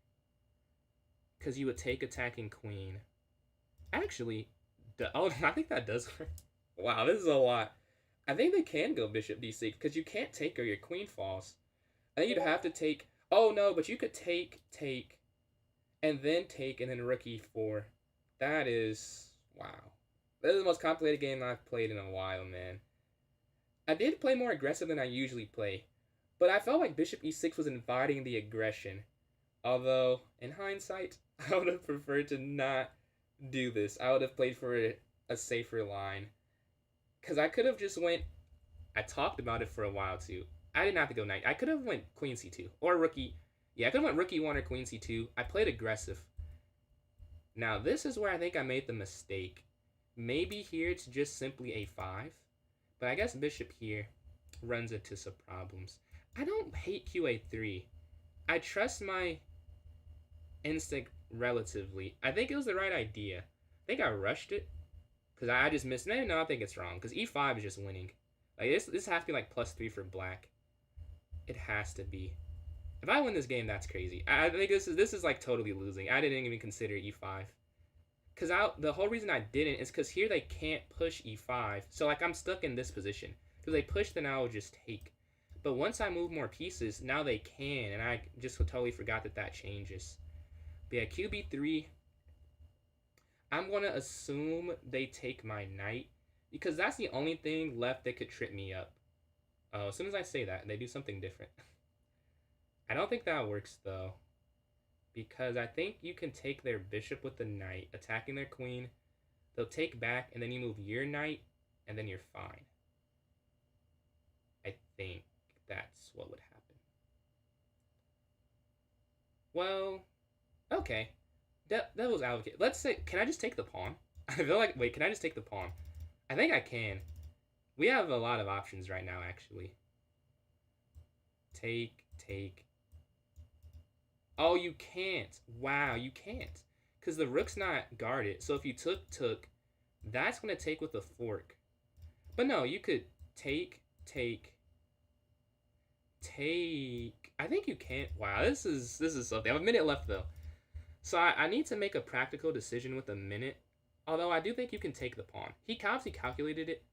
Because you would take attacking queen. Actually, I think that does work. Wow, this is a lot. I think they can go bishop d6 because you can't take or your queen falls. I think you'd have to take... Oh, no, but you could take, and then rook e4. That is... Wow. This is the most complicated game I've played in a while, man. I did play more aggressive than I usually play, but I felt like bishop e6 was inviting the aggression. Although, in hindsight, I would have preferred to not do this. I would have played for a safer line. Because I could have just went... I talked about it for a while, too. I didn't have to go knight. I could have went queen c2 or rookie. Yeah, I could have went rookie 1 or queen c2. I played aggressive. Now, this is where I think I made the mistake. Maybe here it's just simply a5. But I guess bishop here runs into some problems. I don't hate qa3. I trust my instinct relatively. I think it was the right idea. I think I rushed it. Because I just missed... No, I think it's wrong. Because e5 is just winning. Like, this has to be like +3 for black. It has to be. If I win this game, that's crazy. I think this is like totally losing. I didn't even consider e5. Because the whole reason I didn't is because here they can't push e5. So, like, I'm stuck in this position. Because they push, then I will just take. But once I move more pieces, now they can. And I just totally forgot that changes. But yeah, qb3. I'm going to assume they take my knight. Because that's the only thing left that could trip me up. Oh, as soon as I say that, they do something different. I don't think that works, though. Because I think you can take their bishop with the knight, attacking their queen. They'll take back, and then you move your knight, and then you're fine. I think that's what would happen. Well, okay. Devil's advocate. Let's say, can I just take the pawn? I feel like, wait, can I just take the pawn? I think I can. We have a lot of options right now, actually. Take. Oh, you can't. Wow, you can't. Because the rook's not guarded. So if you took, that's going to take with a fork. But no, you could take. I think you can't. Wow, this is something. I have a minute left, though. So I need to make a practical decision with a minute. Although I do think you can take the pawn. He obviously calculated it.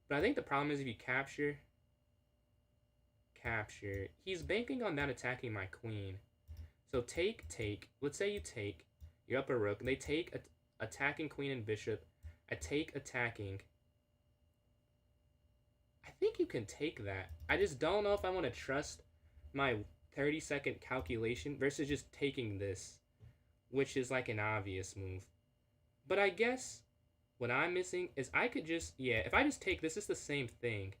But I think the problem is if you capture, he's banking on that attacking my queen. So take. Let's say you take. You're up a rook. They take attacking queen and bishop. I take attacking. I think you can take that. I just don't know if I want to trust my 30-second calculation versus just taking this, which is like an obvious move. But I guess what I'm missing is I could just, if I just take this, it's the same thing,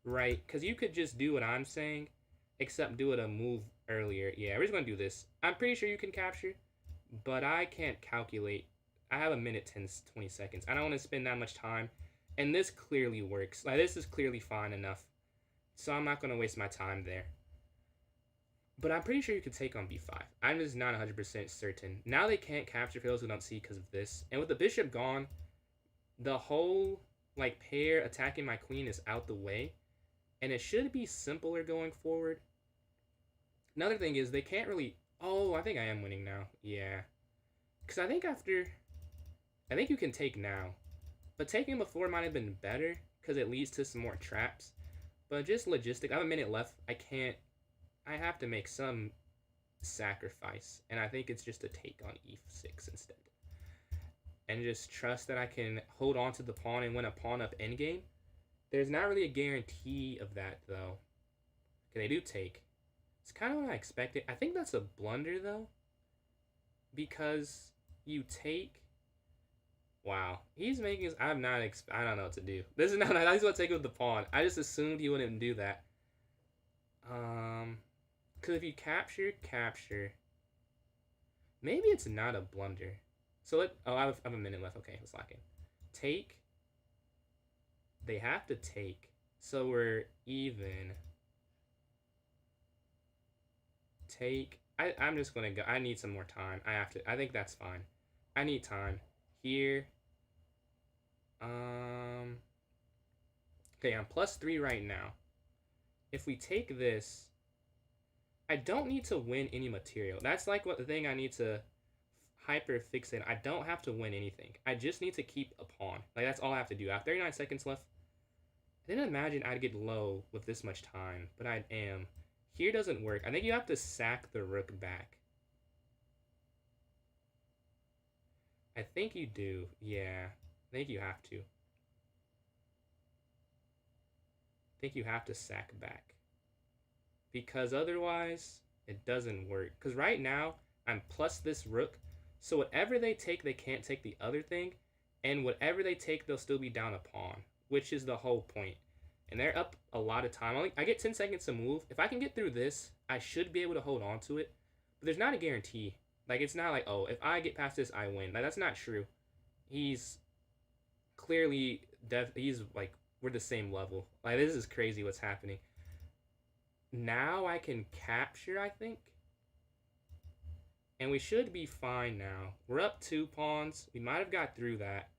right? Because you could just do what I'm saying, except do it a move earlier. Yeah, we're just gonna do this. I'm pretty sure you can capture, but I can't calculate. I have a minute 10 20 seconds. I don't want to spend that much time, and this clearly works. Like, this is clearly fine enough, so I'm not gonna waste my time there. But I'm pretty sure you could take on b5. I'm just not 100% certain. Now they can't capture for those who don't see because of this. And with the bishop gone, the whole like pair attacking my queen is out the way. And it should be simpler going forward. Another thing is they can't really... Oh, I think I am winning now. Yeah. Because I think after... I think you can take now. But taking before might have been better because it leads to some more traps. But just logistic. I have a minute left. I can't... I have to make some sacrifice. And I think it's just a take on e6 instead. And just trust that I can hold on to the pawn and win a pawn up endgame. There's not really a guarantee of that, though. Okay, they do take. It's kind of what I expected. I think that's a blunder, though. Because you take... Wow. He's making... I'm not... I don't know what to do. This is not... I just want to take with the pawn. I just assumed he wouldn't do that. Because if you capture... Maybe it's not a blunder. So let... Oh, I have a minute left. Okay, it's lacking. Take... They have to take, so we're even. Take. I'm just gonna go. I need some more time. I think that's fine. I need time here. Okay, I'm +3 right now. If we take this, I don't need to win any material. That's like what the thing I need to hyper fixate. I don't have to win anything. I just need to keep a pawn. Like, that's all I have to do. I have 39 seconds left. I didn't imagine I'd get low with this much time, but I am. Here doesn't work. I think you have to sack the rook back. I think you do. Yeah. I think you have to. I think you have to sack back. Because otherwise, it doesn't work. Because right now, I'm plus this rook. So whatever they take, they can't take the other thing. And whatever they take, they'll still be down a pawn. Which is the whole point. And they're up a lot of time. I get 10 seconds to move. If I can get through this, I should be able to hold on to it. But there's not a guarantee. Like, it's not like, oh, if I get past this, I win. Like, that's not true. He's clearly, he's like, we're the same level. Like, this is crazy what's happening. Now I can capture, I think. And we should be fine now. We're up 2 pawns. We might have got through that.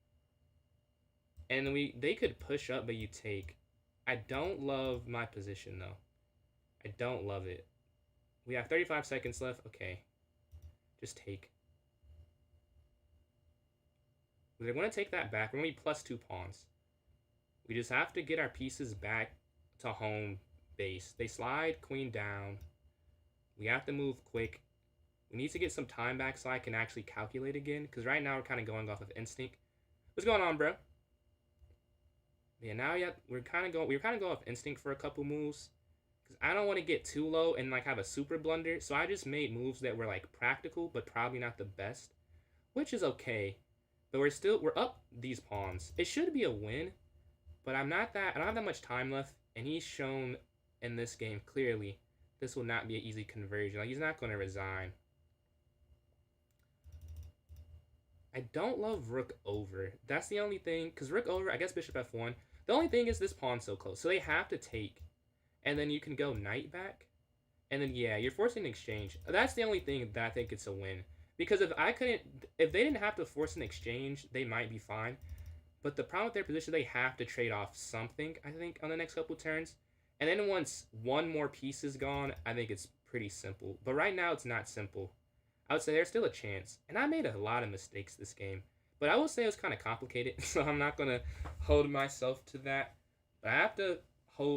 And they could push up, but you take. I don't love my position, though. I don't love it. We have 35 seconds left. Okay. Just take. They're going to take that back. We're going to be +2 pawns. We just have to get our pieces back to home base. They slide queen down. We have to move quick. We need to get some time back so I can actually calculate again. Because right now we're kind of going off of instinct. What's going on, bro? Yeah, now we're kind of going off instinct for a couple moves. Because I don't want to get too low and like have a super blunder. So I just made moves that were like practical, but probably not the best. Which is okay. But we're up these pawns. It should be a win. But I don't have that much time left. And he's shown in this game clearly this will not be an easy conversion. Like, he's not going to resign. I don't love rook over. That's the only thing. Because rook over, I guess bishop f1. The only thing is this pawn's so close. So they have to take. And then you can go knight back. And then, yeah, you're forcing an exchange. That's the only thing that I think it's a win. Because if they didn't have to force an exchange, they might be fine. But the problem with their position, they have to trade off something, I think, on the next couple turns. And then once one more piece is gone, I think it's pretty simple. But right now, it's not simple. I would say there's still a chance. And I made a lot of mistakes this game. But I will say it was kind of complicated. So I'm not going to hold myself to that. But I have to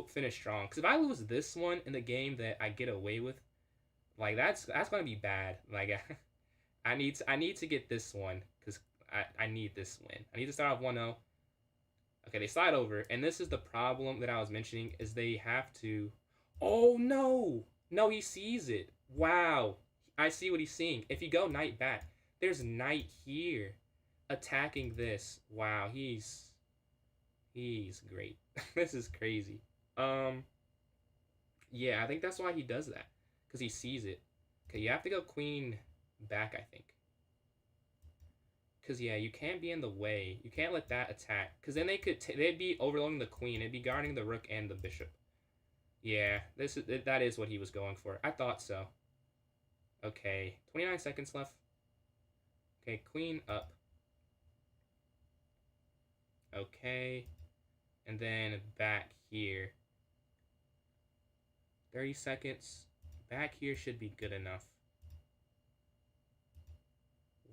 finish strong. Because if I lose this one in the game that I get away with, like, that's going to be bad. Like, I need to get this one. Because I need this win. I need to start off 1-0. Okay, they slide over. And this is the problem that I was mentioning, is they have to... Oh, no! No, he sees it. Wow. I see what he's seeing. If you go knight back, there's knight here attacking this. Wow, he's great. This is crazy. Yeah, I think that's why he does that. because he sees it. Okay, you have to go queen back, I think. Because, yeah, you can't be in the way. You can't let that attack. Because then they'd be overloading the queen. They'd be guarding the rook and the bishop. Yeah, that is what he was going for. I thought so. Okay, 29 seconds left. Okay, queen up. Okay, and then back here. 30 seconds. Back here should be good enough.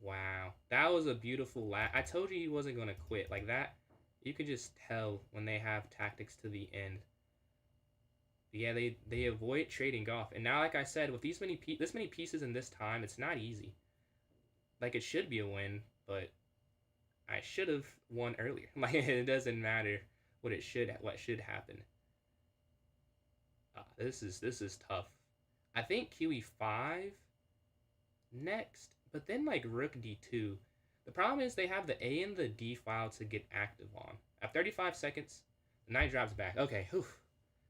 Wow, that was a beautiful I told you he wasn't going to quit. Like that, you could just tell when they have tactics to the end. But yeah, they avoid trading off. And now, like I said, with this many pieces in this time, it's not easy. Like, it should be a win, but I should have won earlier. Like, it doesn't matter what should happen. This is tough. I think QE5 next, but then like rook d2. The problem is they have the A and the D file to get active on. At 35 seconds, the knight drops back. Okay, whew.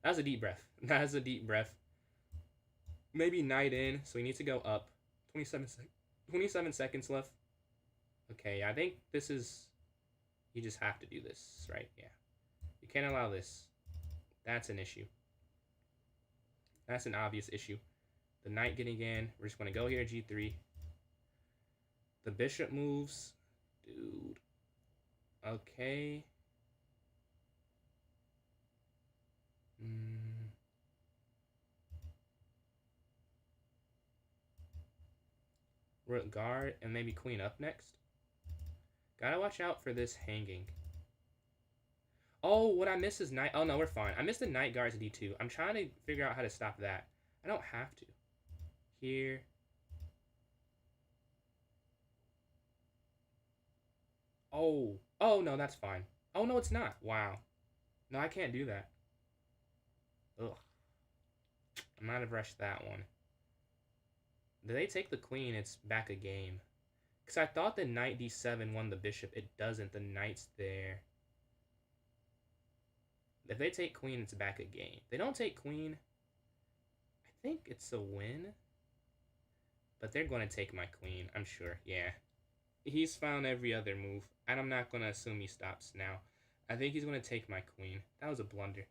That was a deep breath. That was a deep breath. Maybe knight in, so we need to go up. 27 seconds left. Okay, I think this is... You just have to do this, right? Yeah. You can't allow this. That's an issue. That's an obvious issue. The knight getting in. We're just going to go here, g3. The bishop moves. Dude. Okay. Rook guard and maybe queen up next. Gotta watch out for this hanging. Oh, what I missed is knight. Oh, no, we're fine. I missed the knight guards d2. I'm trying to figure out how to stop that. I don't have to. Here. Oh. Oh, no, that's fine. Oh, no, it's not. Wow. No, I can't do that. Ugh. I might have rushed that one. Did they take the queen? It's back a game. Because I thought the knight d7 won the bishop. It doesn't. The knight's there. If they take queen, it's back a game. They don't take queen. I think it's a win. But they're going to take my queen, I'm sure. Yeah. He's found every other move. And I'm not going to assume he stops now. I think he's going to take my queen. That was a blunder.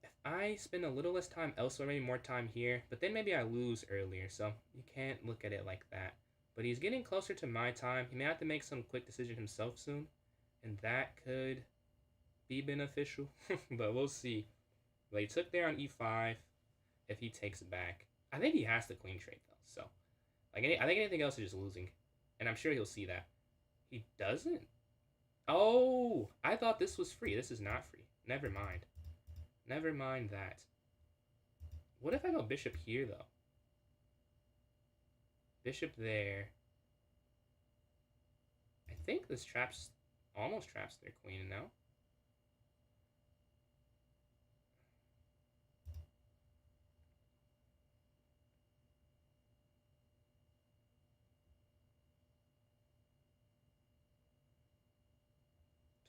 If I spend a little less time elsewhere, maybe more time here, but then maybe I lose earlier, so you can't look at it like that. But he's getting closer to my time. He may have to make some quick decision himself soon, and that could be beneficial, but we'll see. But he took there on e5 if he takes it back. I think he has the queen trade, though, so I think anything else is just losing, and I'm sure he'll see that. He doesn't? Oh, I thought this was free. This is not free. Never mind. Never mind that. What if I go bishop here, though? Bishop there. I think this almost traps their queen, no?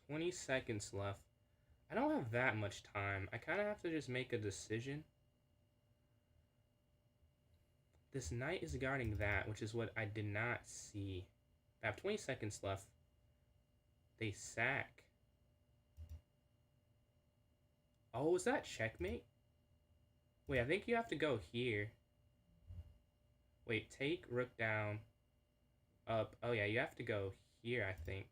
"20 seconds left. I don't have that much time. I kind of have to just make a decision. This knight is guarding that, which is what I did not see. I have 20 seconds left. They sack. Oh, is that checkmate? Wait, I think you have to go here. Wait, take rook down. Up. Oh, yeah, you have to go here, I think.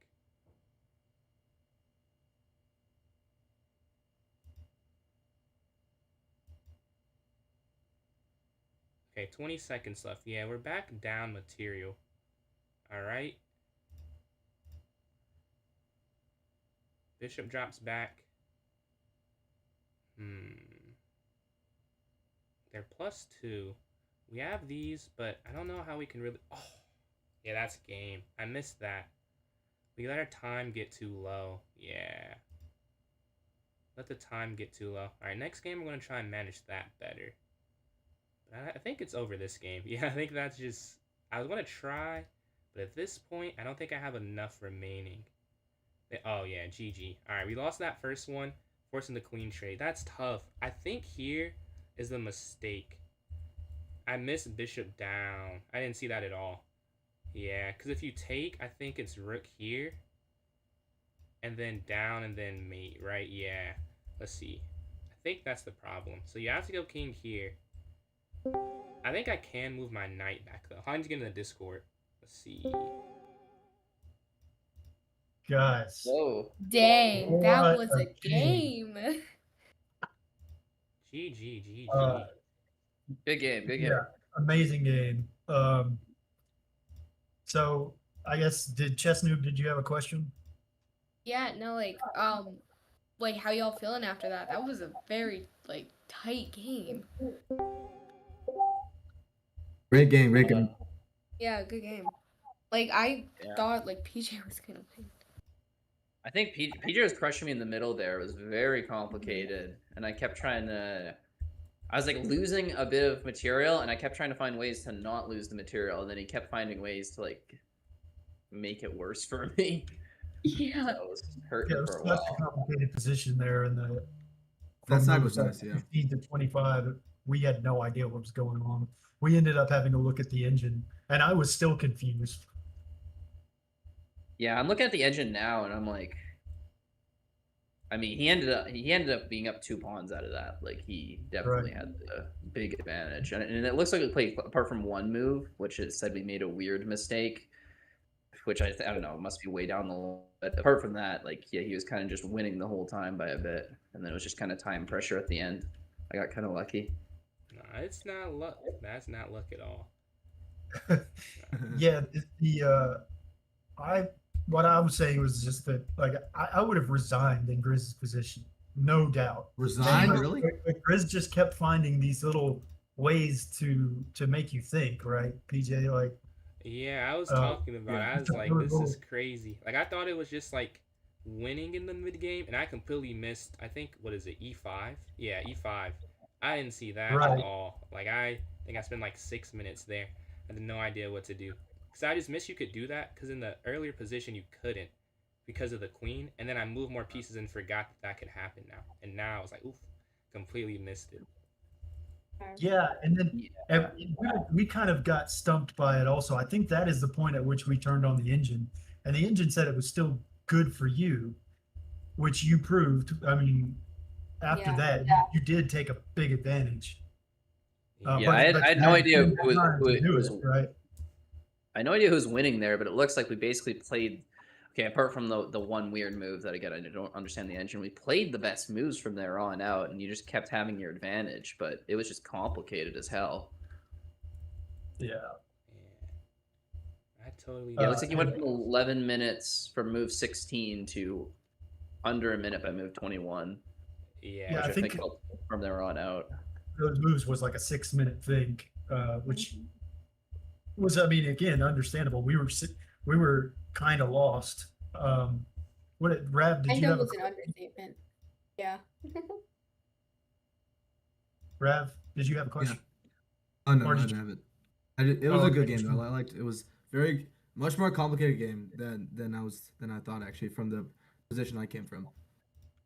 Okay, 20 seconds left. Yeah, we're back down material. Alright. Bishop drops back. They're +2. We have these, but I don't know how we can really... Oh, yeah, that's game. I missed that. We let our time get too low. Yeah. Let the time get too low. Alright, next game we're going to try and manage that better. But I think it's over this game. Yeah, I think that's just... I was going to try, but at this point, I don't think I have enough remaining. Oh, yeah, GG. Alright, we lost that first one, forcing the queen trade. That's tough. I think here is the mistake. I missed bishop down. I didn't see that at all. Yeah, because if you take, I think it's rook here, and then down, and then mate, right? Yeah. Let's see. I think that's the problem. So you have to go king here. I think I can move my knight back, though. How did you get in the Discord? Let's see. Guys, Whoa. Dang, that what was a a game. GG, GG. Good game. Good game. yeah, amazing game. So I guess did Chess Noob, did you have a question? Yeah, no, like how y'all feeling after that? That was a very like tight game. Great game, great game. Yeah, good game. Like I Yeah. thought like PJ was gonna win. I think PJ was crushing me in the middle there. It was very complicated, and I kept trying to. I was like losing a bit of material, and I kept trying to find ways to not lose the material, and then he kept finding ways to like make it worse for me. Yeah. So it was hurting Yeah, it was for a such while. a complicated position there in the That from side moves was nice, like yeah. 15 to 25. We had no idea what was going on. We ended up having to look at the engine, and I was still confused. Yeah, I'm looking at the engine now, and I'm like, I mean, he ended up being up 2 pawns out of that. Like he definitely had the big advantage, and it looks like we played apart from one move, which it said we made a weird mistake, which I don't know, must be way down the line. But apart from that, like yeah, he was kind of just winning the whole time by a bit, and then it was just kind of time pressure at the end. I got kind of lucky. No, it's not luck. That's not luck at all. Yeah, what I was saying was just that like I would have resigned in Grizz's position, no doubt. Resigned, But- really? but Grizz just kept finding these little ways to make you think, right, PJ? Like Yeah, I was Uh, talking about it. yeah. I was like, this is crazy. Like, I thought it was just like winning in the mid game, and I completely missed. I think what is it, E5? Yeah, E5. I didn't see that Right. at all. Like, I think I spent like 6 minutes there. I had no idea what to do. Because I just missed you could do that, because in the earlier position you couldn't because of the queen, and then I moved more pieces and forgot that could happen now. And now I was like, oof, completely missed it. yeah, and then and we kind of got stumped by it also. I think that is the point at which we turned on the engine, and the engine said it was still good for you, which you proved. I mean, after Yeah. that, you did take a big advantage. Yeah, I had no idea you who had time to it do was. it, right? I had no idea who's winning there, but it looks like we basically played. Okay, apart from the one weird move that again I don't understand the engine, we played the best moves from there on out, and you just kept having your advantage. But it was just complicated as hell. Yeah. Yeah. I totally. Yeah, it looks Uh, like you went from 11 minutes from move 16 to under a minute by move 21, Yeah. Yeah, which I I think- think helped from there on out. Those moves was like a 6 minute thing, which was, I mean, again, understandable. We were kind of lost. Rav, did I you know have it a was an understatement. Yeah. Rav? Did you have a question? Oh no, Or I did didn't have it. It was Oh, a good okay. game though. I liked it. Was very much more complicated game than I thought actually from the position I came from.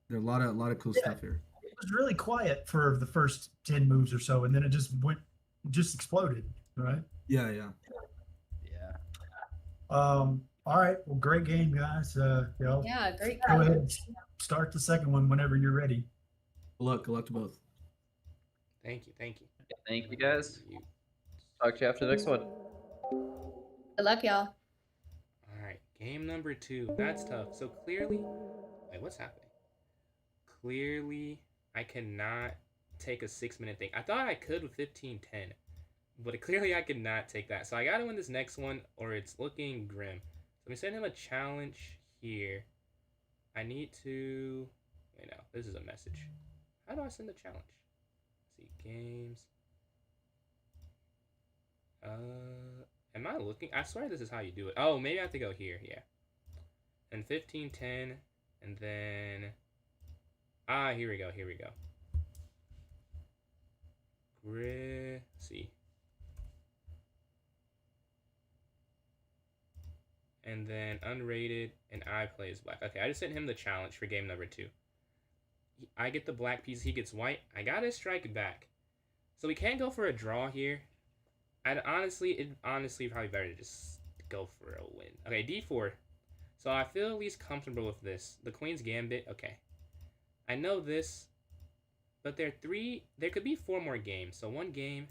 There are a lot of cool stuff here. It was really quiet for the first 10 moves or so, and then it just exploded, right? Yeah, yeah. Yeah. All right. Well, great game, guys. Y'all Yeah, great go game. ahead and start the second one whenever you're ready. Good luck to both. Thank you. Thank you. Thank you guys. You. Talk to you after the next one. Good luck, y'all. All right, game number 2. That's tough. So clearly, wait, what's happening? Clearly, I cannot take a 6-minute thing. I thought I could with 15-10, but clearly I could not take that. So I gotta win this next one, or it's looking grim. So let me send him a challenge here. I need to. Wait, no, this is a message. How do I send a challenge? Let's see, games. Am I looking? I swear this is how you do it. Oh, maybe I have to go here. Yeah. And 15-10, and then here we go. Let's see. And then unrated, and I play as black. Okay, I just sent him the challenge for game number 2. I get the black piece, he gets white. I gotta strike back. So we can't go for a draw here. It honestly probably better to just go for a win. Okay, d4. So I feel at least comfortable with this. The Queen's Gambit. Okay, I know this, but there could be 4 more games. So one game,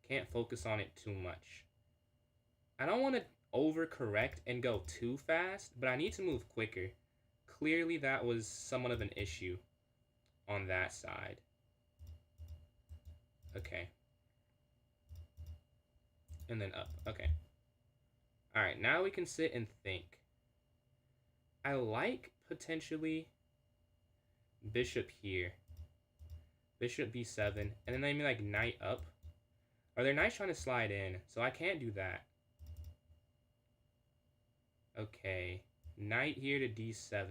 can't focus on it too much. I don't want to overcorrect and go too fast, but I need to move quicker. Clearly, that was somewhat of an issue on that side. Okay. And then up. Okay. Alright, now we can sit and think. I like potentially bishop here. Bishop b7. And then maybe like knight up. Or their knight's trying to slide in, so I can't do that. Okay. Knight here to d7.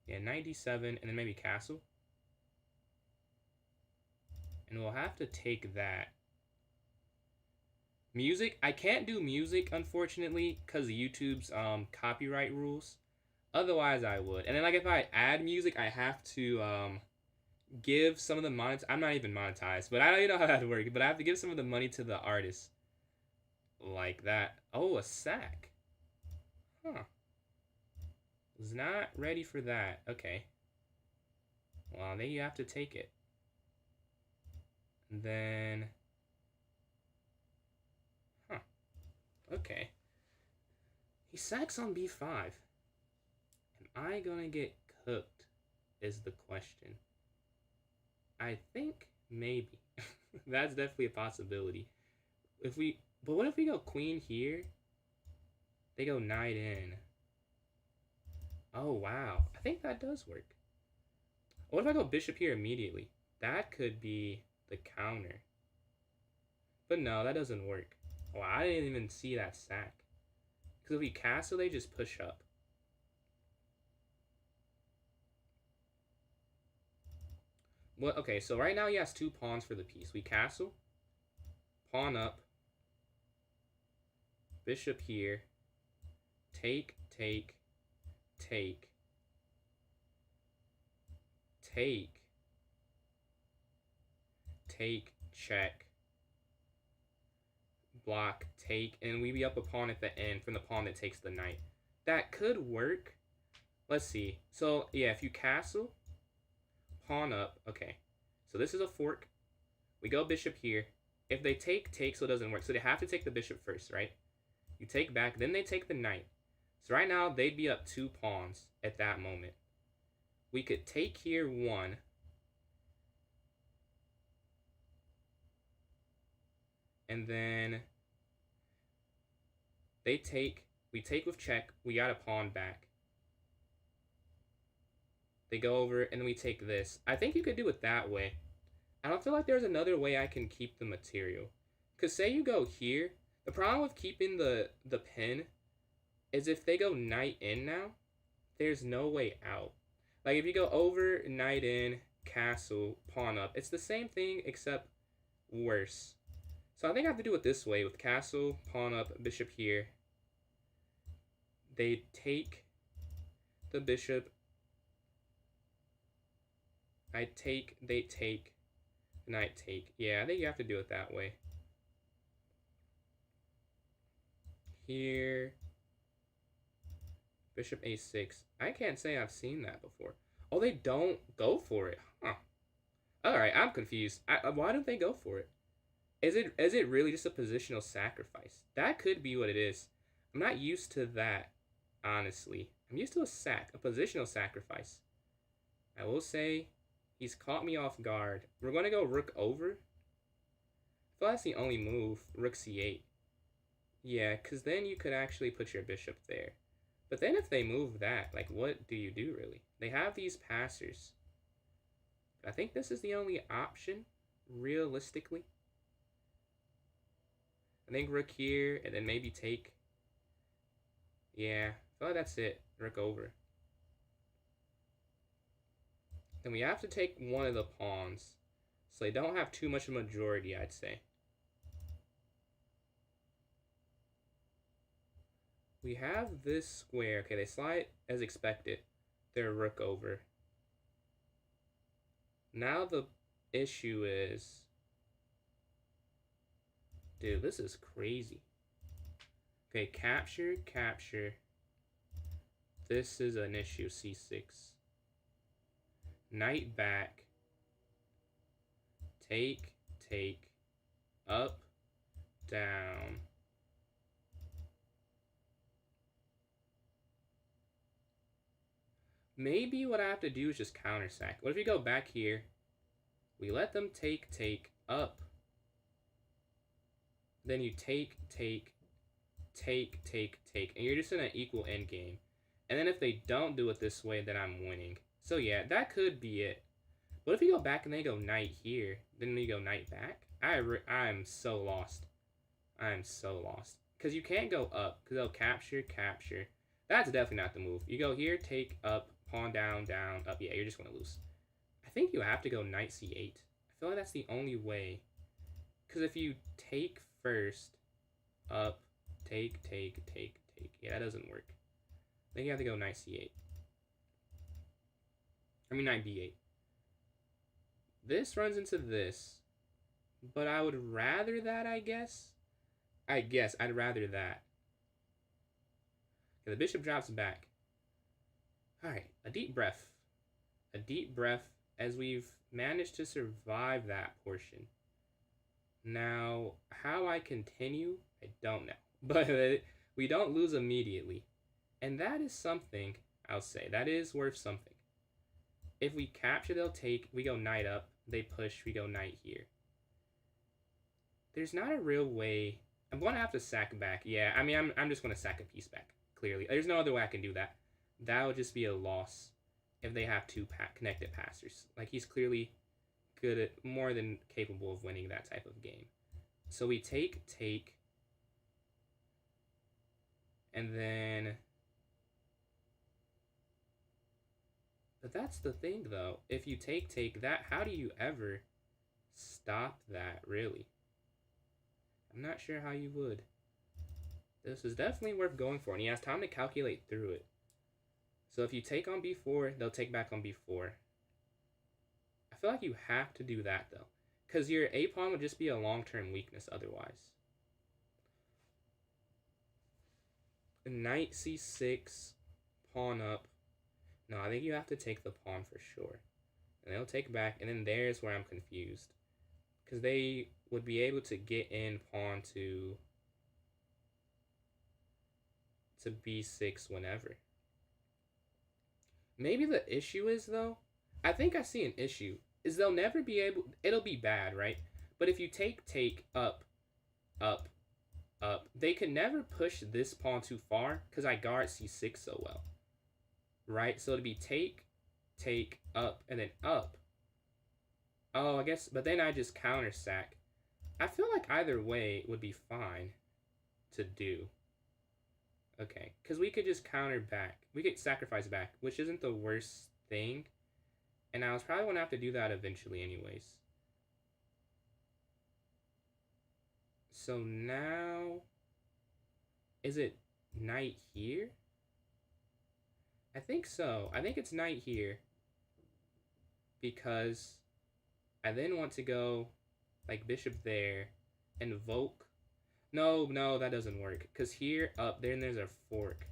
Yeah, knight d7, and then maybe castle. And we'll have to take that. Music, I can't do music, unfortunately, because of YouTube's copyright rules. Otherwise, I would. And then, like, if I add music, I have to give some of the money. I'm not even monetized, but I don't even know how that works. But I have to give some of the money to the artist. Like that. Oh, a sack. Huh. Was not ready for that. Okay. Well, then you have to take it. And then... Huh. Okay. He sacks on b5. Am I gonna get cooked? Is the question. I think maybe. That's definitely a possibility. But what if we go queen here? They go knight in. Oh, wow. I think that does work. What if I go bishop here immediately? That could be the counter. But no, that doesn't work. Oh, I didn't even see that sack. Because if we castle, they just push up. Well, okay, so right now he has 2 pawns for the piece. We castle, pawn up, bishop here, take, take, take, take, take, check, block, take, and we be up a pawn at the end from the pawn that takes the knight. That could work. Let's see. So, yeah, if you castle, pawn up, okay. So this is a fork. We go bishop here. If they take, so it doesn't work. So they have to take the bishop first, right? You take back, then they take the knight. So right now, they'd be up 2 pawns at that moment. We could take here 1. And then they take, we take with check, we got a pawn back. They go over, and then we take this. I think you could do it that way. I don't feel like there's another way I can keep the material. Because say you go here, the problem with keeping the pin is if they go knight in now, there's no way out. Like if you go over, knight in, castle, pawn up, it's the same thing except worse. So I think I have to do it this way with castle, pawn up, bishop here. They take the bishop. I take, they take, knight take. Yeah, I think you have to do it that way. Here. Bishop a6. I can't say I've seen that before. Oh, they don't go for it. Huh. Alright, I'm confused. Why don't they go for it? Is it really just a positional sacrifice? That could be what it is. I'm not used to that, honestly. I'm used to a positional sacrifice. I will say, he's caught me off guard. We're going to go rook over. I feel that's the only move, rook c8. Yeah, because then you could actually put your bishop there. But then if they move that, like, what do you do, really? They have these passers. I think this is the only option, realistically. I think rook here, and then maybe take. Yeah, I feel like that's it. Rook over. Then we have to take one of the pawns. So they don't have too much of a majority, I'd say. We have this square. Okay, they slide as expected. They're rook over. Now the issue is Dude, this is crazy. Okay, capture, capture. This is an issue, c6. Knight back. Take, take. Up, down. Maybe what I have to do is just counter sack. What if we go back here? We let them take, take, up. Then you take, take, take, take, take. And you're just in an equal end game. And then if they don't do it this way, then I'm winning. So yeah, that could be it. But if you go back and they go knight here, then you go knight back, I'm so lost. I'm so lost. Because you can't go up, because they'll capture, capture. That's definitely not the move. You go here, take, up, pawn down, down, up. Yeah, you're just going to lose. I think you have to go knight c8. I feel like that's the only way. Because if you take first, up, take, take, take, take. Yeah, that doesn't work. Then you have to go knight c8. I mean knight b8. This runs into this. But I would rather that, I guess. I'd rather that. Okay, the bishop drops back. Alright, a deep breath. A deep breath as we've managed to survive that portion. Now, how I continue, I don't know. But we don't lose immediately. And that is something, I'll say. That is worth something. If we capture, they'll take. We go knight up. They push. We go knight here. There's not a real way. I'm going to have to sack back. Yeah, I mean, I'm just going to sack a piece back, clearly. There's no other way I can do that. That would just be a loss if they have two connected passers. Like, he's clearly good at, more than capable of winning that type of game. So we take, take. And then... But that's the thing, though. If you take, take that, how do you ever stop that, really? I'm not sure how you would. This is definitely worth going for, and he has time to calculate through it. So if you take on b4, they'll take back on b4. I feel like you have to do that, though, because your a-pawn would just be a long-term weakness otherwise. Knight c6, pawn up. No, I think you have to take the pawn for sure. And they'll take back, and then there's where I'm confused. Because they would be able to get in pawn to b6 whenever. Maybe the issue is, though, I think I see an issue, is they'll never be able, it'll be bad, right? But if you take, take, up, up, up, they could never push this pawn too far, because I guard c6 so well. Right? So it'd be take, take, up, and then up. Oh, I guess, but then I just counter sack. I feel like either way would be fine to do. Okay, because we could just counter back. We could sacrifice back, which isn't the worst thing. And I was probably going to have to do that eventually anyways. So now, is it knight here? I think so. I think it's knight here. Because I then want to go like bishop there, invoke. No, that doesn't work. Because here, up, then there's a fork.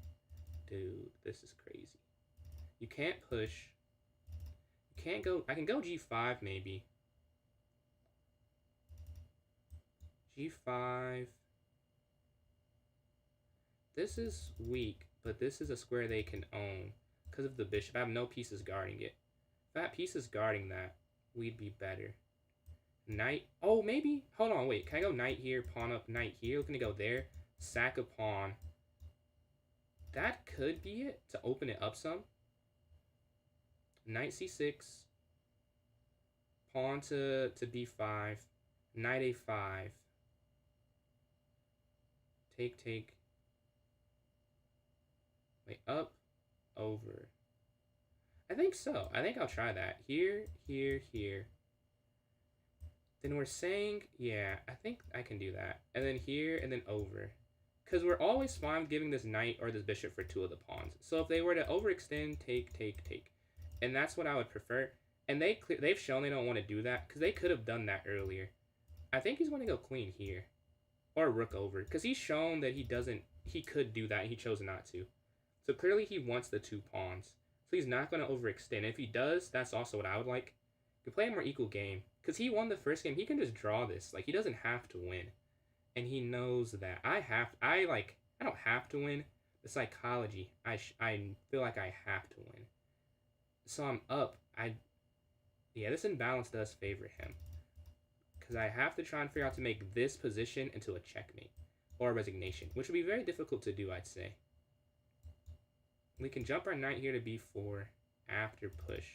Dude, this is crazy. You can't push. You can't go. I can go g5 maybe. g5. This is weak, but this is a square they can own because of the bishop. I have no pieces guarding it. If that piece is guarding that, we'd be better. Knight. Oh, maybe. Hold on, wait. Can I go knight here, pawn up, knight here? We're going to go there. Sack a pawn. That could be it to open it up some. Knight c6. Pawn to b5. Knight a5. Take, take. Wait, up, over. I think so. I think I'll try that. Here, here, here. Then we're saying, yeah, I think I can do that. And then here, and then over. Because we're always fine giving this knight or this bishop for two of the pawns. So if they were to overextend, take, take, take. And that's what I would prefer. And they've shown they don't want to do that, because they could have done that earlier. I think he's going to go queen here. or rook over, because he's shown that he could do that and he chose not to. So clearly he wants the 2 pawns. So he's not going to overextend. If he does, that's also what I would like. To play a more equal game. Because he won the first game. He can just draw this. Like, he doesn't have to win. And he knows that. I don't have to win. The psychology, I feel like I have to win. So I'm up. Yeah, this imbalance does favor him. Because I have to try and figure out to make this position into a checkmate. Or a resignation. Which would be very difficult to do, I'd say. We can jump our knight here to b4 after push.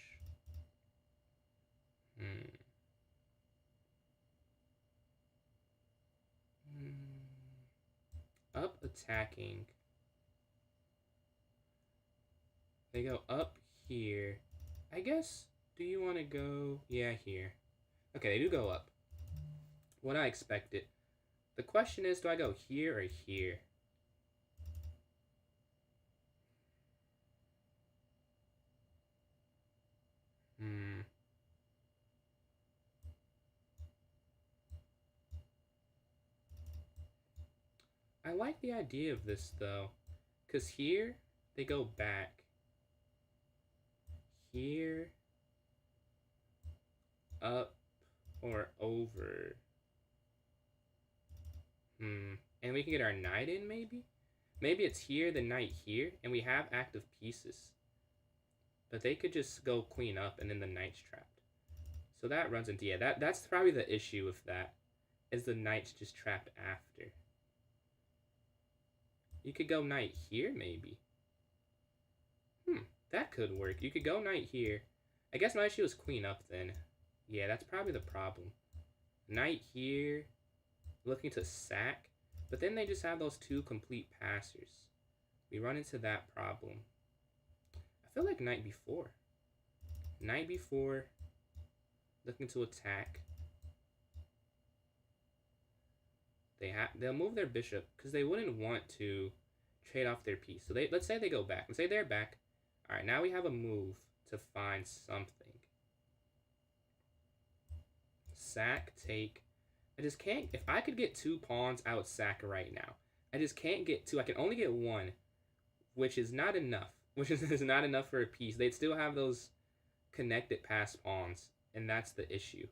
Up attacking. They go up here. I guess, do you want to go? Yeah, here. Okay, they do go up. What I expected. The question is, do I go here or here? I like the idea of this, though. Because here, they go back. Here, up, or over. And we can get our knight in, maybe? Maybe it's here, the knight here, and we have active pieces. But they could just go queen up, and then the knight's trapped. So that runs into, yeah, that's probably the issue with that, is the knight's just trapped after. You could go knight here, maybe. That could work. You could go knight here. I guess my issue is queen up then. Yeah, that's probably the problem. Knight here, looking to sack. But then they just have those 2 complete passers. We run into that problem. I feel like knight b4. Knight b4, looking to attack. They'll move their bishop because they wouldn't want to trade off their piece. So let's say they go back. Let's say they're back. All right, now we have a move to find something. Sack, take. I just can't. If I could get 2 pawns, I would sack right now. I just can't get 2. I can only get 1, which is not enough. Which is not enough for a piece. They'd still have those connected pass pawns, and that's the issue.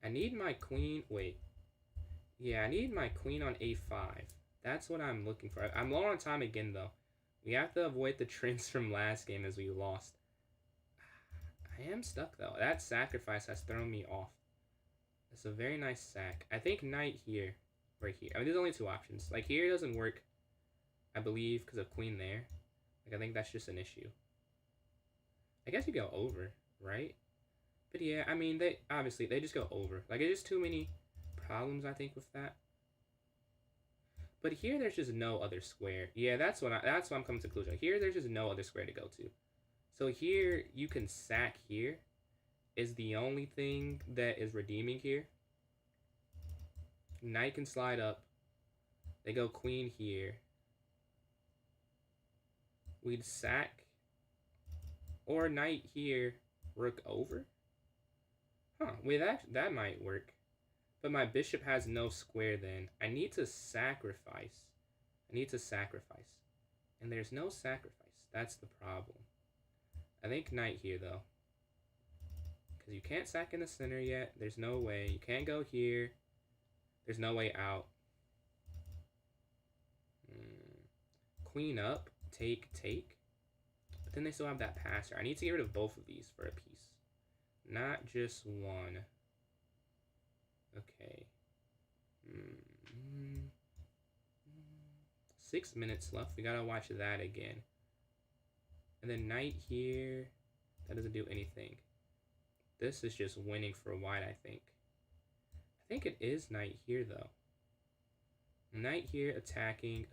I need my queen. Wait. Yeah, I need my queen on a5. That's what I'm looking for. I'm low on time again, though. We have to avoid the trends from last game as we lost. I am stuck, though. That sacrifice has thrown me off. It's a very nice sack. I think knight here. Right here. I mean, there's only 2 options. Like, here doesn't work, I believe, because of queen there. Like, I think that's just an issue. I guess you go over, right? But yeah, I mean, they just go over. Like, there's just too many problems, I think, with that. But here, there's just no other square. Yeah, that's what I'm coming to the conclusion. Here, there's just no other square to go to. So here, you can sack here. Is the only thing that is redeeming here. Knight can slide up. They go queen here. We'd sack. Or knight here, rook over. Huh, wait, that might work. But my bishop has no square then. I need to sacrifice. And there's no sacrifice. That's the problem. I think knight here, though. Because you can't sack in the center yet. There's no way. You can't go here. There's no way out. Queen up. Take. But then they still have that passer. I need to get rid of both of these for a piece. Not just one. Okay. 6 minutes left. We gotta watch that again. And then knight here. That doesn't do anything. This is just winning for white, I think. I think it is knight here, though. Knight here, attacking.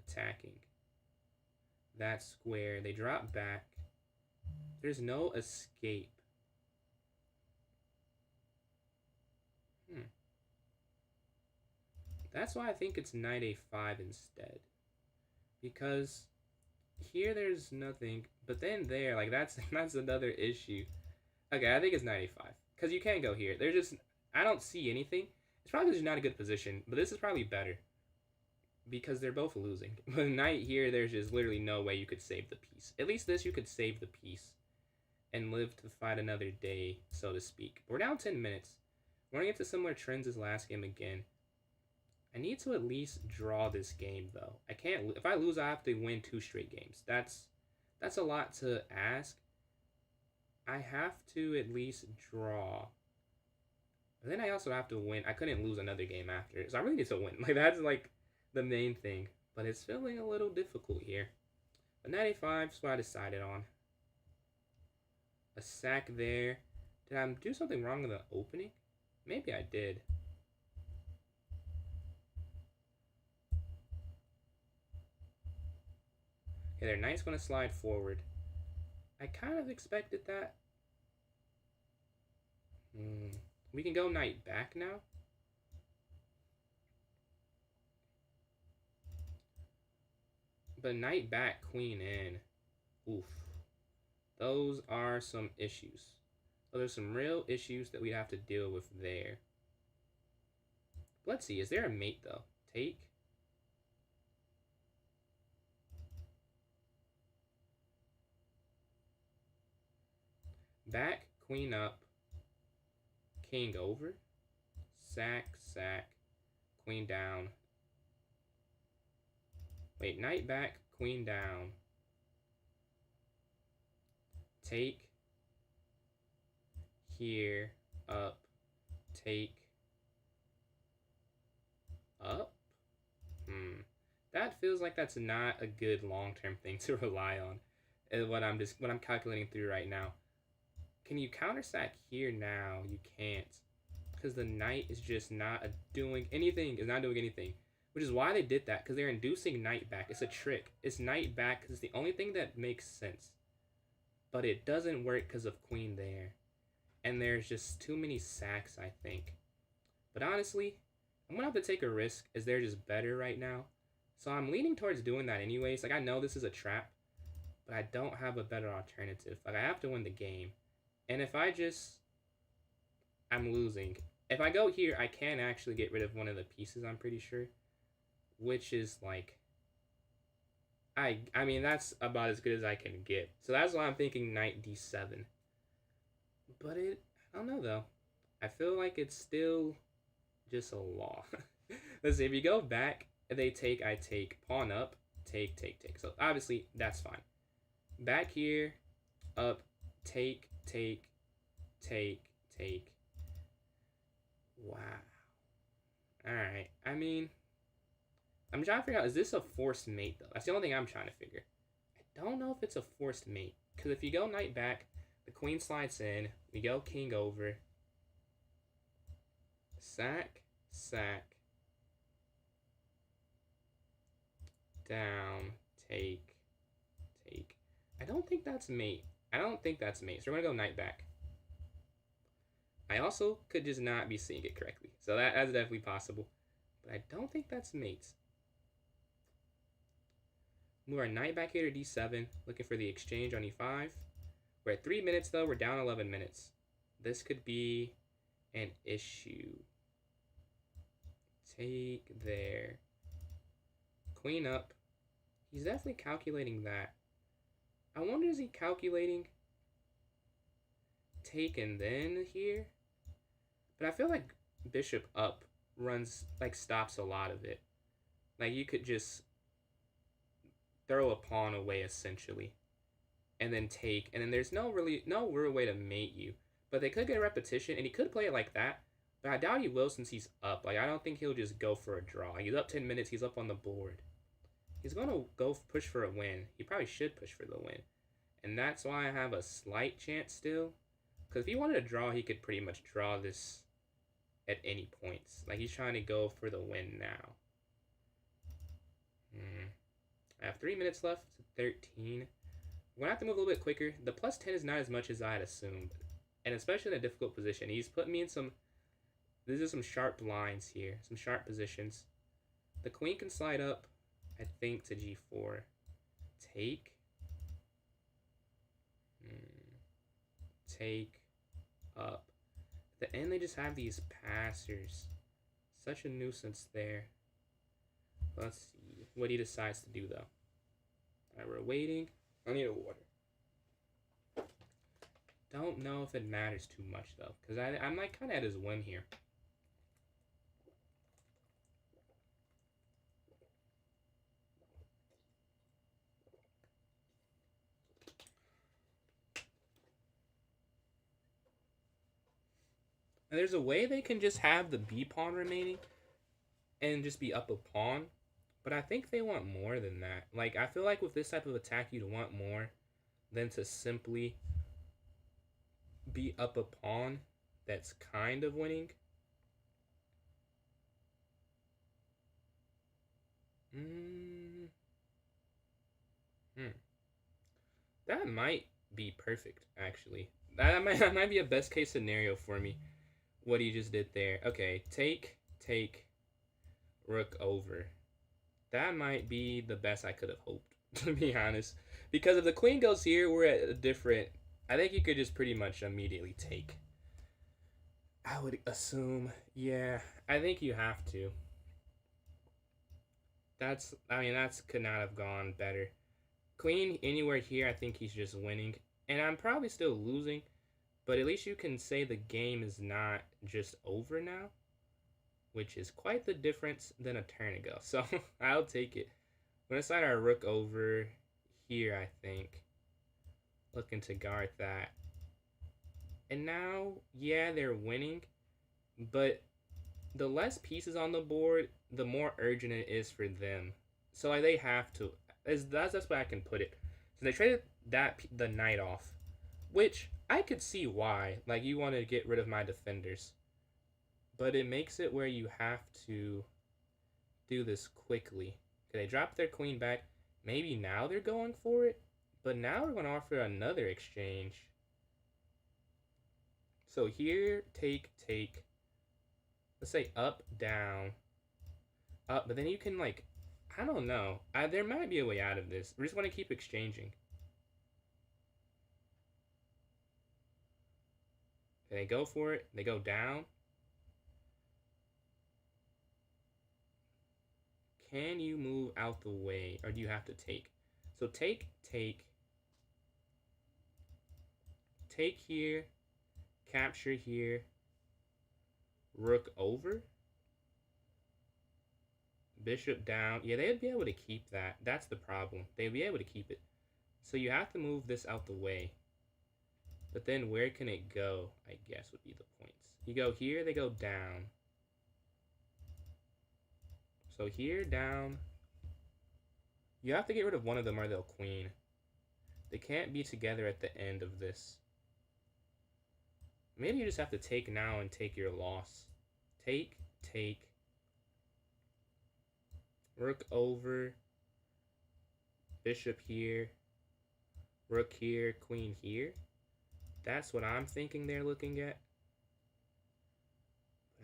That square. They drop back. There's no escape. That's why I think it's knight a5 instead. Because here there's nothing, but then there, like that's another issue. Okay, I think it's knight a5. because you can't go here. There's just, I don't see anything. It's probably just not a good position, but this is probably better because they're both losing. But knight here, there's just literally no way you could save the piece. At least this, you could save the piece and live to fight another day, so to speak. We're down 10 minutes. We're going to get to similar trends as last game again. I need to at least draw this game, though. I can't, if I lose, I have to win 2 straight games. That's a lot to ask. I have to at least draw. And then I also have to win. I couldn't lose another game after, so I really need to win. Like, that's like the main thing. But it's feeling a little difficult here. But 95 is what I decided on. A sack there. Did I do something wrong in the opening? Maybe I did. Okay, their knight's going to slide forward. I kind of expected that. We can go knight back now. But knight back, queen in. Oof. Those are some issues. So there's some real issues that we have to deal with there. Let's see, is there a mate though? Take. Back, queen up, king over, sack, sack, queen down. Wait, knight back, queen down. Take, here, up, take, up. That feels like that's not a good long-term thing to rely on. Is what I'm calculating through right now. Can you counter sack here now? You can't. Because the knight is just not doing anything. It's not doing anything. Which is why they did that. Because they're inducing knight back. It's a trick. It's knight back because it's the only thing that makes sense. But it doesn't work because of queen there. And there's just too many sacks, I think. But honestly, I'm going to have to take a risk as they're just better right now. So I'm leaning towards doing that anyways. Like, I know this is a trap. But I don't have a better alternative. Like, I have to win the game. And if I just, I'm losing. If I go here, I can actually get rid of one of the pieces, I'm pretty sure. Which is like, I mean, that's about as good as I can get. So that's why I'm thinking knight d7. But I don't know though. I feel like it's still just a law. Let's see, if you go back, they take, I take, pawn up, take, take, take. So obviously, that's fine. Back here, up, take, take, take, take. Wow. Alright. I mean, I'm trying to figure out, is this a forced mate, though? That's the only thing I'm trying to figure. I don't know if it's a forced mate. Because if you go knight back, the queen slides in. We go king over. Sack, sack. Down, take, take. I don't think that's mate. I don't think that's mate. So we're going to go knight back. I also could just not be seeing it correctly. So that's definitely possible. But I don't think that's mate. Move our knight back here to d7. Looking for the exchange on e5. We're at 3 minutes though. We're down 11 minutes. This could be an issue. Take there. Queen up. He's definitely calculating that. I wonder, is he calculating take and then here? But I feel like bishop up runs, like, stops a lot of it. Like, you could just throw a pawn away, essentially. And then take. And then there's no real way to mate you. But they could get a repetition, and he could play it like that. But I doubt he will since he's up. Like, I don't think he'll just go for a draw. He's up 10 minutes. He's up on the board. He's going to go push for a win. He probably should push for the win. And that's why I have a slight chance still. Because if he wanted to draw, he could pretty much draw this at any points. Like, he's trying to go for the win now. I have 3 minutes left. 13. We're going to have to move a little bit quicker. The plus 10 is not as much as I had assumed. And especially in a difficult position. He's put me in some... These are some sharp lines here. Some sharp positions. The queen can slide up, I think, to g4. Take. Take. Up. At the end, they just have these passers. Such a nuisance there. Let's see what he decides to do, though. Alright, we're waiting. I need a water. Don't know if it matters too much, though, because I'm like kind of at his whim here. And there's a way they can just have the B pawn remaining and just be up a pawn. But I think they want more than that. Like, I feel like with this type of attack, you'd want more than to simply be up a pawn that's kind of winning. That might be perfect, actually. That might be a best case scenario for me. What he just did there. Okay, take, rook over. That might be the best I could have hoped, to be honest. Because if the queen goes here, we're at a different... I think you could just pretty much immediately take. I would assume. Yeah, I think you have to. That could not have gone better. Queen anywhere here, I think he's just winning. And I'm probably still losing. But at least you can say the game is not just over now. Which is quite the difference than a turn ago. So, I'll take it. We're going to slide our rook over here, I think. Looking to guard that. And now, yeah, they're winning. But the less pieces on the board, the more urgent it is for them. So, like, they have to. That's why I can put it. So, they traded the knight off. Which, I could see why. Like, you want to get rid of my defenders. But it makes it where you have to do this quickly. Okay, they drop their queen back. Maybe now they're going for it. But now we're going to offer another exchange. So here, take. Let's say up, down, up. But then you can, like, I don't know. There might be a way out of this. We just want to keep exchanging. Okay, they go for it. They go down. Can you move out the way, or do you have to take? So take here, capture here, rook over, bishop down. Yeah, they'd be able to keep that. That's the problem. They'd be able to keep it. So you have to move this out the way. But then where can it go, I guess, would be the points. You go here, they go down. So here, down. You have to get rid of one of them or they'll queen. They can't be together at the end of this. Maybe you just have to take now and take your loss. Take. Rook over. Bishop here. Rook here, queen here. That's what I'm thinking they're looking at.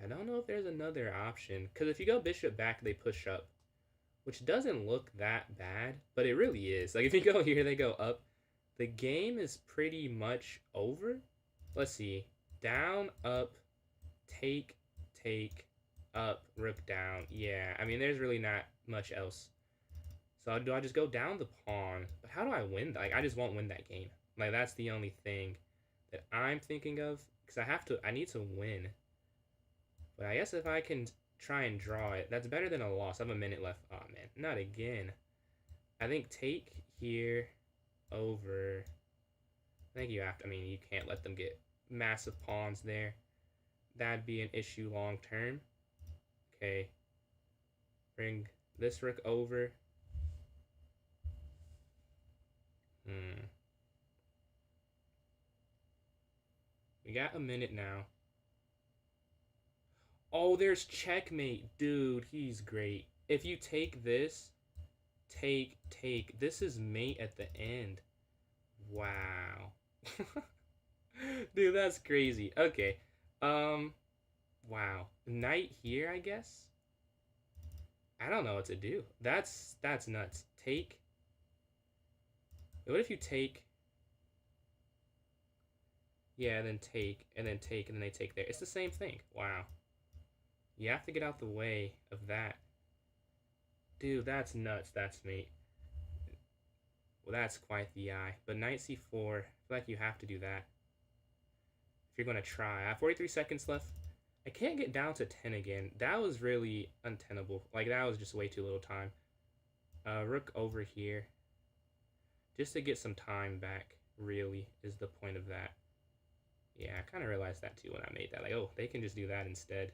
I don't know if there's another option. Because if you go bishop back, they push up. Which doesn't look that bad. But it really is. Like, if you go here, they go up. The game is pretty much over. Let's see. Down, up, take, up, rook down. Yeah, I mean, there's really not much else. So do I just go down the pawn? But how do I win? Like, I just won't win that game. Like, that's the only thing that I'm thinking of. Because I need to win. But I guess if I can try and draw it, that's better than a loss. I have a minute left. Oh, man, not again. I think take here over. I think you have to, I mean, you can't let them get massive pawns there. That'd be an issue long term. Okay. Bring this rook over. We got a minute now. Oh, there's checkmate. Dude, he's great. If you take this, take. This is mate at the end. Wow. Dude, that's crazy. Okay. Wow. Knight here, I guess? I don't know what to do. That's nuts. Take. What if you take? Yeah, and then take, and then take, and then they take there. It's the same thing. Wow. You have to get out the way of that. Dude, that's nuts. That's me. Well, that's quite the eye. But knight c4, I feel like you have to do that. If you're going to try. I have 43 seconds left. I can't get down to 10 again. That was really untenable. Like, that was just way too little time. Rook over here. Just to get some time back, really, is the point of that. Yeah, I kind of realized that too when I made that. Like, oh, they can just do that instead.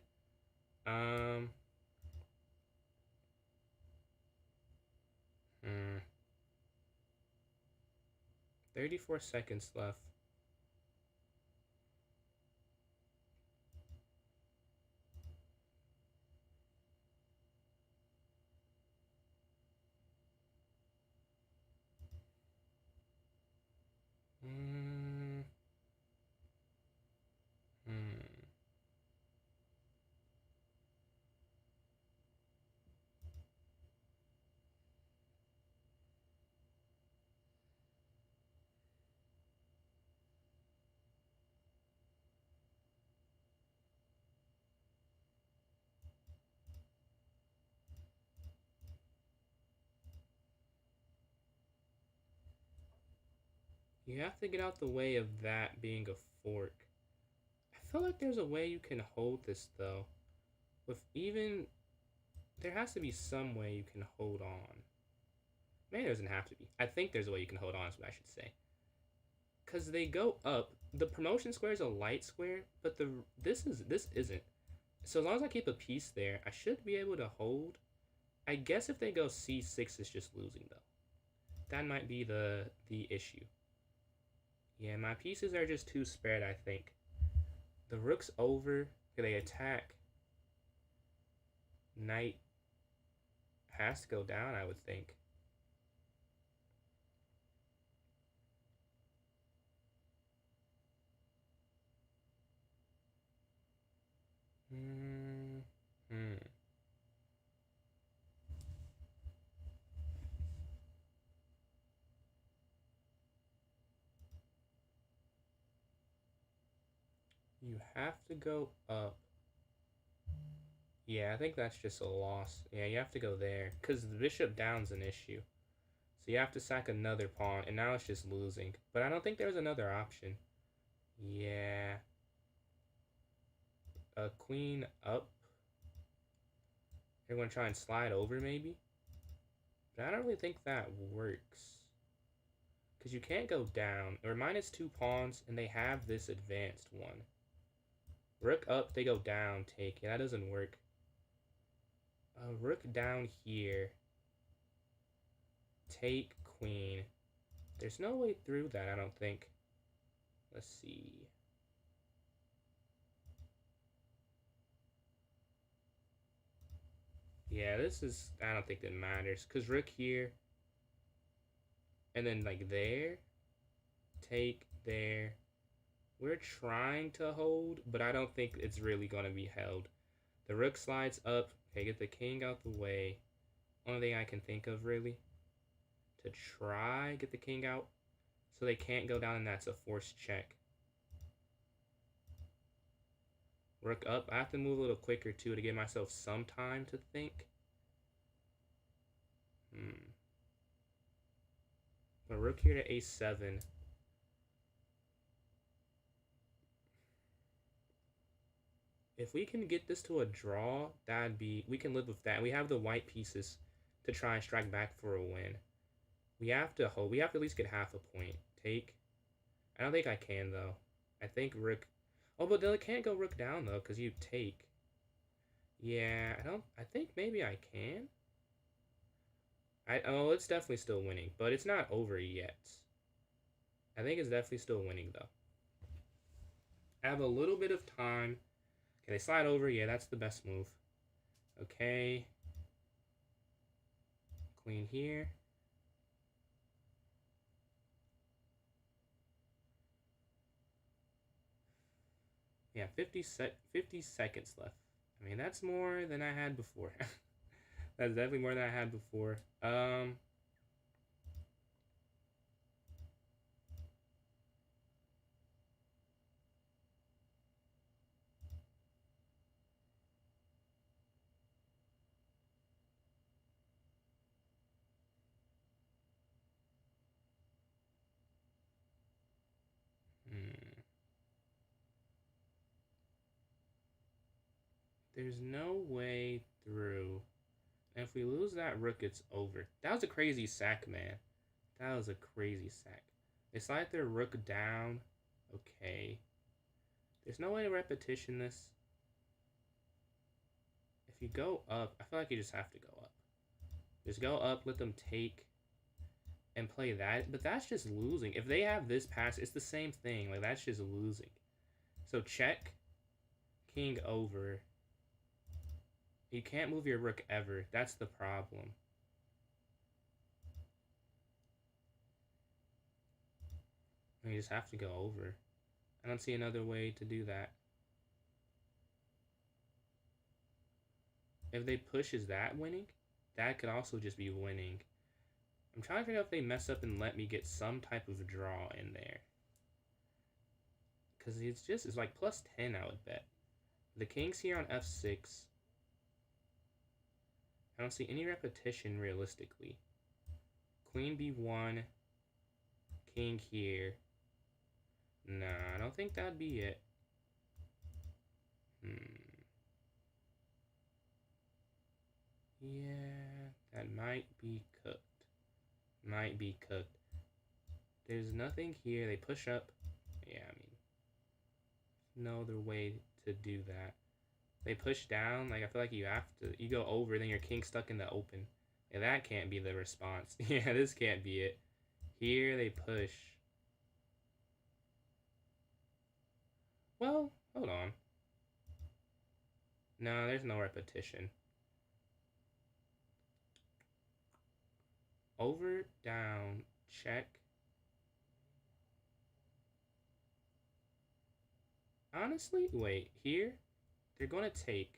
34 seconds left. Hmm. You have to get out the way of that being a fork. I feel like there's a way you can hold this, though. With even... There has to be some way you can hold on. Maybe there doesn't have to be. I think there's a way you can hold on, is what I should say. Because they go up. The promotion square is a light square, but this isn't. So as long as I keep a piece there, I should be able to hold. I guess if they go c6, it's just losing, though. That might be the issue. Yeah, my pieces are just too spread, I think. The rook's over. They attack. Knight has to go down, I would think. You have to go up. Yeah, I think that's just a loss. Yeah, you have to go there. Because the bishop down's an issue. So you have to sack another pawn, and now it's just losing. But I don't think there's another option. Yeah. A queen up. They're going to try and slide over, maybe? But I don't really think that works. Because you can't go down. Or minus 2 pawns, and they have this advanced one. Rook up, they go down, take. Yeah, that doesn't work. Rook down here. Take queen. There's no way through that, I don't think. Let's see. Yeah, this is... I don't think that matters. Because rook here. And then, like, there. Take there. We're trying to hold, but I don't think it's really going to be held. The rook slides up. Okay, get the king out the way. Only thing I can think of, really. To try get the king out. So they can't go down, and that's a forced check. Rook up. I have to move a little quicker, too, to give myself some time to think. But rook here to a7. If we can get this to a draw, that'd be... We can live with that. We have the white pieces to try and strike back for a win. We have to hold. We have to at least get half a point. Take. I don't think I can, though. I think rook... Oh, but they can't go rook down, though, because you take. Yeah, I think maybe I can. Oh, it's definitely still winning, but it's not over yet. I think it's definitely still winning, though. I have a little bit of time. Okay, they slide over. Yeah, that's the best move. Okay. Queen here. Yeah, 50 seconds left. I mean, that's more than I had before. That's definitely more than I had before. There's no way through. And if we lose that rook, it's over. That was a crazy sack, man. That was a crazy sack. They slide their rook down. Okay. There's no way to repetition this. If you go up, I feel like you just have to go up. Just go up, let them take, and play that. But that's just losing. If they have this pass, it's the same thing. Like, that's just losing. So check, king over. You can't move your rook ever. That's the problem. And you just have to go over. I don't see another way to do that. If they push, is that winning? That could also just be winning. I'm trying to figure out if they mess up and let me get some type of draw in there. Because it's like plus 10, I would bet. The king's here on f6. I don't see any repetition realistically. Queen b1. King here. Nah, I don't think that'd be it. Yeah, that might be cooked. Might be cooked. There's nothing here. They push up. Yeah, I mean, no other way to do that. They push down. Like, I feel like you have to. You go over, then your king's stuck in the open. Yeah, that can't be the response. Yeah, this can't be it. Here they push. Well, hold on. No, there's no repetition. Over, down, check. Honestly, wait, here? They're going to take.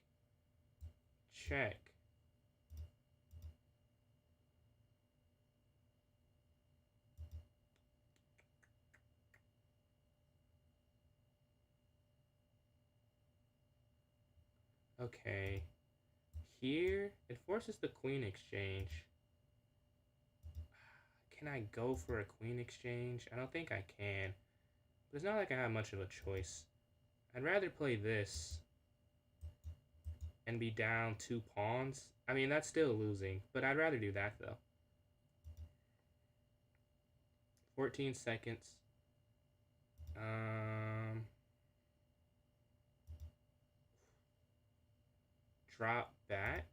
Check. Okay. Here, it forces the queen exchange. Can I go for a queen exchange? I don't think I can. But it's not like I have much of a choice. I'd rather play this and be down 2 pawns. I mean, that's still losing, but I'd rather do that, though. 14 seconds. Drop back.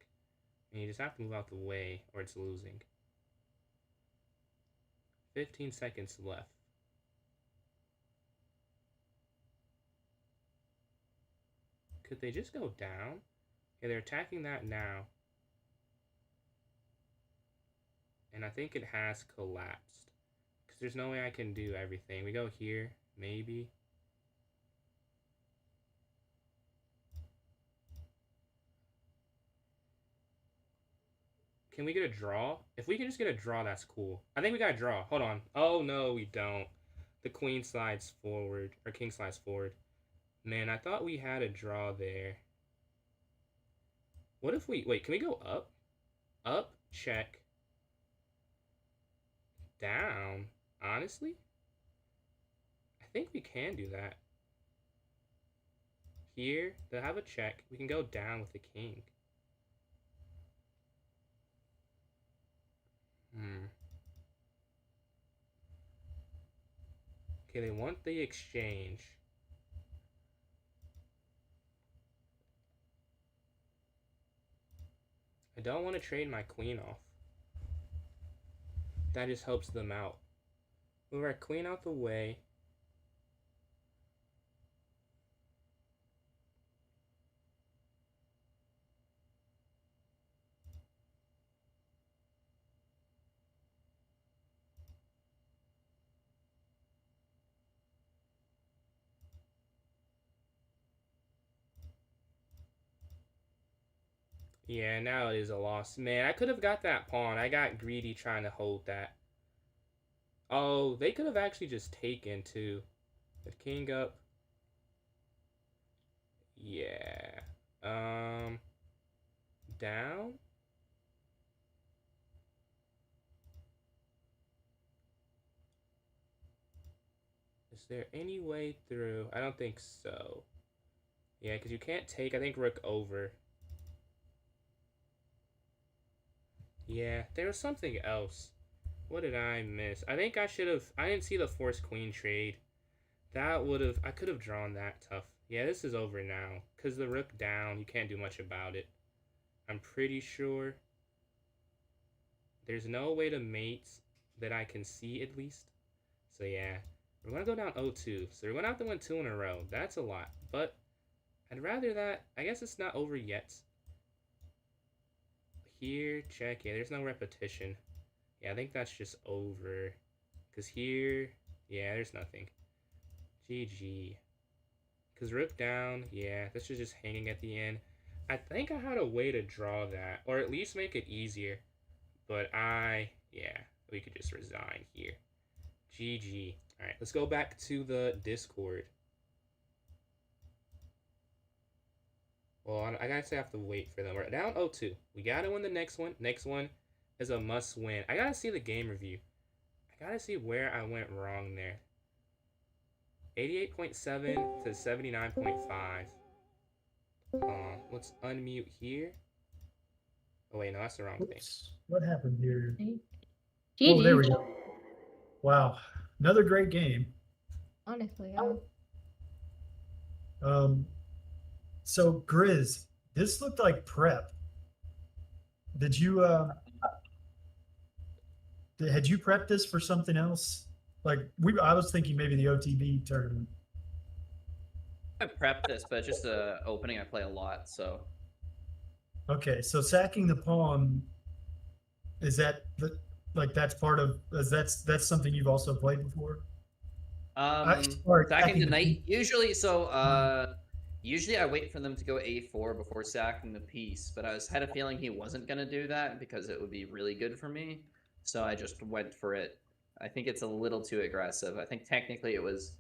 And you just have to move out the way, or it's losing. 15 seconds left. Could they just go down? Okay, they're attacking that now. And I think it has collapsed. Because there's no way I can do everything. We go here, maybe. Can we get a draw? If we can just get a draw, that's cool. I think we got a draw. Hold on. Oh, no, we don't. The queen slides forward. Or king slides forward. Man, I thought we had a draw there. What if we... Wait, can we go up? Up, check. Down. Honestly? I think we can do that. Here, they'll have a check. We can go down with the king. Okay, they want the exchange. I don't want to trade my queen off. That just helps them out. Move our queen out the way. Yeah, now it is a loss. Man, I could have got that pawn. I got greedy trying to hold that. Oh, they could have actually just taken, too. With king up. Yeah. Down? Is there any way through? I don't think so. Yeah, because you can't take, I think, rook over. Yeah, there was something else. What did I miss? I think I should have, I didn't see the forced queen trade. That would have, I could have drawn that tough. Yeah, this is over now. Because the rook down, you can't do much about it. I'm pretty sure. There's no way to mate that I can see, at least. So yeah, we're going to go down 0-2. So we're going to have to win 2 in a row. That's a lot. But I'd rather that. I guess it's not over yet. Here, check. Yeah, there's no repetition. Yeah, I think that's just over. Because here, yeah, there's nothing. GG. Because rook down, yeah, this is just hanging at the end. I think I had a way to draw that, or at least make it easier. But yeah, we could just resign here. GG. All right, let's go back to the Discord. Well, I gotta say I have to wait for them. We're down 0-2. We gotta win the next one. Next one is a must win. I gotta see the game review. I gotta see where I went wrong there. 88.7 to 79.5. Let's unmute here. Oh wait, no, that's the wrong thing. Oops. What happened here? GG. Oh, there we go. Wow, another great game. Honestly, yeah. So Grizz, this looked like prep. Did you had you prepped this for something else? Like I was thinking maybe the OTB tournament. I prepped this, but it's just a opening I play a lot, so. Okay, so sacking the pawn, is that that's part of that's something you've also played before? Sacking the knight usually. So usually I wait for them to go a4 before sacking the piece, but I had a feeling he wasn't gonna do that because it would be really good for me. So I just went for it. I think it's a little too aggressive. I think technically it was.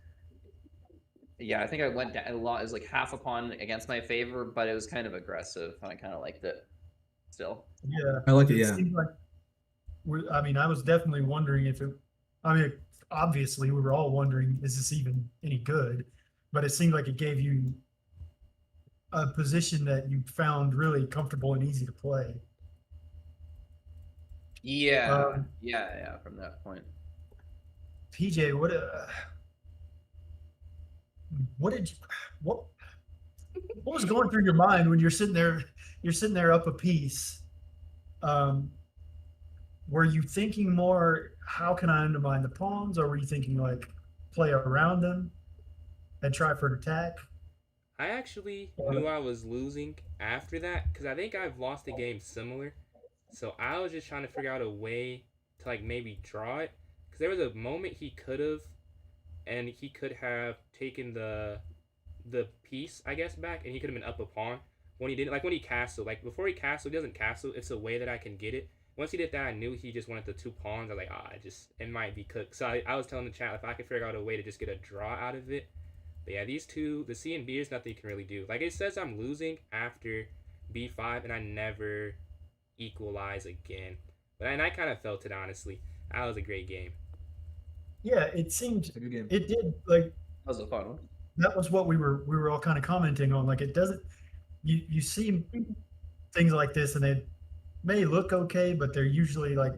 Yeah, I think I went down a lot. It was like half a pawn against my favor, but it was kind of aggressive, and I kind of liked it. Still. Yeah, I like it. Yeah. Seemed like I mean, I was definitely wondering if it. I mean, obviously, we were all wondering, is this even any good? But it seemed like it gave you a position that you found really comfortable and easy to play. Yeah, yeah. From that point, PJ, what did you what was going through your mind when you're sitting there? You're sitting there up a piece. Were you thinking more, how can I undermine the pawns, or were you thinking like play around them and try for an attack? I actually knew I was losing after that because I think I've lost a game similar. So I was just trying to figure out a way to like maybe draw it because there was a moment he could have, and he could have taken the piece I guess back, and he could have been up a pawn when he didn't. Like when he castled, like before he castled, he doesn't castle. It's a way that I can get it. Once he did that, I knew he just wanted the 2 pawns. I was like, it might be cooked. So I was telling the chat if I could figure out a way to just get a draw out of it. But yeah, these two, the C and B, is nothing you can really do. Like it says I'm losing after B5, and I never equalize again. And I kind of felt it, honestly. That was a great game. Yeah, it seemed It's a good game. it did. Like that was a fun one. that was what we were all kind of commenting on. Like it doesn't. You see things like this, and they may look okay, but they're usually like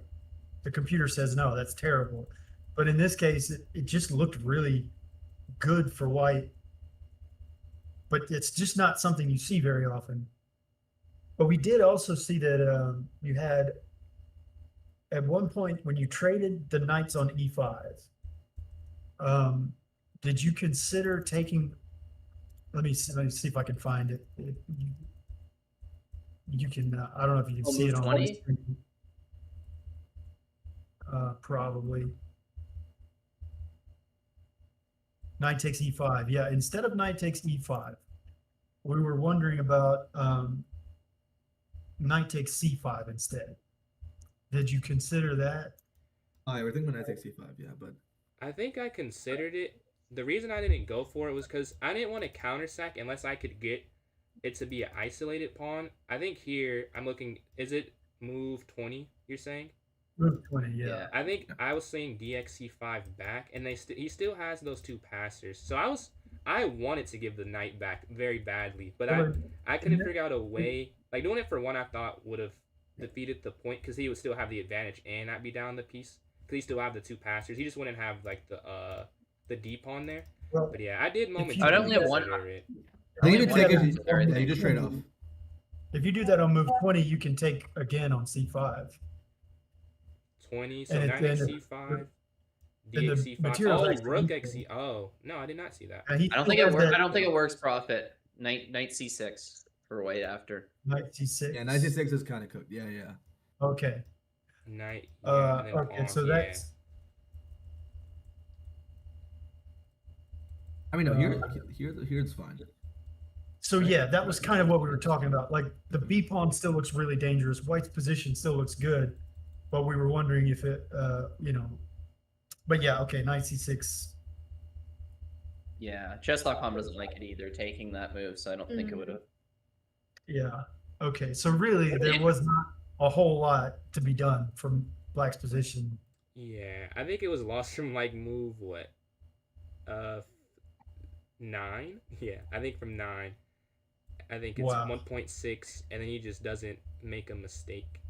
the computer says no, that's terrible. But in this case, it just looked really good for white. But it's just not something you see very often. But we did also see that you had at one point when you traded the knights on e5. Did you consider taking? Let me see if I can find it. You can. I don't know if you can see it on 20? Probably. Knight takes e5. Yeah, instead of knight takes e5, we were wondering about knight takes c5 instead. Did you consider that? We're thinking knight takes c5. Yeah, but I think I considered it. The reason I didn't go for it was because I didn't want to countersack unless I could get it to be an isolated pawn. I think here I'm looking. Is it move 20? You're saying? Move 20. Yeah. I think I was saying DXC5 back, and he still has those 2 passers. So I I wanted to give the knight back very badly, but Well, I couldn't figure out a way. Like doing it for one, I thought would have defeated the point because he would still have the advantage and not be down the piece because he still have the two passers. He just wouldn't have like the D pawn there. well, But yeah, I did if you I would momentarily only have one. consider it. I think Only if you one take pass it, is everything. you just trade off. if you do that on move 20, you can take again on c5. 20, so And knight then c5, then the dxc5. material's Oh, actually rook equal. xc. Oh, no, I did not see that. And he I don't still think it has works. that I don't think it works. Profit. Knight c6 for white after. knight c6. Yeah, 96 is kind of cooked. Yeah, yeah. Okay. Knight, yeah, and then Okay, pawn, so yeah. that's I mean, no, here it's fine. so yeah, that was kind of what we were talking about. Like the b pawn still looks really dangerous. White's position still looks good, but we were wondering if it, but yeah, okay, knight c6. Yeah, chess.com doesn't like it either, taking that move, so I don't think it would have. Yeah. Okay. So really, there was not a whole lot to be done from Black's position. Yeah, I think it was lost from like move what? 9? Yeah, I think from 9. I think it's Wow. 1.6 and then he just doesn't make a mistake.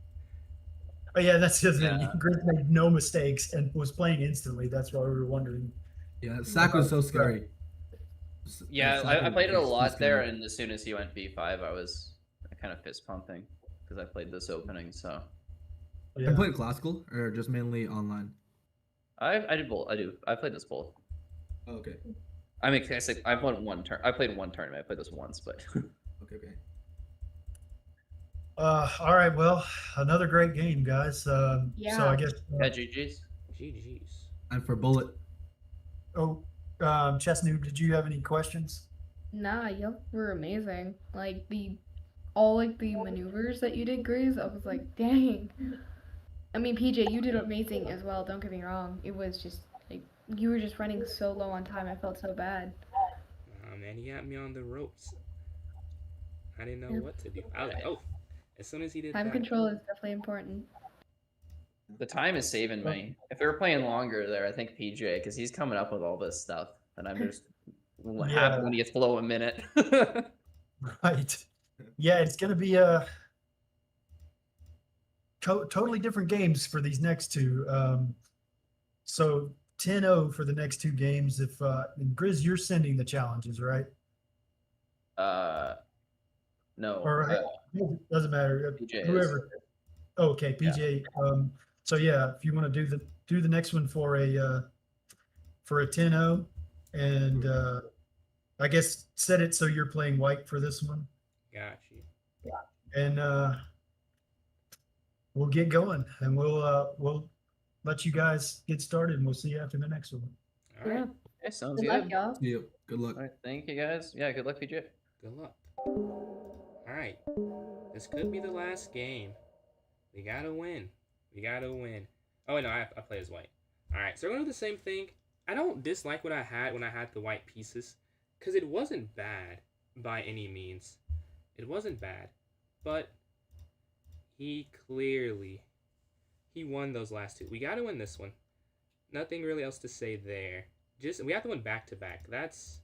Oh yeah, that's just Yeah. it. Grizz made no mistakes and was playing instantly. That's why we were wondering. Yeah, sack was so scary. Yeah, Sack I was played it a so lot there, scary. and as soon as he went b5, I was kind of fist pumping because I played this opening. So Yeah. I played classical or just mainly online. I did both. I played this both. Oh, okay. I mean, I've won one turn. I played one tournament. I played this once, but Okay. All right. Well, another great game, guys. So Yeah. I guess. yeah, GG's. GG's. And for bullet, Chess Noob, did you have any questions? Nah, y'all were amazing. Like all the maneuvers that you did, Grizz, I was like, dang. I mean, PJ, you did amazing as well. Don't get me wrong. It was just like you were just running so low on time. I felt so bad. Oh man, he got me on the ropes. I didn't know Yeah. what to do. I was like, oh, as soon as he did Time that. control is definitely important. The time is saving me. If we were playing longer there, I think PJ, because he's coming up with all this stuff, and I'm just happy when he gets below a minute. Right. Yeah, it's going to be totally different games for these next two. So 10-0 for the next two games. If and Grizz, you're sending the challenges, right? No. Or doesn't matter. PJ Whoever. is. Oh, okay, PJ. So yeah, if you want to do the next one for a 10-0, and I guess set it so you're playing white for this one, Got you. and we'll get going, and we'll let you guys get started, and we'll see you after the next one. All right. Yeah. Okay, sounds Good good. luck, y'all. see you. Good luck. All right, thank you guys. Yeah, good luck, PJ. Good luck. All right. This could be the last game. We gotta win. We gotta win. Oh, wait, no, I play as white. All right, so we're gonna do the same thing. I don't dislike what I had when I had the white pieces, because it wasn't bad by any means. It wasn't bad, but he won those last two. We gotta win this one. Nothing really else to say there. Just we have to win back to back. That's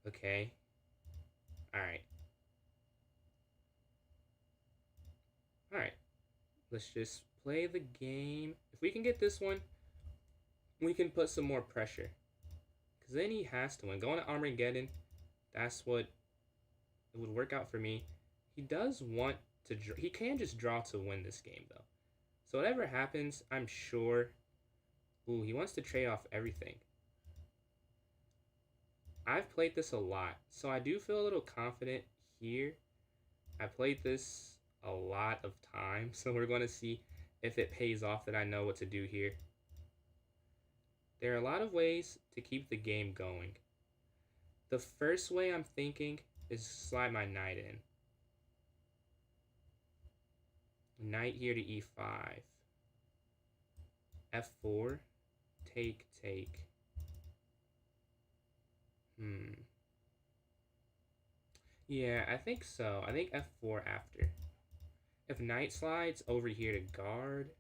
okay. All right. All right. Let's just play the game. If we can get this one, we can put some more pressure. Because then he has to win. Going to Armageddon, that's what it would work out for me. He does want to he can just draw to win this game, though. So whatever happens, I'm sure. Ooh, he wants to trade off everything. I've played this a lot, so I do feel a little confident here. I played this a lot of times, so we're going to see if it pays off that I know what to do here. There are a lot of ways to keep the game going. The first way I'm thinking is slide my knight in. Knight here to e5. f4. Take. Yeah, I think so. I think f4 after. If knight slides over here to guard,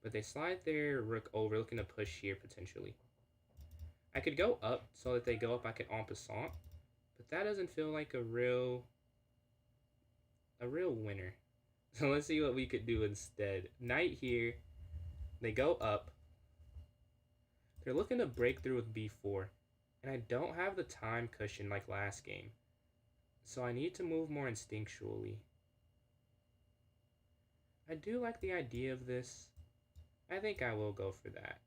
but they slide their rook over, looking to push here potentially. I could go up so that they go up, I could en passant, but that doesn't feel like a real winner. So let's see what we could do instead. Knight here, they go up. They're looking to break through with b4, and I don't have the time cushion like last game, so I need to move more instinctually. I do like the idea of this. I think I will go for that.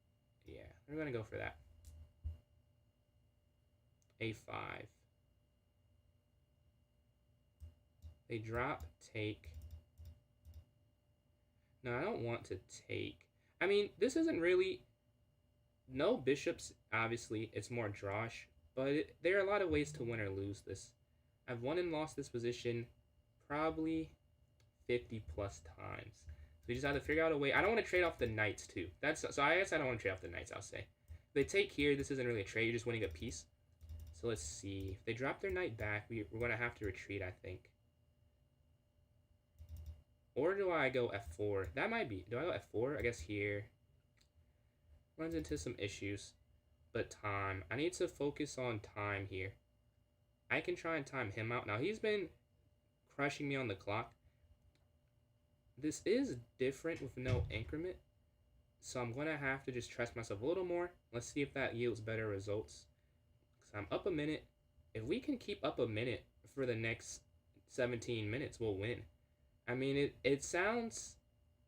Yeah, we're gonna go for that. a5. They drop, take. No, I don't want to take. I mean, this isn't really... No bishops, obviously. It's more drawish. But there are a lot of ways to win or lose this. I've won and lost this position probably 50 plus times. So we just have to figure out a way. I don't want to trade off the knights, too. So I guess I don't want to trade off the knights, I'll say. If they take here, this isn't really a trade. You're just winning a piece. So let's see. If they drop their knight back, we're going to have to retreat, I think. Or do I go f4? That might be. Do I go f4? I guess here. Runs into some issues. But time. I need to focus on time here. I can try and time him out. Now, he's been crushing me on the clock. This is different with no increment. So I'm going to have to just trust myself a little more. Let's see if that yields better results. So I'm up a minute. If we can keep up a minute for the next 17 minutes, we'll win. I mean, it sounds...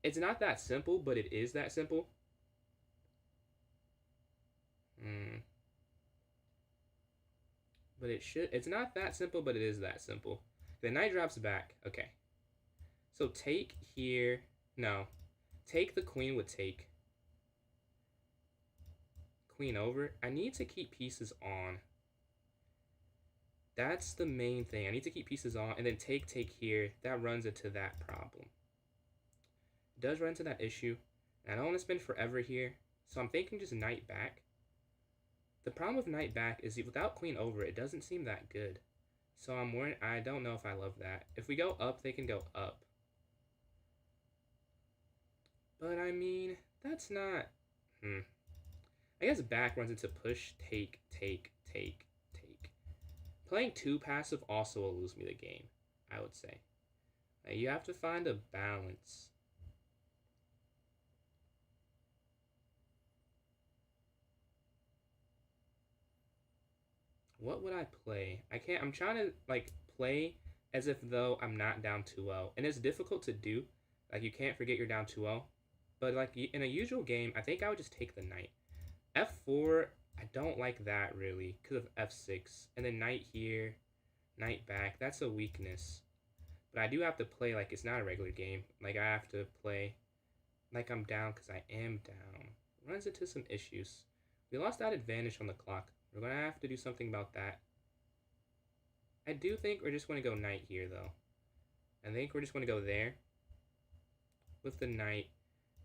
It's not that simple, but it is that simple. But it should... It's not that simple, but it is that simple. The knight drops back. Okay. So take here. No. Take the queen would take. Queen over. I need to keep pieces on. That's the main thing. I need to keep pieces on, and then take here. That runs into that problem. It does run into that issue. And I don't want to spend forever here, so I'm thinking just knight back. The problem with knight back is without queen over, it doesn't seem that good. So I'm worried. I don't know if I love that. If we go up, they can go up. But I mean, that's not... I guess back runs into push, take. Playing too passive also will lose me the game, I would say. You have to find a balance. What would I play? I'm trying to, like, play as if though I'm not down 2-0. And it's difficult to do. Like, you can't forget you're down 2-0. But, like, in a usual game, I think I would just take the knight. f4... I don't like that, really, because of f6. And then knight here, knight back. That's a weakness. But I do have to play like it's not a regular game. Like, I have to play like I'm down because I am down. Runs into some issues. We lost that advantage on the clock. We're going to have to do something about that. I do think we're just going to go knight here, though. I think we're just going to go there with the knight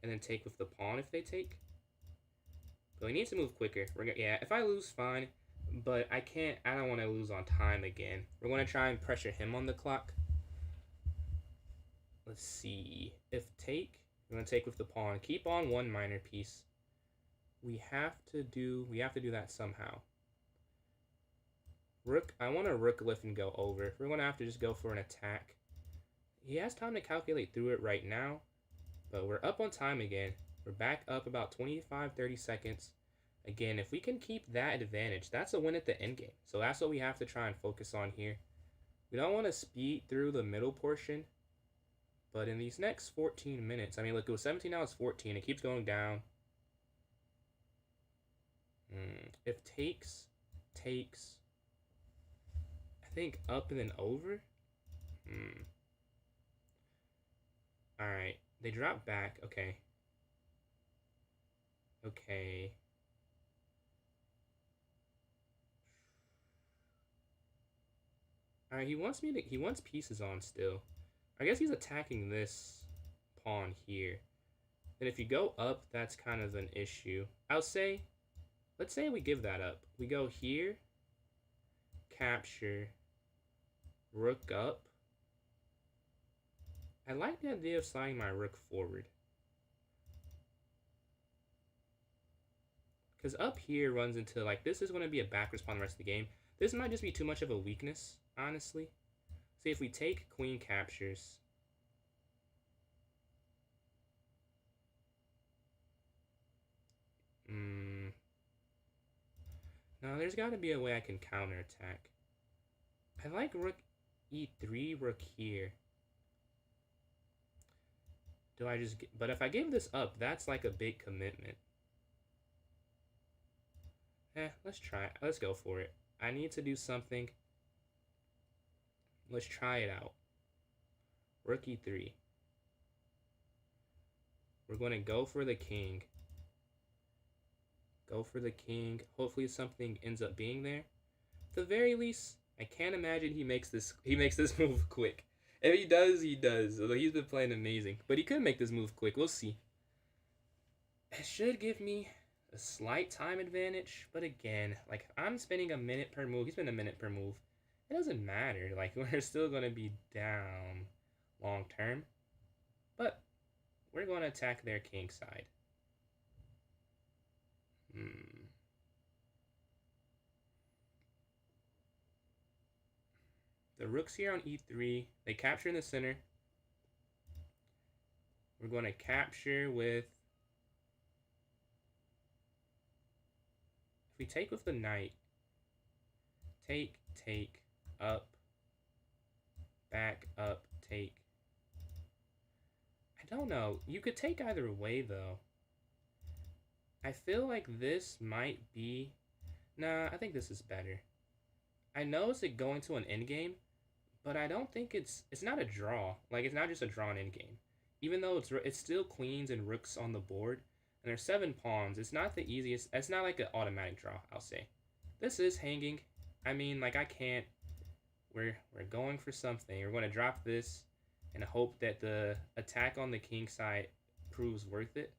and then take with the pawn if they take. So we need to move quicker. Yeah, if I lose, fine. But I don't want to lose on time again. We're going to try and pressure him on the clock. Let's see. If take, we're going to take with the pawn. Keep on one minor piece. We have to do that somehow. Rook, I want a rook lift and go over. We're going to have to just go for an attack. He has time to calculate through it right now. But we're up on time again. We're back up about 25-30 seconds. Again, if we can keep that advantage, that's a win at the end game. So that's what we have to try and focus on here. We don't want to speed through the middle portion. But in these next 14 minutes, I mean, look, it was 17, now it's 14. It keeps going down. If takes, I think up and then over. Alright, they drop back. Okay. Alright, he wants pieces on still. I guess he's attacking this pawn here. And if you go up, that's kind of an issue. Let's say we give that up. We go here, capture, rook up. I like the idea of sliding my rook forward. Because up here runs into, like, this is going to be a backwards pawn the rest of the game. This might just be too much of a weakness, honestly. See, if we take queen captures... No, there's got to be a way I can counterattack. I like rook e3, rook here. Do I just... But if I give this up, that's like a big commitment. Let's try it. Let's go for it. I need to do something. Let's try it out. Rook e3. We're going to go for the king. Go for the king. Hopefully something ends up being there. At the very least, I can't imagine he makes this move quick. If he does, he does. Although he's been playing amazing. But he could make this move quick. We'll see. It should give me a slight time advantage. But again, like, I'm spending a minute per move. He's spending a minute per move. It doesn't matter. Like, we're still going to be down long term. But we're going to attack their king side. The rook's here on e3. They capture in the center. We're going to capture with... If we take with the knight, take, up, back, up, take. I don't know. You could take either way, though. I feel like this might be... Nah, I think this is better. I know it's like going to an endgame, but I don't think it's not a draw. Like, it's not just a drawn endgame. Even though it's still queens and rooks on the board, and there's 7 pawns. It's not the easiest. It's not like an automatic draw, I'll say. This is hanging. I mean, like, I can't... We're going for something. We're going to drop this and hope that the attack on the king side proves worth it.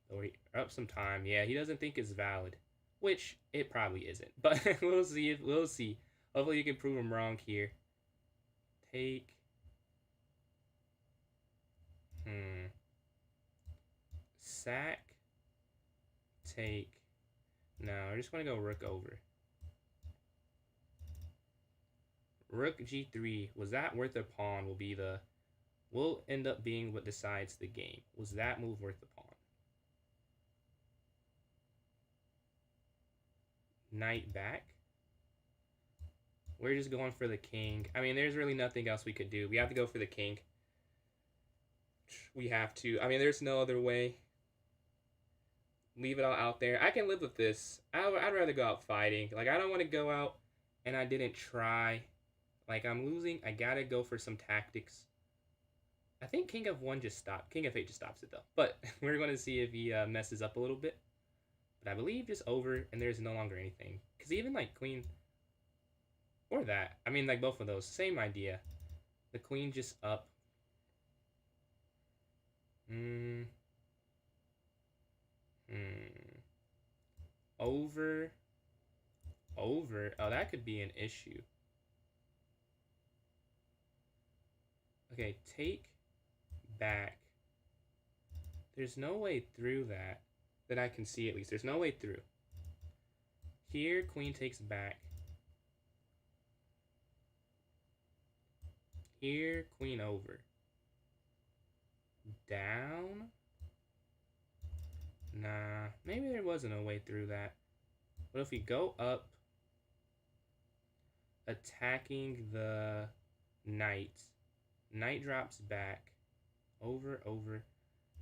We're up some time. Yeah, he doesn't think it's valid, which it probably isn't. But we'll see. We'll see. Hopefully you can prove him wrong here. Take. Sack. Take. No, we're just going to go rook over. Rook g3. Was that worth a pawn? Will end up being what decides the game. Was that move worth the pawn? Knight back. We're just going for the king. I mean, there's really nothing else we could do. We have to go for the king. We have to. I mean, there's no other way. Leave it all out there. I can live with this. I'd rather go out fighting. Like, I don't want to go out and I didn't try. Like, I'm losing. I gotta go for some tactics. I think king f1 just stopped. King f8 just stops it, though. But we're going to see if he messes up a little bit. But I believe just over, and there's no longer anything. Because even, like, queen... Or that. I mean, like, both of those. Same idea. The queen just up. Over. Over. Oh, that could be an issue. Okay, take back. There's no way through that I can see at least. There's no way through. Here, queen takes back. Here, queen over. Down? Nah, maybe there wasn't a way through that. But if we go up, attacking the knight, knight drops back, over, over.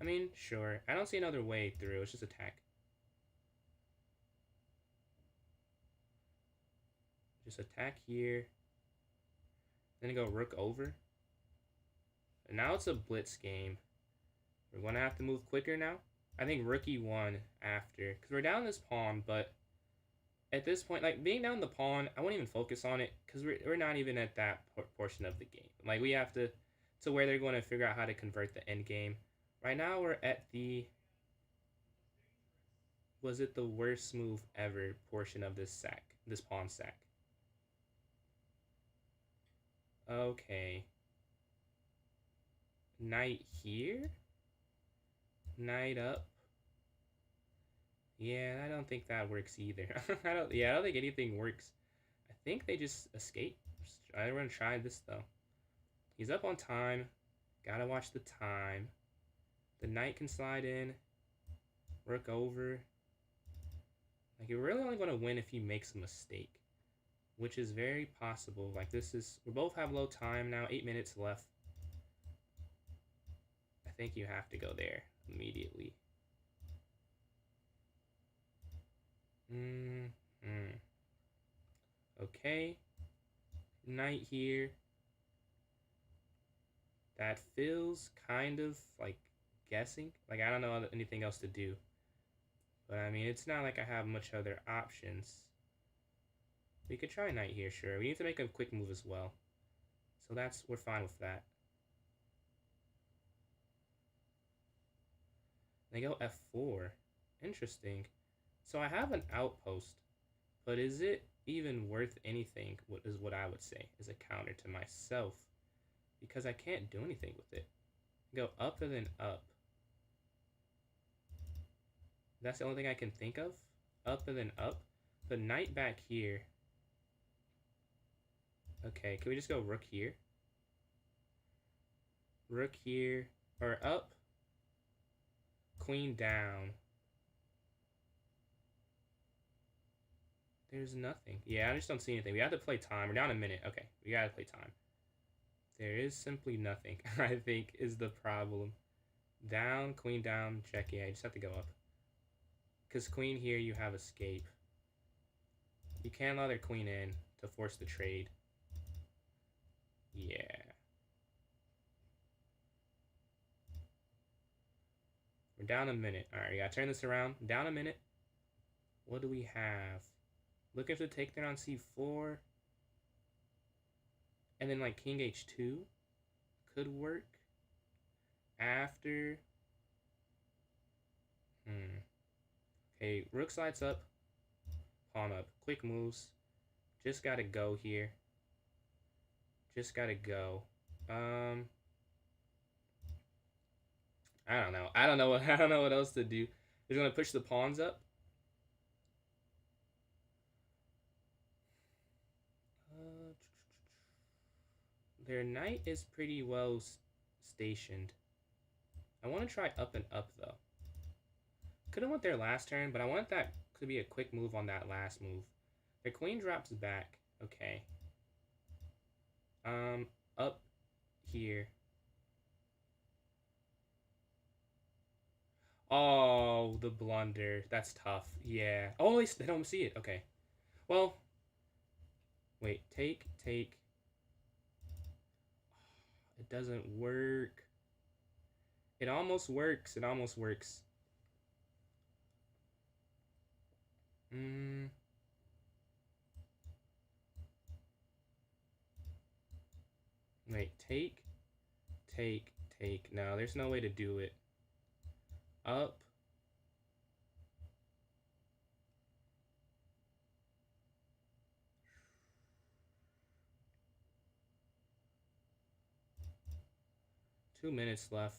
I mean, sure. I don't see another way through. It's just attack. Just attack here. Then go rook over. And now it's a blitz game. We're going to have to move quicker now. I think rook e1 after. Because we're down this pawn, but at this point, like, being down the pawn, I won't even focus on it. Because we're not even at that portion of the game. Like, we have to where they're going to figure out how to convert the end game. Right now, we're at the... Was it the worst move ever portion of this sack? This pawn sack. Okay. Knight here. Knight up. Yeah, I don't think that works either. I don't think anything works. I think they just escape. I want to try this though. He's up on time. Gotta watch the time. The knight can slide in. Rook over. Like, you're really only going to win if he makes a mistake, which is very possible. Like, we both have low time now, 8 minutes left. I think you have to go there immediately. Okay. Knight here. That feels kind of like guessing. Like, I don't know anything else to do. But I mean, it's not like I have much other options. We could try knight here, sure. We need to make a quick move as well. So we're fine with that. They go f4. Interesting. So I have an outpost, but is it even worth anything, is what I would say, as a counter to myself? Because I can't do anything with it. Go up and then up. That's the only thing I can think of. Up and then up. The knight back here. Okay, can we just go rook here? Rook here. Or up. Queen down. There's nothing. Yeah, I just don't see anything. We have to play time. We're down a minute. Okay, we gotta play time. There is simply nothing, I think, is the problem. Down, queen down, check. Yeah, you just have to go up. Because queen here, you have escape. You can't allow their queen in to force the trade. Yeah. We're down a minute. Alright, we gotta turn this around. Down a minute. What do we have? Looking for the takedown on c4. And then like king h2 could work. After. Okay, rook slides up. Pawn up. Quick moves. Just gotta go here. Just gotta go. I don't know. I don't know what else to do. They're gonna push the pawns up. Their knight is pretty well stationed. I want to try up and up though. Could have went there last turn, but I want that to be a quick move on that last move. Their queen drops back. Okay. Up here. Oh, the blunder. That's tough. Yeah. Oh, they don't see it. Okay. Well, wait. Take. It doesn't work. It almost works. It almost works. Wait. Take. No, there's no way to do it. Up. Two minutes left.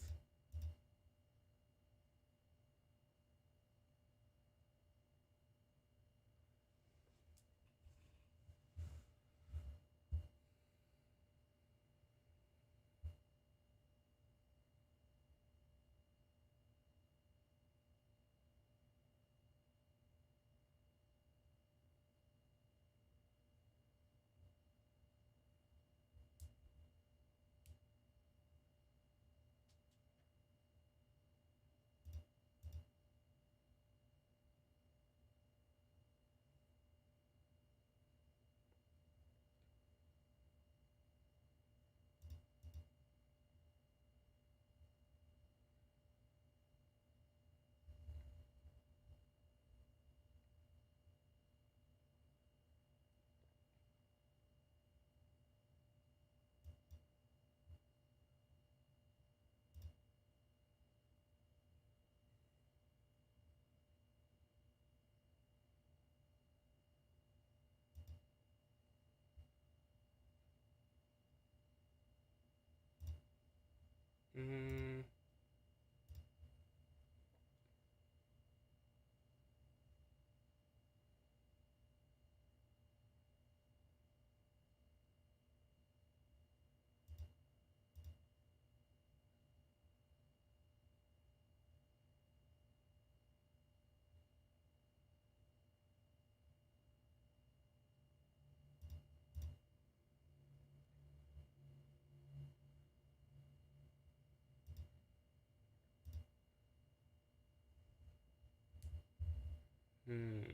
Hmm.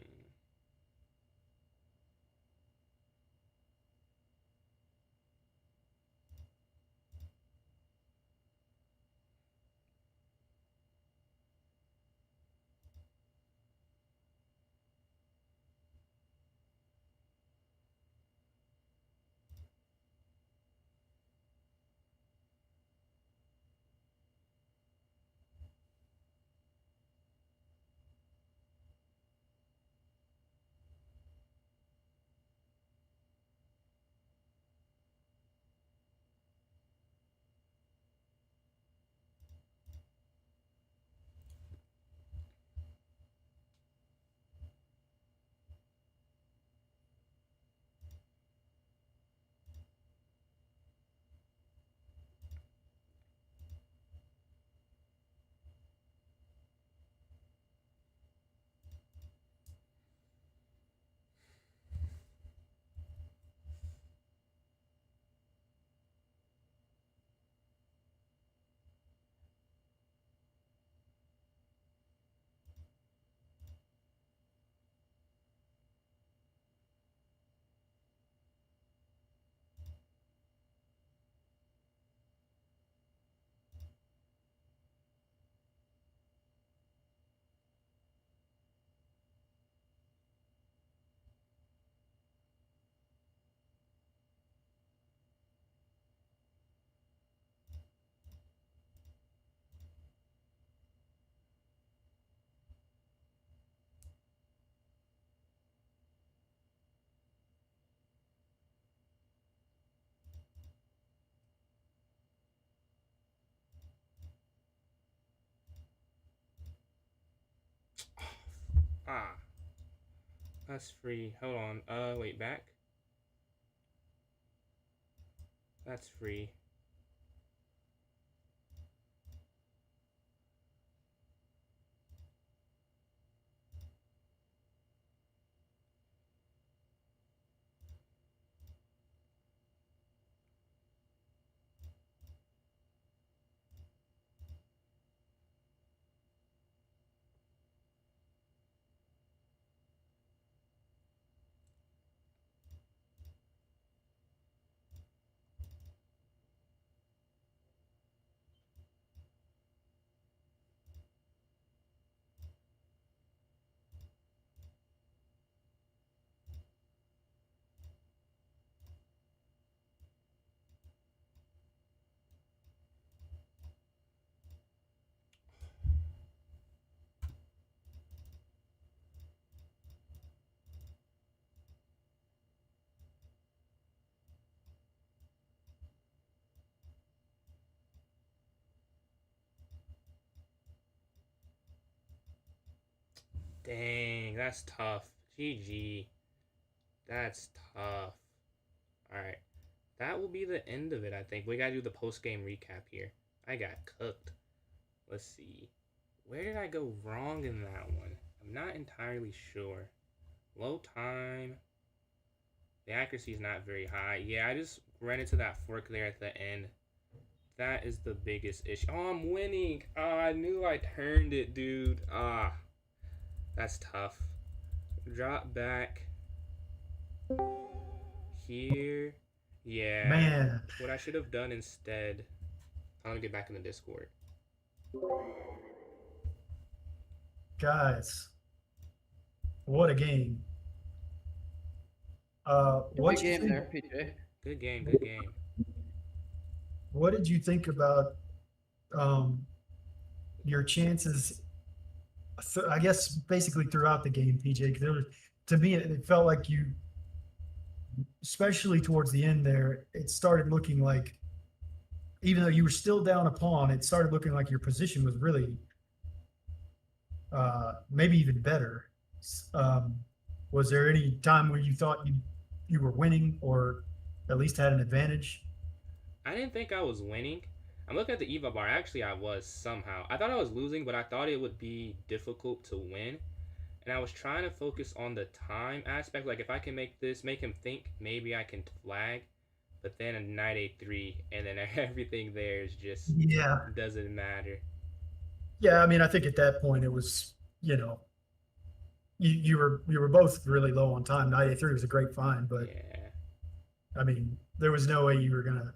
Ah, that's free. Hold on. Wait, back. That's free. Dang, that's tough. GG. That's tough. Alright. That will be the end of it, I think. We gotta do the post game recap here. I got cooked. Let's see. Where did I go wrong in that one? I'm not entirely sure. Low time. The accuracy is not very high. Yeah, I just ran into that fork there at the end. That is the biggest issue. Oh, I'm winning. Oh, I knew I turned it, dude. Ah, that's tough. Drop back here. Yeah. Man, What I should have done instead. I'm gonna get back in the Discord. guys, what a game. Good What you game think? there, PJ. Good game. Good game. What did you think about um, your chances? I guess basically throughout the game, PJ. Because to me, it felt like you, especially towards the end there, it started looking like, even though you were still down a pawn, it started looking like your position was really maybe even better. Um, was there any time where you thought you were winning or at least had an advantage? I didn't think I was winning. I'm looking at the EVA bar. Actually, I was somehow. I thought I was losing, but I thought it would be difficult to win. And I was trying to focus on the time aspect. Like, if I can make this, make him think, maybe I can flag. But then a knight a3, and then everything there is just Yeah, doesn't matter. yeah. I mean, I think at that point it was, you know, you were both really low on time. 93 was a great find, but Yeah. I mean, there was no way you were gonna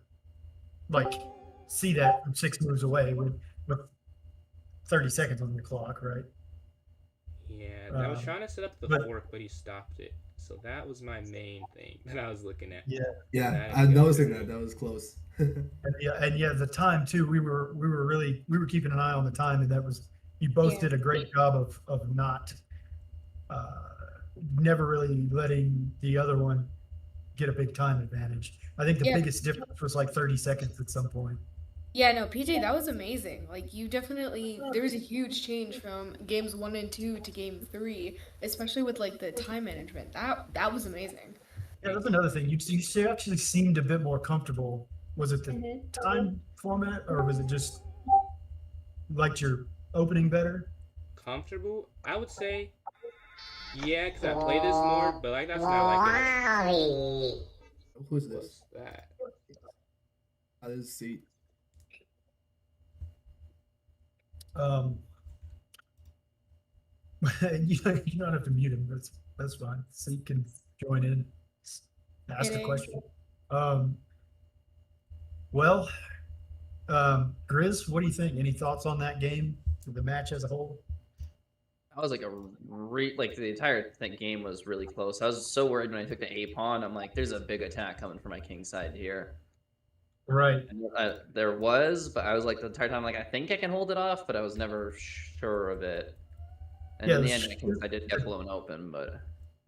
like see that from 6 moves away with 30 seconds on the clock, right? Yeah. I was Um, trying to set up the but fork, but he stopped it. So that was my main thing that I was looking at. yeah, Yeah, That I'm didn't go noticing that. through. That was close. and the time too. We were keeping an eye on the time, and that was you both Yeah. did a great job of not uh, never really letting the other one get a big time advantage. I think the Yeah. biggest difference was like 30 seconds at some point. Yeah, no, PJ, that was amazing. Like you definitely there was a huge change from games 1 and 2 to game 3, especially with like the time management. That was amazing. Yeah, Thank that's you. another thing. You actually seemed a bit more comfortable. Was it the Mhm. time format, or was it just liked your opening better? Comfortable? I would say, yeah, because I play this more, but like that's not like in a. Who's this? What's that? This is seat. Um, you don't have to mute him. That's fine. So you can join in, ask a Kidding. question. Um, well, Grizz, what do you think? Any thoughts on that game, the match as a whole? I was like like the entire game was really close. I was so worried when I took the A pawn. I'm like, there's a big attack coming from my king side here. Right. And there was, but I was like the entire time like I think I can hold it off, but I was never sure of it. And Yeah, in the end, I did get blown open, but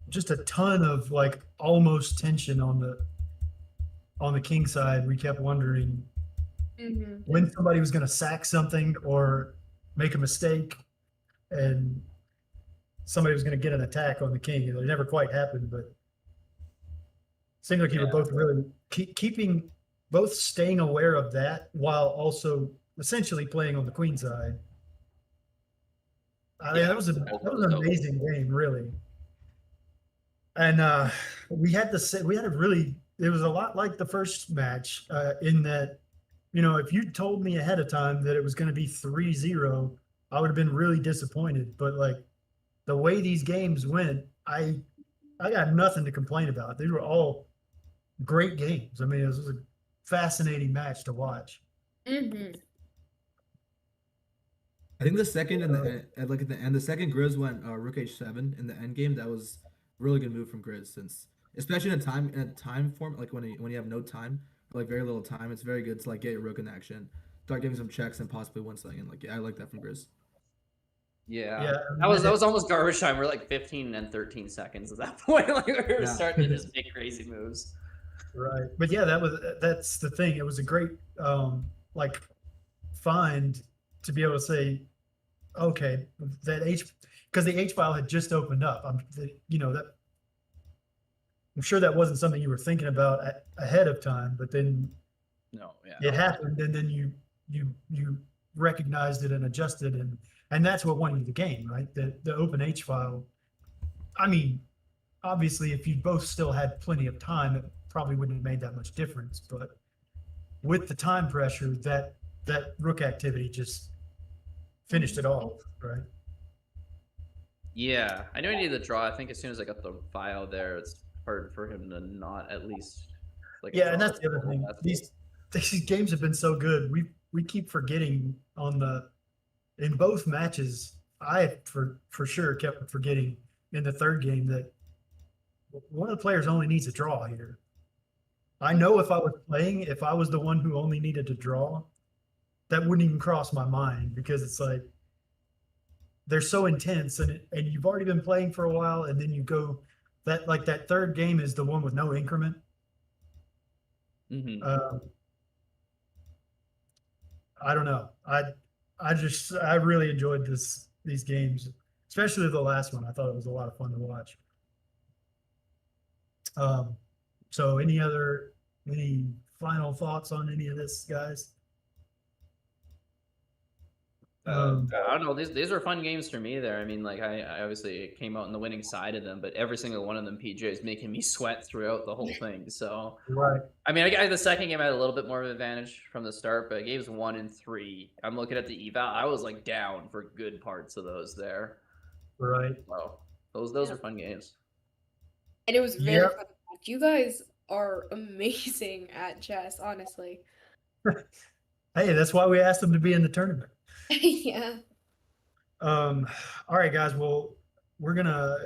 just a ton of like almost tension on the king side. We kept wondering Mhm. when somebody was going to sack something or make a mistake, and somebody was going to get an attack on the king. It never quite happened, but seemed like you were yeah, both really keeping both staying aware of that while also essentially playing on the queen side. I mean, yeah, that was an amazing game, really. And we had a really it was a lot like the first match in that, if you told me ahead of time that it was going to be 3-0, I would have been really disappointed. But like the way these games went, I got nothing to complain about. These were all great games. I mean, it was a fascinating match to watch. Mhm. I think the second and like at the end, the second Grizz went Rook H7 in the end game. That was a really good move from Grizz, since especially in a time form, like when you have no time, or like very little time, it's very good to like get your Rook in action, start giving some checks and possibly win something. And like, yeah, I like that from Grizz. yeah. Yeah, That was almost garbage time. We're like 15 and 13 seconds at that point. Like we were Yeah. starting to just make crazy moves. right. But yeah, that's the thing. It was a great like find to be able to say, okay, that because the H file had just opened up. That I'm sure that wasn't something you were thinking about ahead of time, but then No, yeah. it happened, and then you recognized it and adjusted, and that's what won you the game, right? The open H file. I mean, obviously, if you both still had plenty of time, it probably wouldn't have made that much difference. But with the time pressure, that rook activity just finished it off, right? Yeah, I knew I needed the draw. I think as soon as I got the file there, it's hard for him to not at least like Yeah, and draw. that's the other thing. These games have been so good. We keep forgetting in both matches. I for sure kept forgetting in the third game that one of the players only needs a draw here. I know if I was playing, if I was the one who only needed to draw, that wouldn't even cross my mind, because it's like they're so intense, and you've already been playing for a while, and then you go that third game is the one with no increment. Mm-hmm. I don't know. I really enjoyed these games, especially the last one. I thought it was a lot of fun to watch. So any final thoughts on any of this, guys? I don't know. These are fun games for me. There, I mean, like I obviously came out on the winning side of them, but every single one of them, PJ, is making me sweat throughout the whole thing. So, Right. I mean, the second game I had a little bit more of an advantage from the start, but games 1 and 3, I'm looking at the eval. I was like down for good parts of those there. Right. So Those Yeah. are fun games. And it was very Yep. fun to watch. You guys are amazing at chess, honestly. Hey, that's why we asked them to be in the tournament. Yeah. All right, guys. Well, we're gonna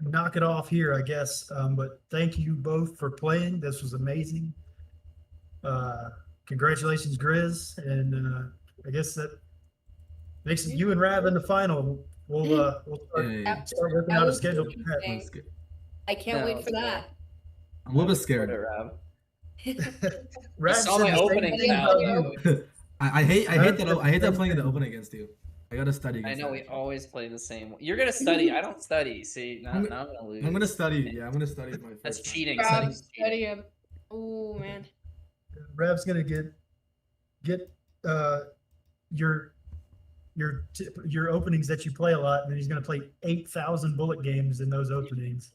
knock it off here, I guess. But thank you both for playing. This was amazing. Uh, Congratulations, Grizz, and I guess that makes it you and Rav in the final. We'll Yeah. start working That out a was schedule. really for that. I'm interesting. scared. I can't Yeah, wait let's for go. that. I'm a little bit Put scared. it, Rav. Rav saw said my the same opening thing style, about though. you. I hate Rav that said I hate the that same playing the thing. open against you. I gotta study I against know that. we always play the same. You're gonna study. I don't study. See, now I'm gonna lose. I'm gonna study. Yeah, I'm gonna study my That's first time. cheating. Rob, Studying's study cheating. him. Oh man. Rav's gonna get your your openings that you play a lot, and then he's gonna play 8,000 bullet games in those openings.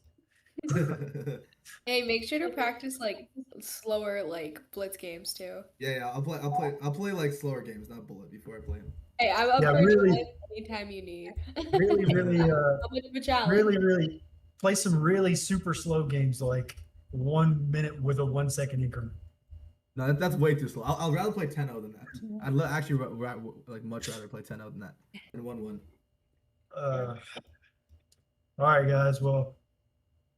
Hey, make sure to practice like slower like blitz games too. Yeah, I'll play like slower games, not bullet, before I play them. Hey, I'm up Yeah, for really- advice anytime you need. Really, How much of a challenge? really play some really super slow games, like 1 minute with a 1 second increment. No, that's way too slow. I'll rather play 10-0 than that. I'd actually like much rather play 10-0 than that than 1-1. All right, guys. Well,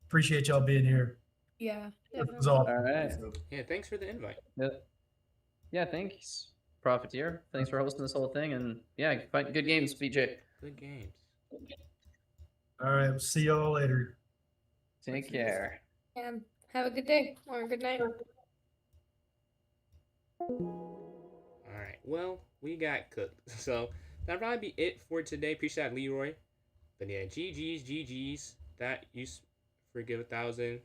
appreciate y'all being here. Yeah, It was definitely. awesome. All right. So, Yeah, thanks for the invite. Yeah, thanks, Profiteer. Thanks for hosting this whole thing, and yeah, find good games, BJ. Good games. All right. We'll see y'all later. Take care. And have a good day or a good night. All right. Well, we got cooked. So that'll probably be it for today. Appreciate that, Leroy. But yeah, GG's. That you forgive 1,000.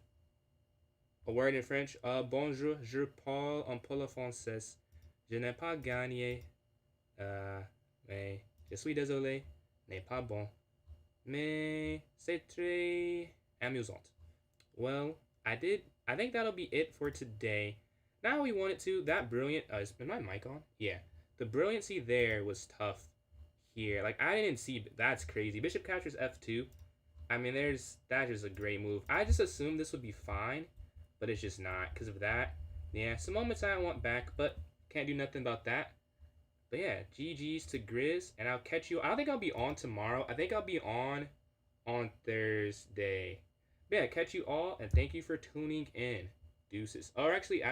A word in French. Bonjour, je parle un peu le français. Je n'ai pas gagné. Mais je suis désolé. N'est pas bon. Mais c'est très amusant. Well, I think that'll be it for today. Now we wanted to. That brilliant. Is my mic on? Yeah. The brilliancy there was tough here. Like, I didn't see. That's crazy. Bishop captures f2. I mean, that's just a great move. I just assumed this would be fine, but it's just not because of that. Yeah, some moments I want back, but can't do nothing about that. But yeah, GG's to Grizz, and I'll catch you. I don't think I'll be on tomorrow. I think I'll be on Thursday. But yeah, catch you all, and thank you for tuning in. Deuces. Or actually,